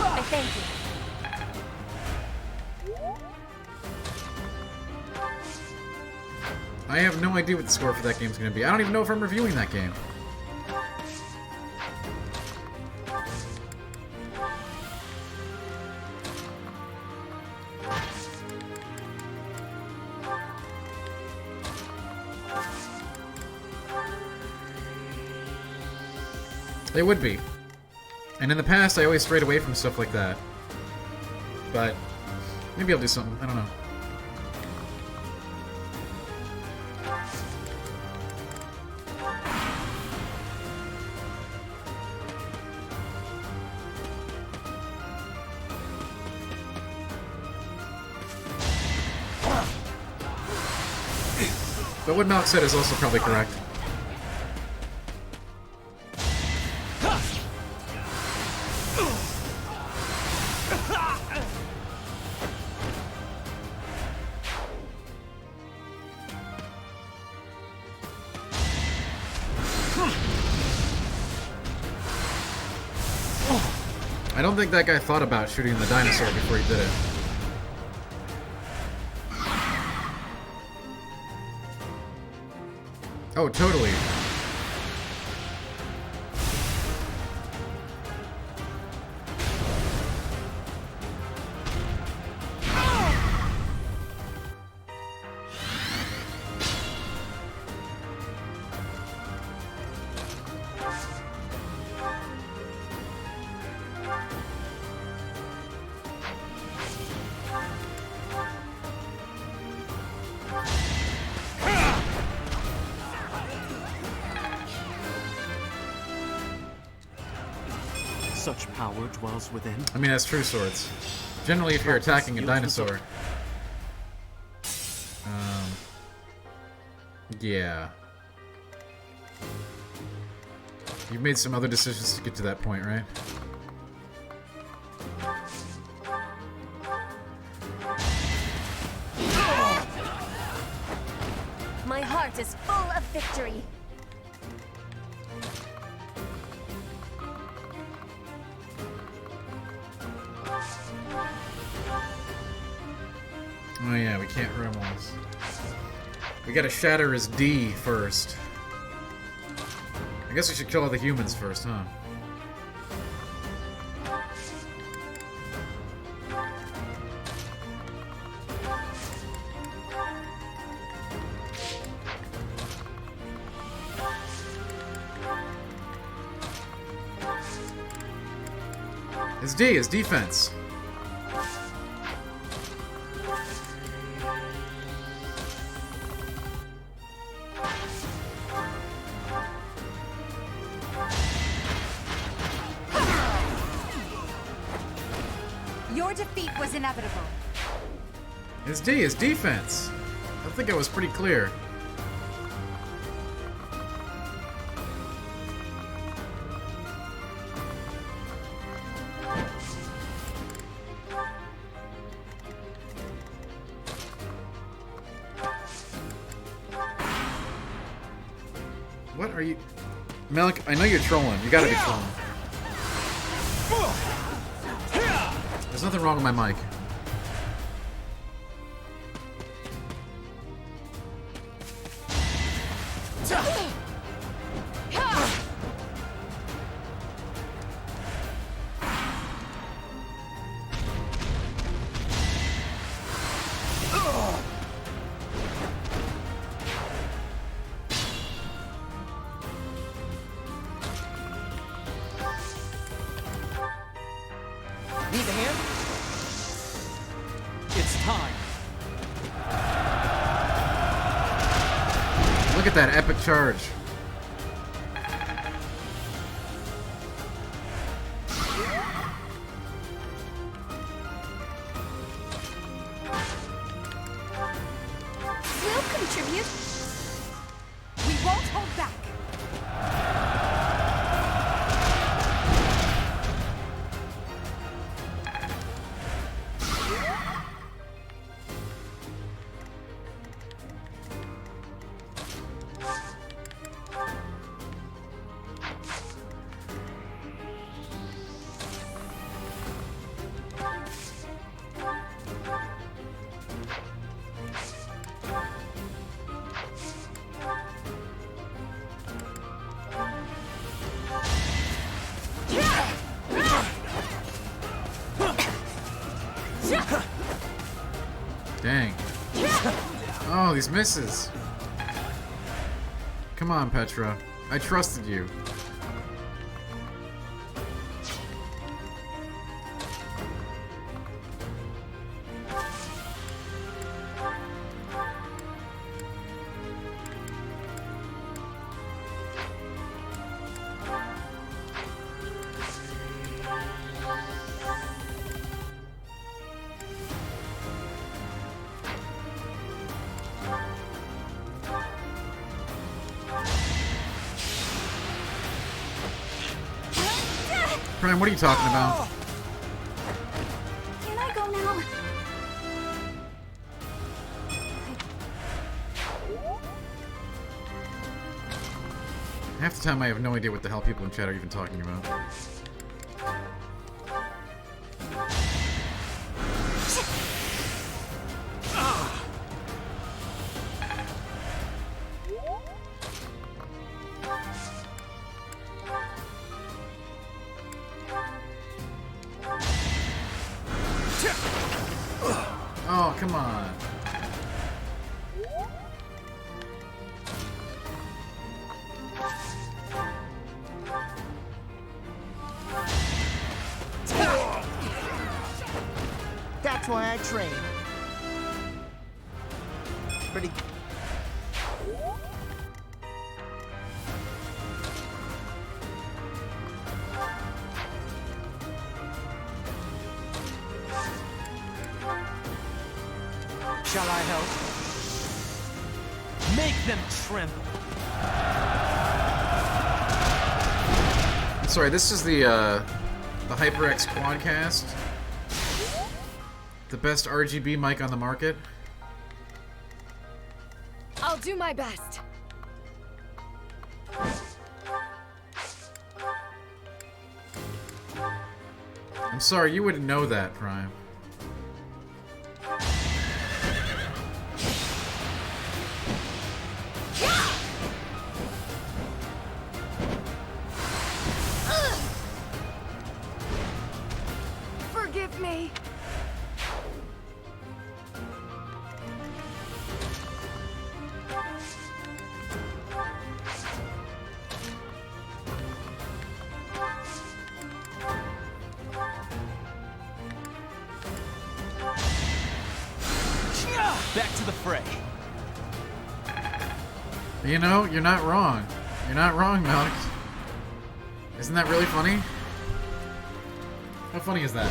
I thank you.
I have no idea what the score for that game is going to be. I don't even know if I'm reviewing that game. They would be. And in the past, I always strayed away from stuff like that. But maybe I'll do something. I don't know. But what Malk said is also probably correct. I don't think that guy thought about shooting the dinosaur before he did it. Oh, totally.
Such power dwells within.
I mean, that's true swords. Generally, if you're attacking a dinosaur. Yeah. You've made some other decisions to get to that point, right?
My heart is full of victory.
Oh yeah, we can't Remos. We gotta shatter his D first. I guess we should kill all the humans first, huh? His D, his defense.
Your defeat was inevitable.
His D, his defense. I think I was pretty clear. What are you... Malik, I know you're trolling. You gotta be trolling. There's nothing wrong with my mic.
Need a hand? It's time.
Look at that epic charge.
We'll contribute. We won't hold back.
Dang. Oh, these misses. Come on, Petra. I trusted you. Prime, what are you talking about?
Can I go now?
Half the time I have no idea what the hell people in chat are even talking about. Oh, come on.
That's why I train. Pretty...
Shall I help? Make them tremble.
Sorry, this is the HyperX Quadcast. The best RGB mic on the market.
I'll do my best.
I'm sorry, you wouldn't know that, Prime.
Forgive me.
Back to the fray.
You know, you're not wrong. You're not wrong, Malik. Isn't that really funny? How funny is that?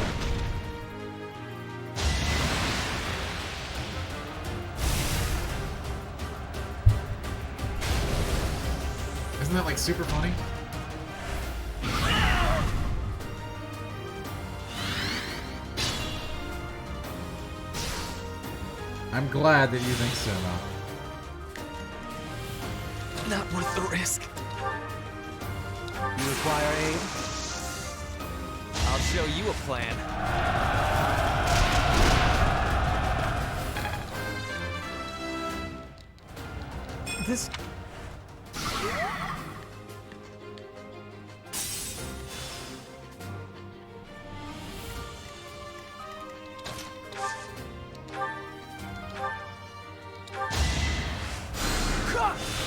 Isn't that like super funny? I'm glad that you think so, Malik.
Not worth the risk.
You require aid?
I'll show you a plan. This...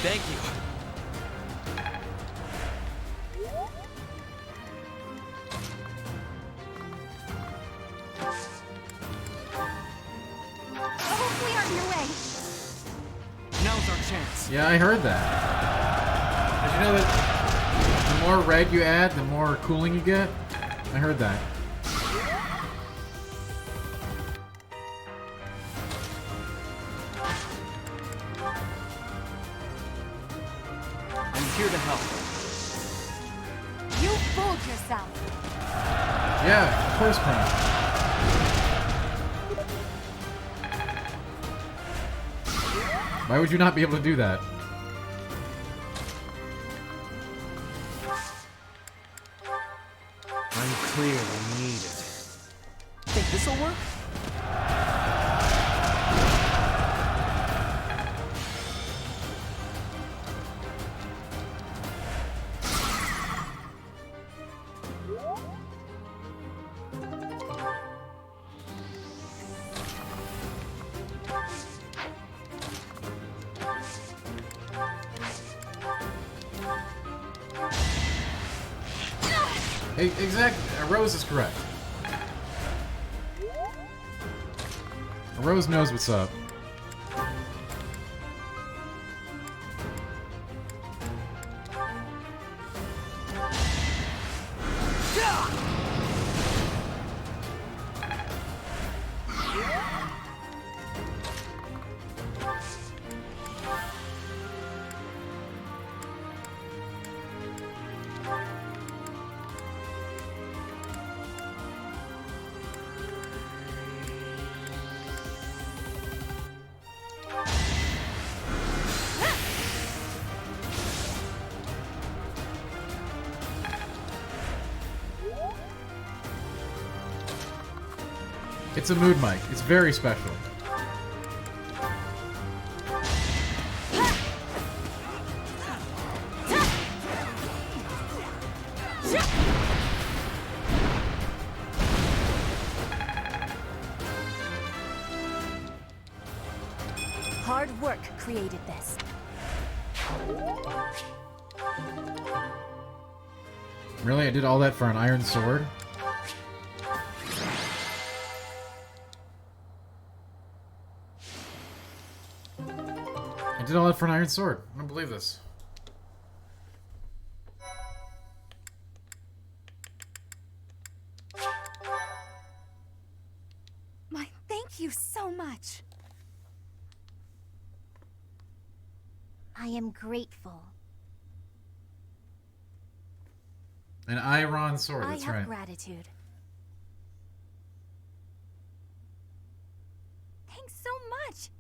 Thank you.
Hopefully aren't in your way.
Now's our chance.
Yeah, I heard that. Did you know that the more red you add, the more cooling you get? I heard that.
I'm here to help.
You fooled yourself.
Yeah, of course, Prime. Why would you not be able to do that?
I'm clearly needed.
Think this'll work?
Exactly. Rose is correct. Rose knows what's up. It's a mood mic. It's very special.
Hard work created this.
Really? I did all that for an iron sword? I did all that for an iron sword. I don't believe this.
Thank you so much.
I am grateful.
An iron sword, that's
I have
right.
gratitude. Thanks so much.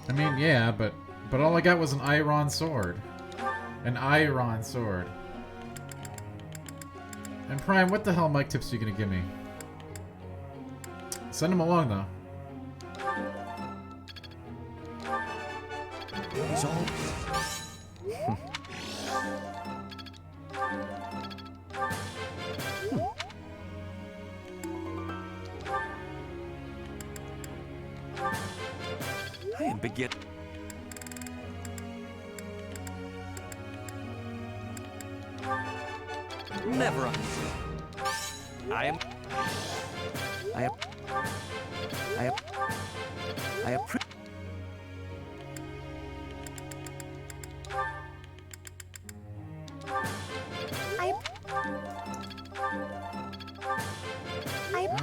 I mean, yeah, but all I got was an iron sword. An iron sword. And Prime, what the hell mic tips are you gonna give me? Send them along, though.
He's all...
I am begin. Never understood. I am.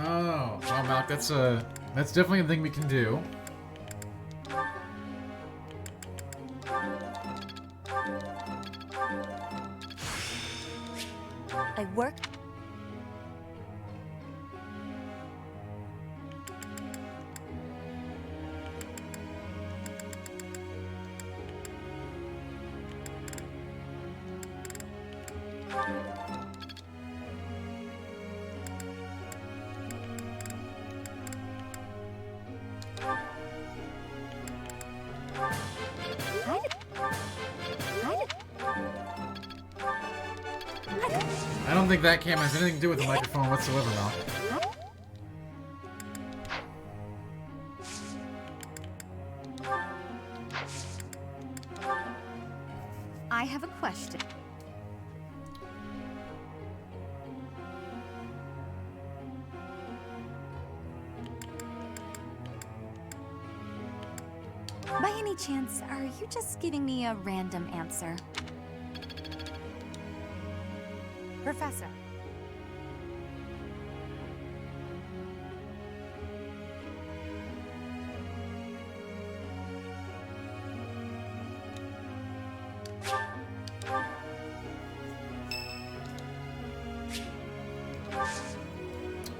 Oh, well, Malk, that's definitely a thing we can do.
I work.
I don't think that camera has anything to do with the microphone whatsoever, Malk.
I have a question. By any chance, are you just giving me a random answer? Professor.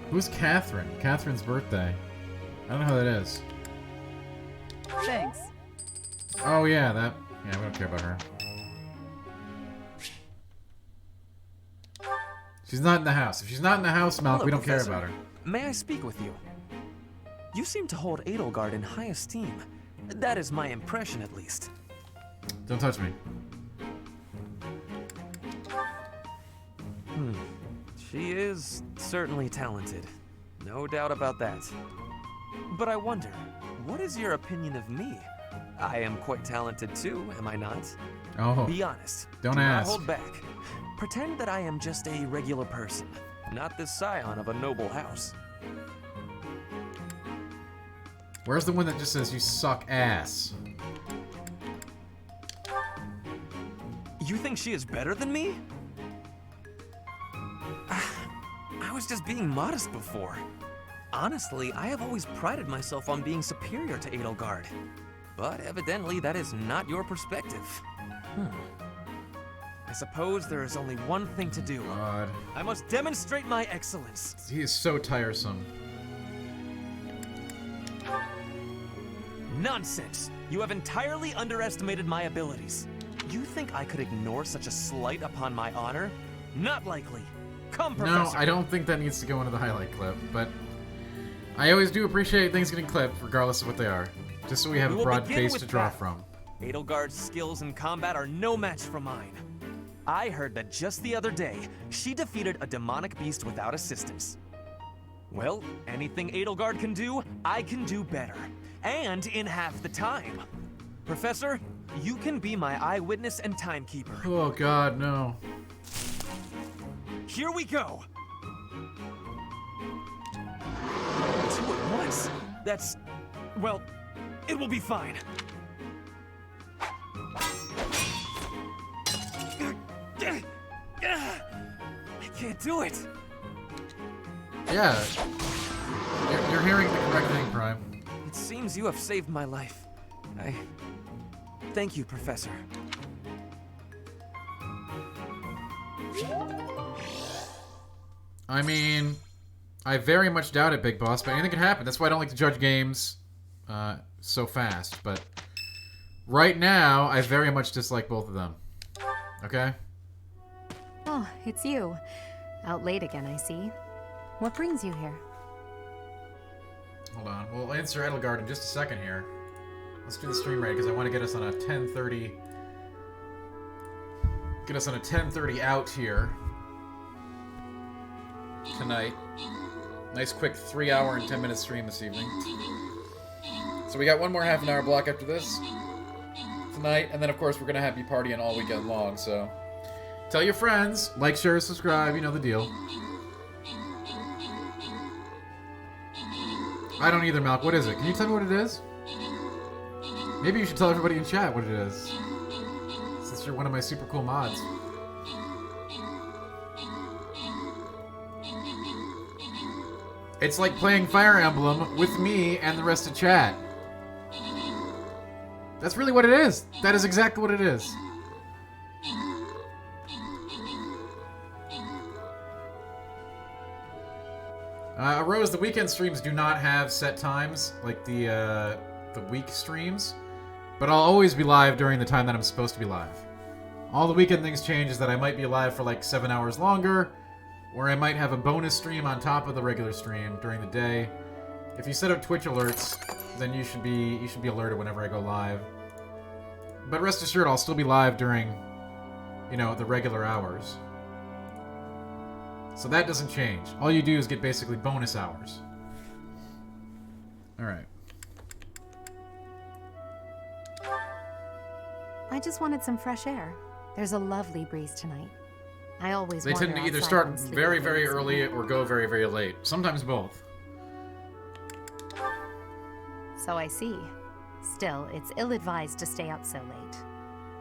Who's Catherine? Catherine's birthday. I don't know who that is.
Thanks.
Oh yeah, that. Yeah, we don't care about her. She's not in the house. If she's not in the house, Malk,
Hello,
we don't
Professor.
care about her.
May I speak with you? You seem to hold Edelgard in high esteem. That is my impression, at least.
Don't touch me.
She is certainly talented. No doubt about that. But I wonder, what is your opinion of me? I am quite talented too, am I not?
Oh.
Be honest.
Don't
Do
ask.
not hold back. Pretend that I am just a regular person, not the scion of a noble house.
Where's the one that just says you suck ass?
You think she is better than me? I was just being modest before. Honestly, I have always prided myself on being superior to Edelgard. But evidently, that is not your perspective. I suppose there is only one thing to do.
God.
I must demonstrate my excellence.
He is so tiresome.
Nonsense! You have entirely underestimated my abilities. You think I could ignore such a slight upon my honor? Not likely. Come,
No,
Professor.
I don't think that needs to go into the highlight clip, but I always do appreciate things getting clipped, regardless of what they are. Just so we have
We
a
will
broad
begin
base
with
to draw
battle.
from.
Edelgard's skills in combat are no match for mine. I heard that just the other day, she defeated a demonic beast without assistance. Well, anything Edelgard can do, I can do better. And in half the time. Professor, you can be my eyewitness and timekeeper.
Oh god, no.
Here we go! 2 at once? That's... well, it will be fine. I can't do it!
Yeah. You're hearing the correct thing, Prime.
It seems you have saved my life. Thank you, Professor.
I mean, I very much doubt it, Big Boss, but anything can happen. That's why I don't like to judge games so fast. But right now, I very much dislike both of them. Okay?
Oh, it's you. Out late again, I see. What brings you here?
Hold on. We'll answer Edelgard in just a second here. Let's do the stream rate because I want to get us on a 10:30. Get us on a 10:30 out here tonight. Nice quick 3-hour and 10-minute stream this evening. So we got one more half-an-hour block after this tonight, and then of course we're gonna be partying all weekend long. So tell your friends, like, share, subscribe. You know the deal. I don't either, Malk. What is it? Can you tell me what it is? Maybe you should tell everybody in chat what it is, since you're one of my super cool mods. It's like playing Fire Emblem with me and the rest of chat. That's really what it is. That is exactly what it is. Rose, the weekend streams do not have set times like the week streams, but I'll always be live during the time that I'm supposed to be live. All the weekend things change is that I might be live for like 7 hours longer, or I might have a bonus stream on top of the regular stream during the day. If you set up Twitch alerts, then you should be alerted whenever I go live. But rest assured, I'll still be live during, you know, the regular hours. So that doesn't change. All you do is get basically bonus hours. Alright.
I just wanted some fresh air. There's a lovely breeze tonight. I always
They tend to either start very, very early or go very, very late. Sometimes both.
So I see. Still, it's ill-advised to stay up so late.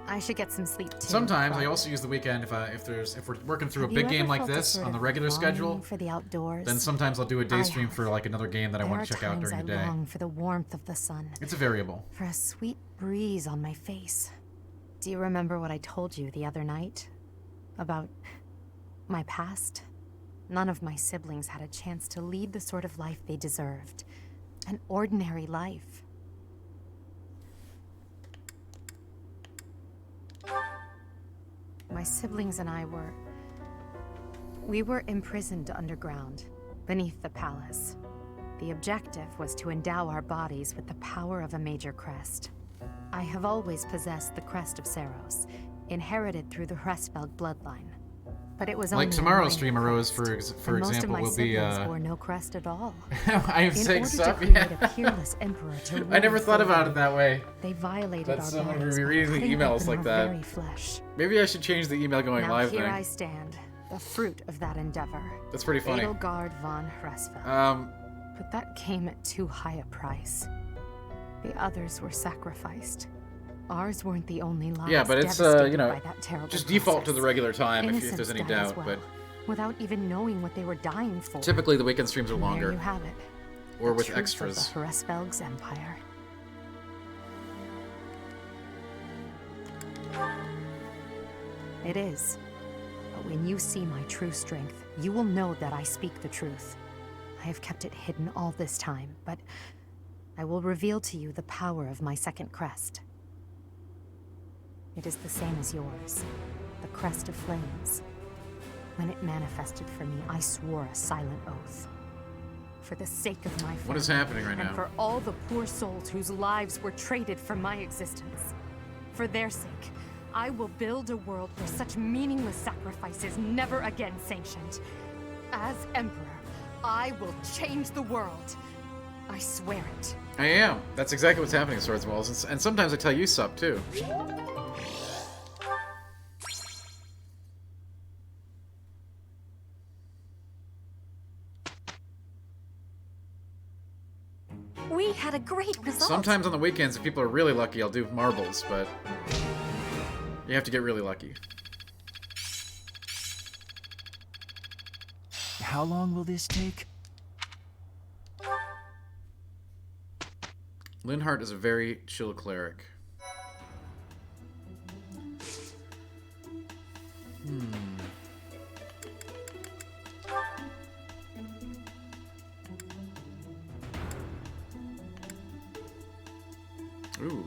I should get some sleep too.
Sometimes I also use the weekend if we're working through a big game like this on the regular schedule.
For the outdoors?
Then sometimes I'll do a day stream for like another game that I want to check out during the day.
I long for the warmth of the sun.
It's a variable.
For a sweet breeze on my face. Do you remember what I told you the other night? About my past? None of my siblings had a chance to lead the sort of life they deserved. An ordinary life. My siblings and I were imprisoned underground, beneath the palace. The objective was to endow our bodies with the power of a major crest. I have always possessed the Crest of Saros, inherited through the Hresvelg bloodline. But it was only
like tomorrow's stream arose, for example, will be.
Wore no crest at all.
I am saying stuff. I never thought about it that way.
They violated
that someone would be reading the emails like that. Maybe I should change the email going
now
live
here
thing.
I stand, the fruit of that endeavor.
That's pretty funny.
Edelgard von Hresvelg. But that came at too high a price. The others were sacrificed. Ours weren't the only lives.
Yeah, but it's you know, just default to the regular time if there's any doubt.
Well,
but
without even knowing what they were dying for.
Typically, the weekend streams are longer.
There you have it.
Or
the
with
truth
extras.
Of the Hresvelg's empire. It is. But when you see my true strength, you will know that I speak the truth. I have kept it hidden all this time, but I will reveal to you the power of my second crest. It is the same as yours, the Crest of Flames. When it manifested for me, I swore a silent oath. For the sake of my family,
what is happening right
and
now?
for all the poor souls whose lives were traded for my existence. For their sake, I will build a world where such meaningless sacrifice is never again sanctioned. As Emperor, I will change the world. I swear it.
I am. That's exactly what's happening, Swords and Walls. And sometimes I tell you sup, too.
We had a great result.
Sometimes on the weekends, if people are really lucky, I'll do marbles, but you have to get really lucky.
how long will this take?
Linhardt is a very chill cleric. Ooh.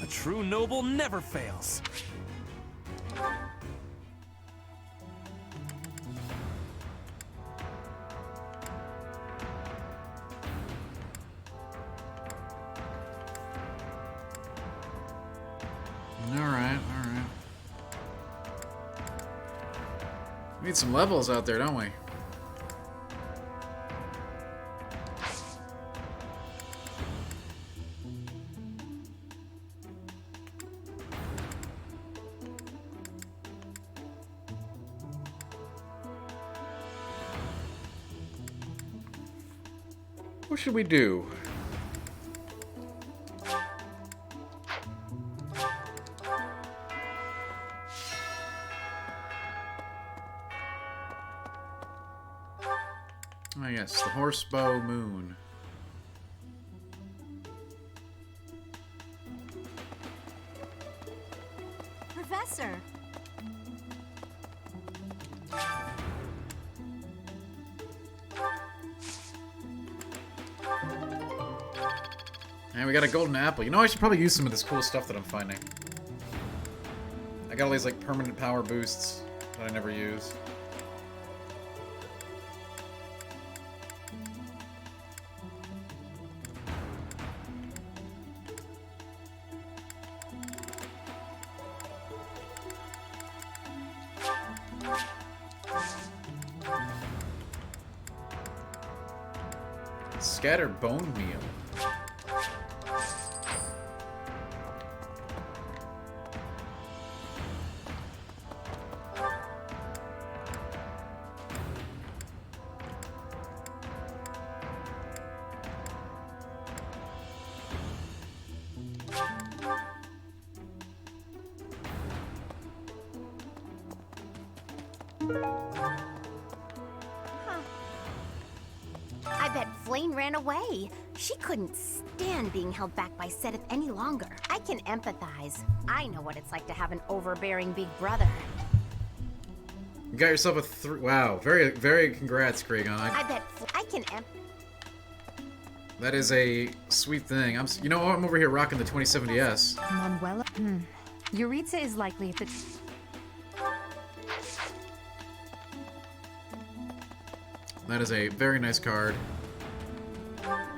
A true noble never fails.
Alright. We need some levels out there, don't we? What should we do? Oh yes, the Horsebow Moon.
Professor!
And we got a golden apple. You know, I should probably use some of this cool stuff that I'm finding. I got all these like permanent power boosts that I never use. Scattered bone meal.
I bet Flame ran away. She couldn't stand being held back by Seth any longer. I can empathize. I know what it's like to have an overbearing big brother.
You got yourself a wow, very congrats, Kragon.
I bet I can
That is a sweet thing. You know, I'm over here rocking the 2070S.
Manuela? Yuritsa is likely at the...
That is a very nice card.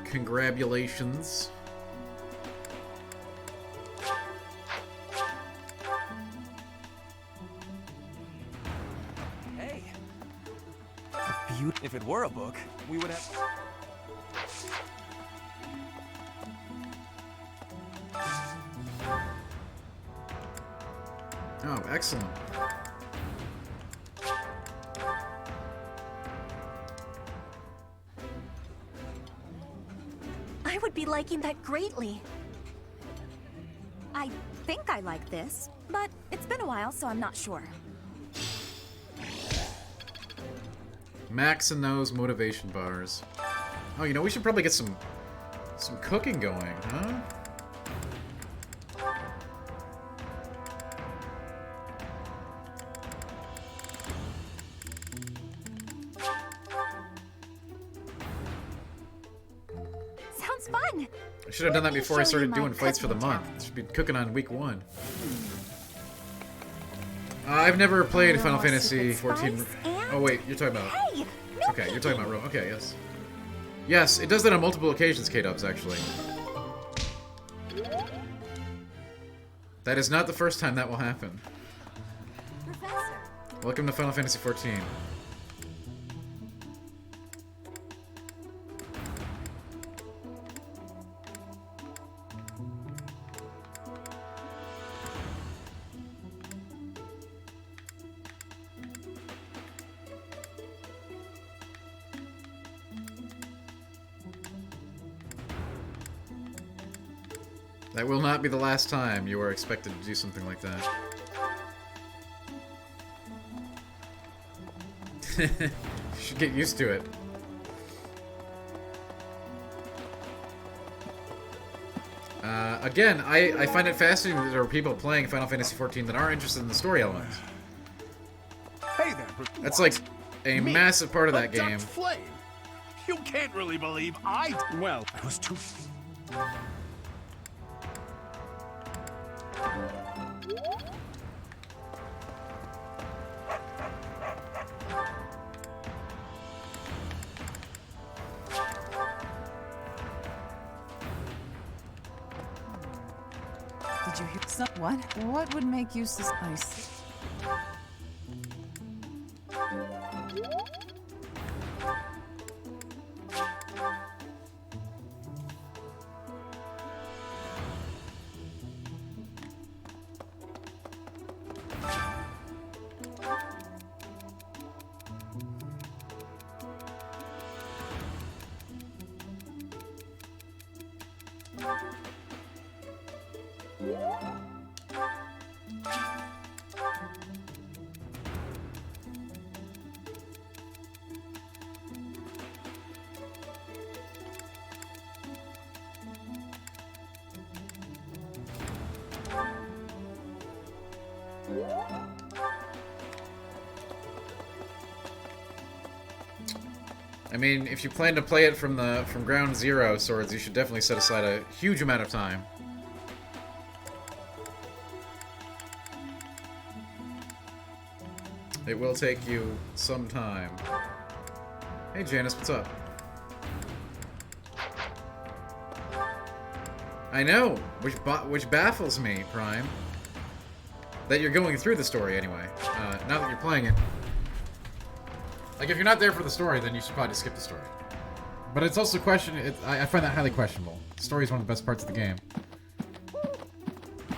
Congratulations.
Hey. If it were a book, we would have...
Oh, excellent.
I would be liking that greatly.
I think I like this, but it's been a while, so I'm not sure.
Maxing those motivation bars. Oh, you know, we should probably get some cooking going, huh?
Sounds fun!
I should have done that before I started doing fights for the month. I should be cooking on week 1. I've never played Final Fantasy 14. Oh wait, you're talking about... Okay, you're talking about Rome. Okay, yes. Yes, it does that on multiple occasions, K-Dubs, actually. That is not the first time that will happen.
Professor.
Welcome to Final Fantasy XIV. That will not be the last time you are expected to do something like that. You should get used to it. Again, I find it fascinating that there are people playing Final Fantasy XIV that are interested in the story elements.
Hey there,
That's like a massive part of that game.
Flame. You can't really believe well, I was too.
Did you hear some? What? What would make you suspicious?
I mean, if you plan to play it from ground zero, Swords, you should definitely set aside a huge amount of time. It will take you some time. Hey Janice, what's up? I know, which baffles me, Prime. That you're going through the story anyway. Now that you're playing it. Like, if you're not there for the story, then you should probably just skip the story. But it's also I find that highly questionable. The story is one of the best parts of the game.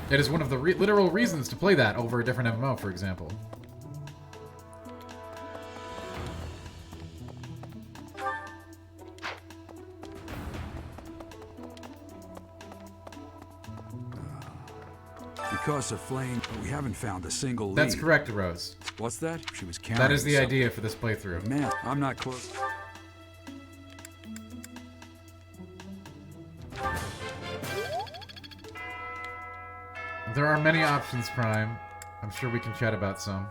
It is one of the literal reasons to play that over a different MMO, for example.
Because of Flame, we haven't found a single lead.
That's correct, Rose.
What's that? She was carrying
That is the
something.
idea for this playthrough.
Man, I'm not close.
There are many options, Prime. I'm sure we can chat about some.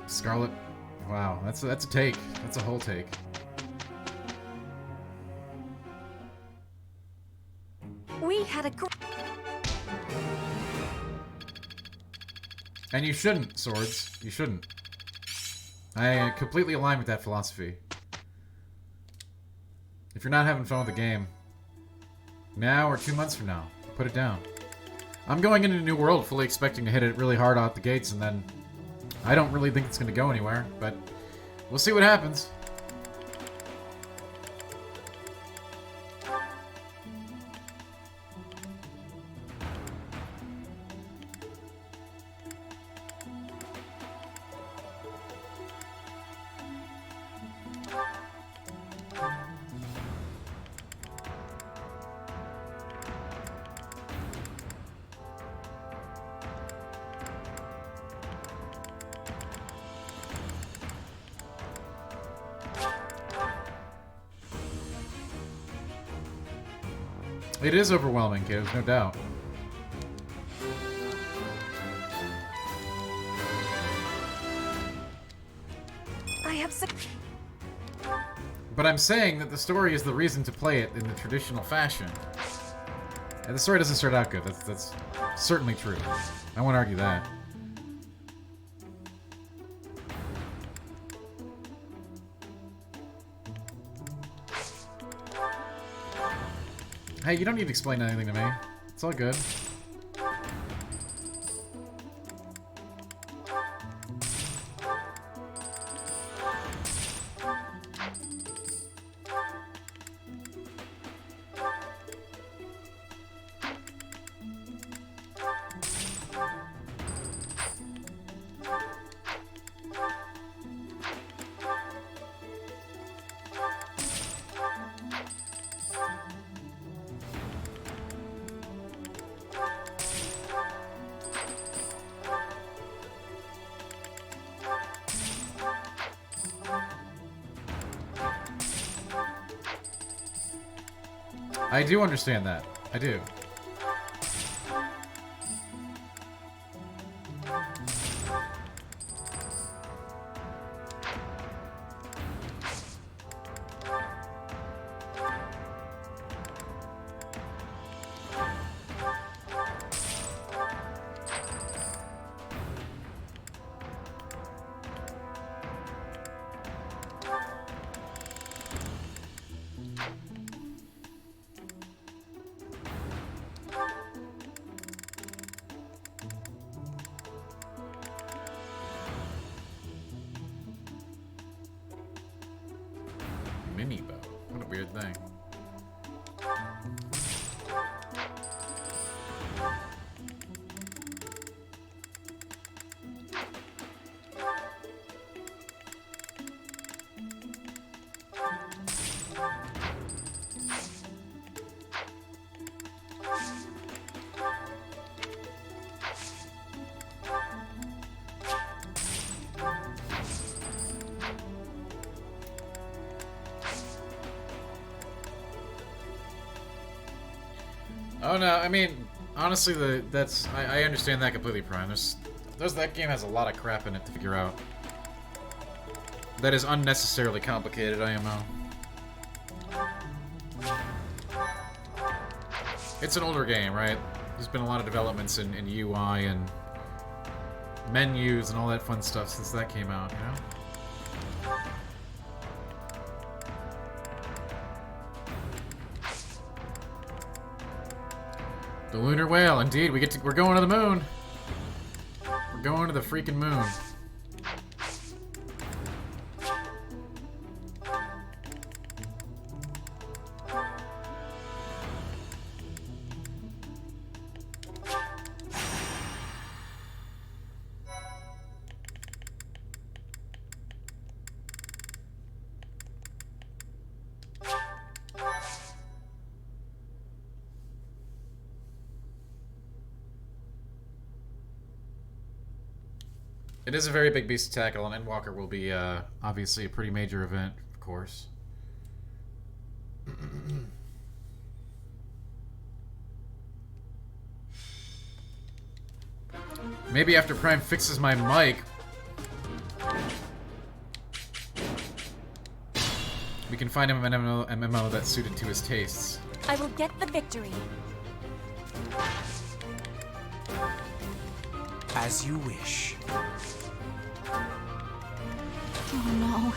Scarlet. Wow, that's a take. That's a whole take.
We had a
And you shouldn't, Swords. You shouldn't. I completely align with that philosophy. If you're not having fun with the game, now or 2 months from now, put it down. I'm going into a new world fully expecting to hit it really hard out the gates, and then I don't really think it's going to go anywhere, but we'll see what happens. It is overwhelming, kiddos, no doubt.
I have
But I'm saying that the story is the reason to play it in the traditional fashion. And the story doesn't start out good. That's certainly true. I won't argue that. Hey, you don't need to explain anything to me. It's all good. I do understand that. I do. Mini bow. What a weird thing. Oh no, I mean, honestly, I understand that completely, Prime. That game has a lot of crap in it to figure out. That is unnecessarily complicated, IMO. It's an older game, right? There's been a lot of developments in UI and menus and all that fun stuff since that came out, you know? The Lunar Whale, indeed. We're going to the moon. We're going to the freaking moon. It is a very big beast to tackle, and Endwalker will be obviously a pretty major event, of course. Maybe after Prime fixes my mic, we can find him an MMO that's suited to his tastes.
I will get the victory.
As you wish.
Oh no.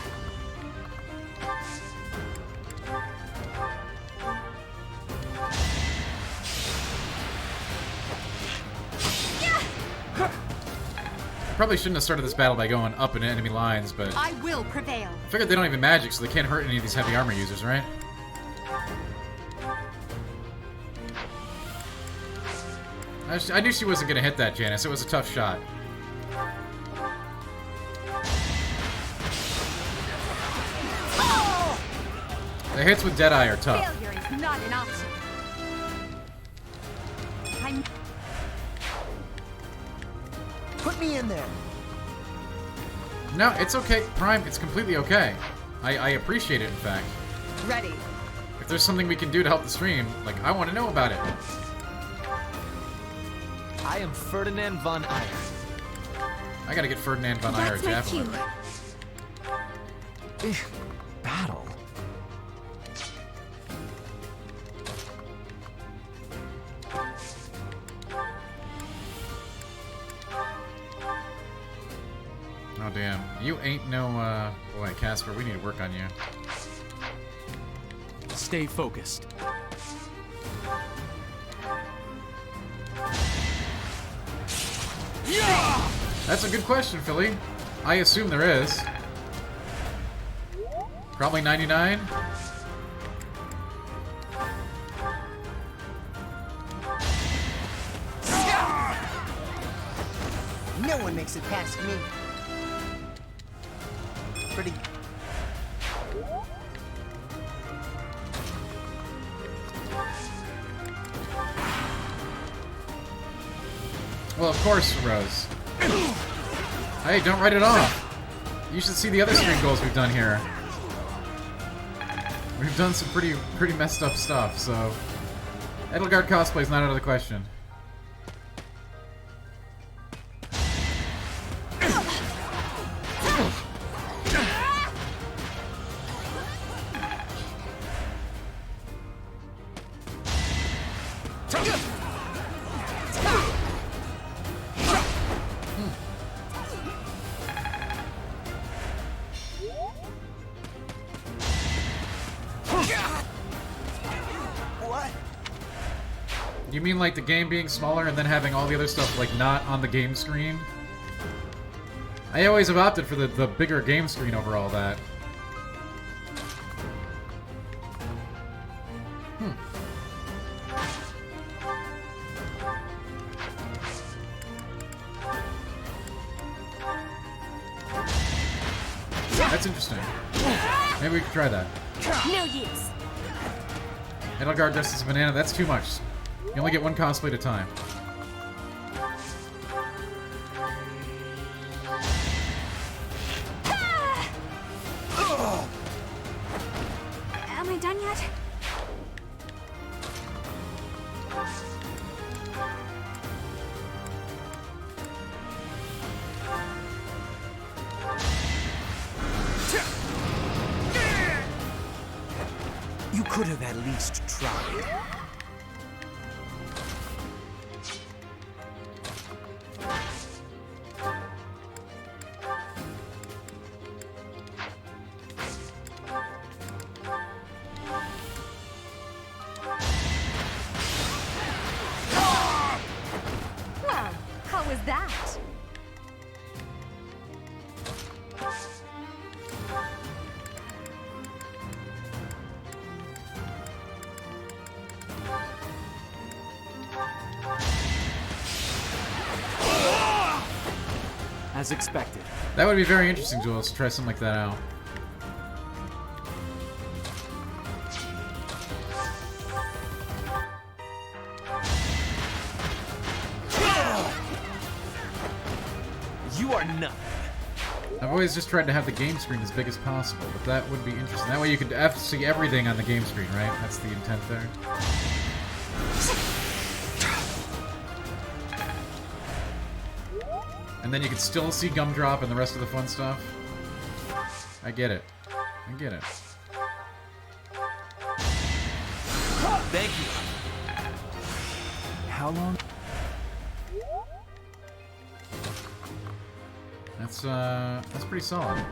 Probably shouldn't have started this battle by going up in enemy lines, but
I will prevail.
I figured they don't even magic, so they can't hurt any of these heavy armor users, right? I knew she wasn't gonna hit that, Janice. It was a tough shot.
Oh!
The hits with Deadeye are tough.
Failure is not an option.
Put me in there.
No, it's okay, Prime. It's completely okay. I appreciate it, in fact.
Ready.
If there's something we can do to help the stream, like, I want to know about it.
I am Ferdinand von Eyre.
I gotta get Ferdinand von Eyre javelin. Oh damn. You ain't no boy, Casper, we need to work on you.
Stay focused.
That's a good question, Philly. I assume there is. Probably 99?
No one makes it past me. Pretty.
Well, of course, Rose. Hey, don't write it off. You should see the other stream goals we've done here. We've done some pretty messed up stuff, so Edelgard cosplay is not out of the question. You mean like the game being smaller and then having all the other stuff like not on the game screen? I always have opted for the bigger game screen over all that. That's interesting. Maybe we could try that.
No use.
Edelgard dressed as a banana, that's too much. You only get one cosplay at a time.
Am I done yet?
You could have at least tried.
Well, how was that?
As expected.
That would be very interesting, Jules, to try something like that out.
You are nothing.
I've always just tried to have the game screen as big as possible, but that would be interesting. That way you could see everything on the game screen, right? That's the intent there. And then you could still see Gumdrop and the rest of the fun stuff. I get it. I get it.
Thank you.
How long?
That's pretty solid.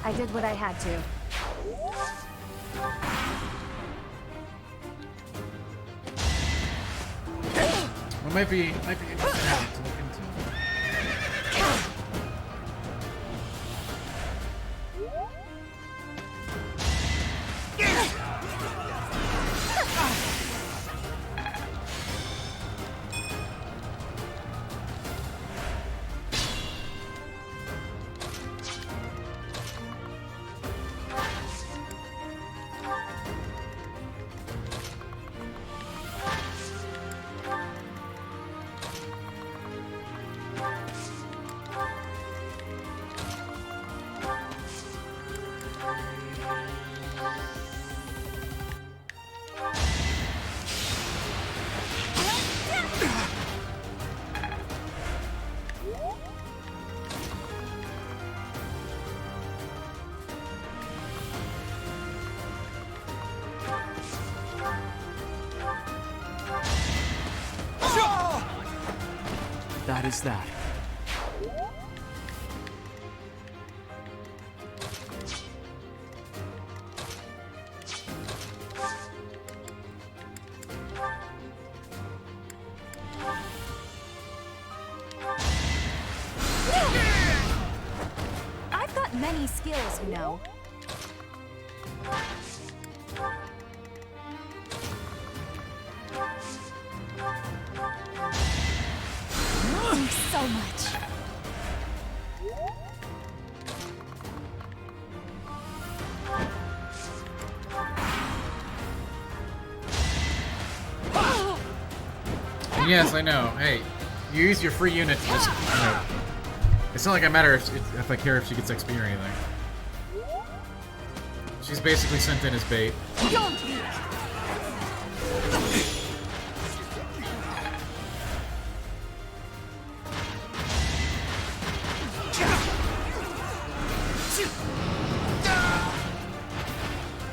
I did what I had to.
Well, might be interesting to look into.
That is that.
I've got many skills, you know. Thanks so much.
And yes, I know. Hey, you use your free unit to just, you know, it's not like I matter if I care if she gets XP or anything. She's basically sent in as bait.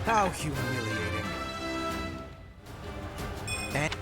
How humiliating. And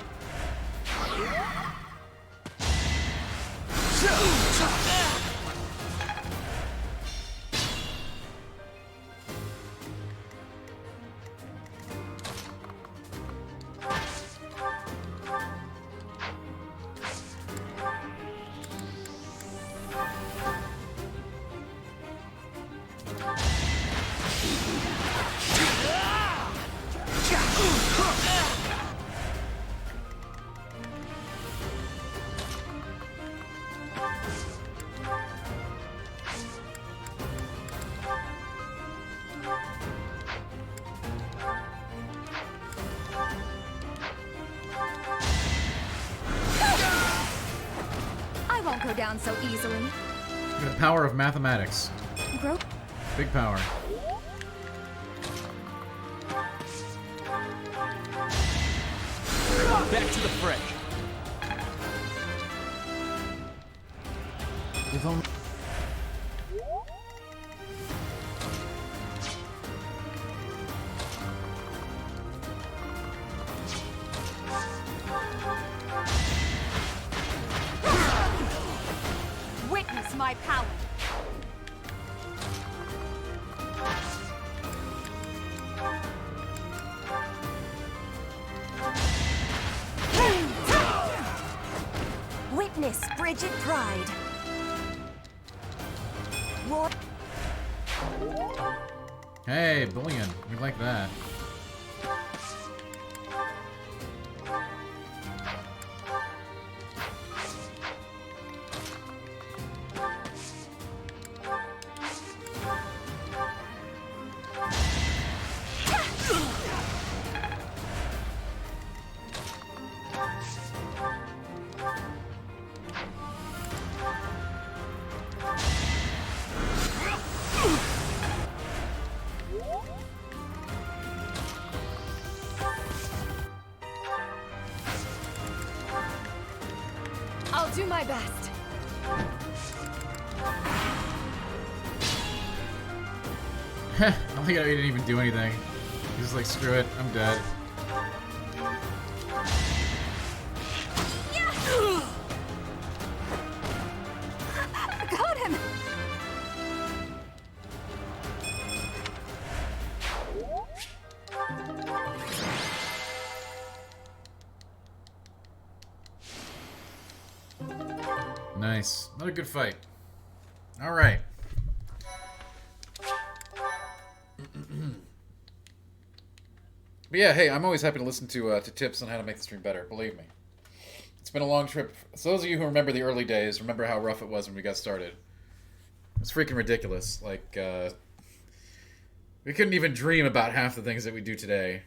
I won't go down so easily.
The power of mathematics.
Grow.
Big power.
Back to the fray.
if only.
Witness my power. Witness Bridget Pride. War.
Hey, bullion. We like that.
I'll do my best.
I like how he didn't even do anything. He's just like, screw it, I'm dead.
Got him.
Nice. Another good fight. Alright. But yeah, hey, I'm always happy to listen to tips on how to make the stream better, believe me. It's been a long trip. So those of you who remember the early days, remember how rough it was when we got started. It's freaking ridiculous. Like, we couldn't even dream about half the things that we do today.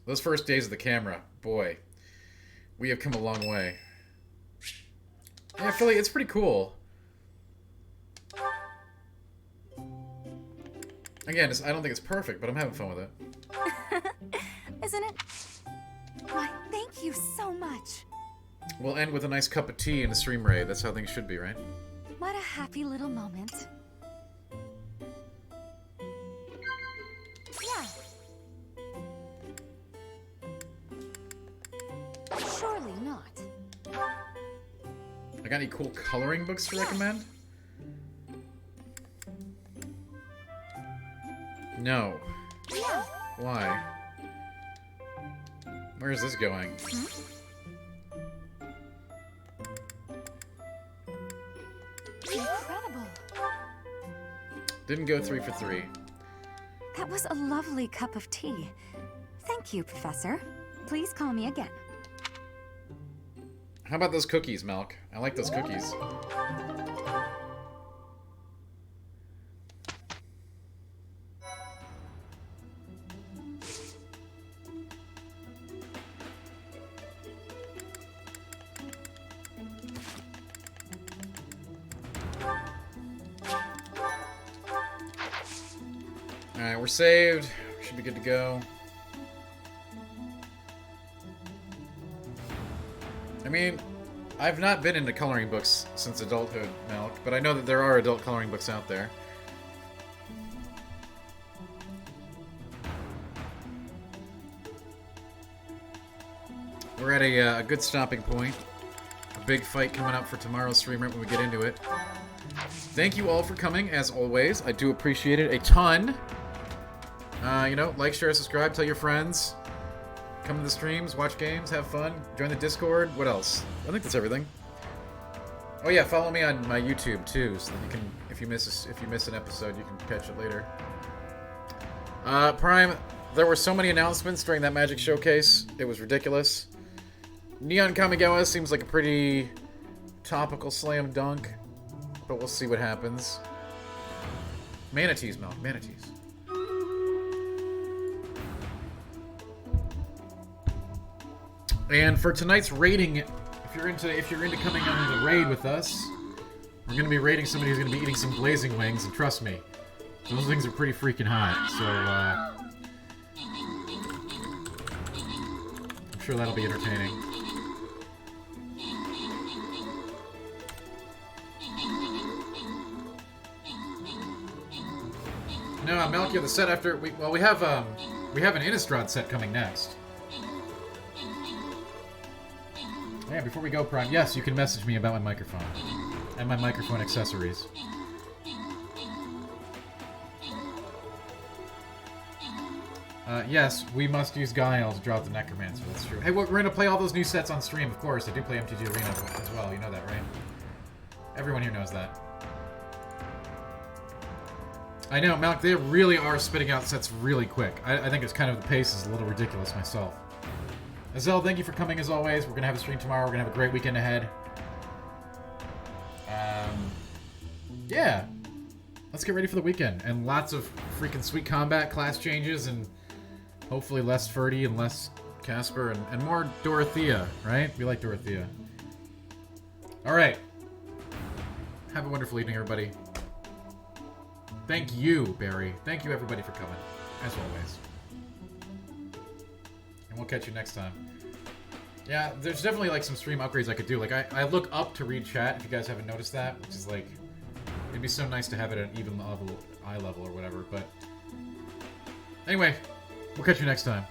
Those first days of the camera, boy, we have come a long way. Yeah, Philly, it's pretty cool. Again, I don't think it's perfect, but I'm having fun with it.
Isn't it? Why, thank you so much.
We'll end with a nice cup of tea and a stream raid. That's how things should be, right?
What a happy little moment. Yeah. Surely not.
got any cool coloring books to recommend? No. Why? Where is this going?
Incredible.
Didn't go 3 for 3.
That was a lovely cup of tea. Thank you, Professor. Please call me again.
How about those cookies, Milk? I like those cookies. Alright, we're saved. Should be good to go. I mean, I've not been into coloring books since adulthood, Milk, but I know that there are adult coloring books out there. We're at a good stopping point. A big fight coming up for tomorrow's stream right when we get into it. Thank you all for coming, as always. I do appreciate it a ton. You know, like, share, subscribe, tell your friends. Come to the streams, watch games, have fun, join the Discord. What else? I think that's everything. Oh yeah, follow me on my YouTube too, so that you can, if you miss an episode, you can catch it later. Prime, there were so many announcements during that Magic Showcase. It was ridiculous. Neon Kamigawa seems like a pretty topical slam dunk, but we'll see what happens. Manatees, Milk, manatees. And for tonight's raiding, if you're into coming on the raid with us, we're gonna be raiding somebody who's gonna be eating some blazing wings, and trust me, those things are pretty freaking hot. So I'm sure that'll be entertaining. No, Malkia, the set after we have an Innistrad set coming next. Yeah, before we go, Prime, yes, you can message me about my microphone and my microphone accessories. Yes, we must use Guile to draw the Necromancer, that's true. Hey, we're going to play all those new sets on stream, of course. I do play MTG Arena as well, you know that, right? Everyone here knows that. I know, Malk, they really are spitting out sets really quick. I think it's kind of, the pace is a little ridiculous myself. Azelle, thank you for coming as always. We're going to have a stream tomorrow. We're going to have a great weekend ahead. Yeah. Let's get ready for the weekend. And lots of freaking sweet combat, class changes, and hopefully less Ferdy and less Casper, and more Dorothea, right? We like Dorothea. Alright. Have a wonderful evening, everybody. Thank you, Barry. Thank you, everybody, for coming, as always. And we'll catch you next time. Yeah, there's definitely like some stream upgrades I could do. Like I look up to read chat, if you guys haven't noticed that, which is like, it'd be so nice to have it at an even level, eye level or whatever, but anyway, we'll catch you next time.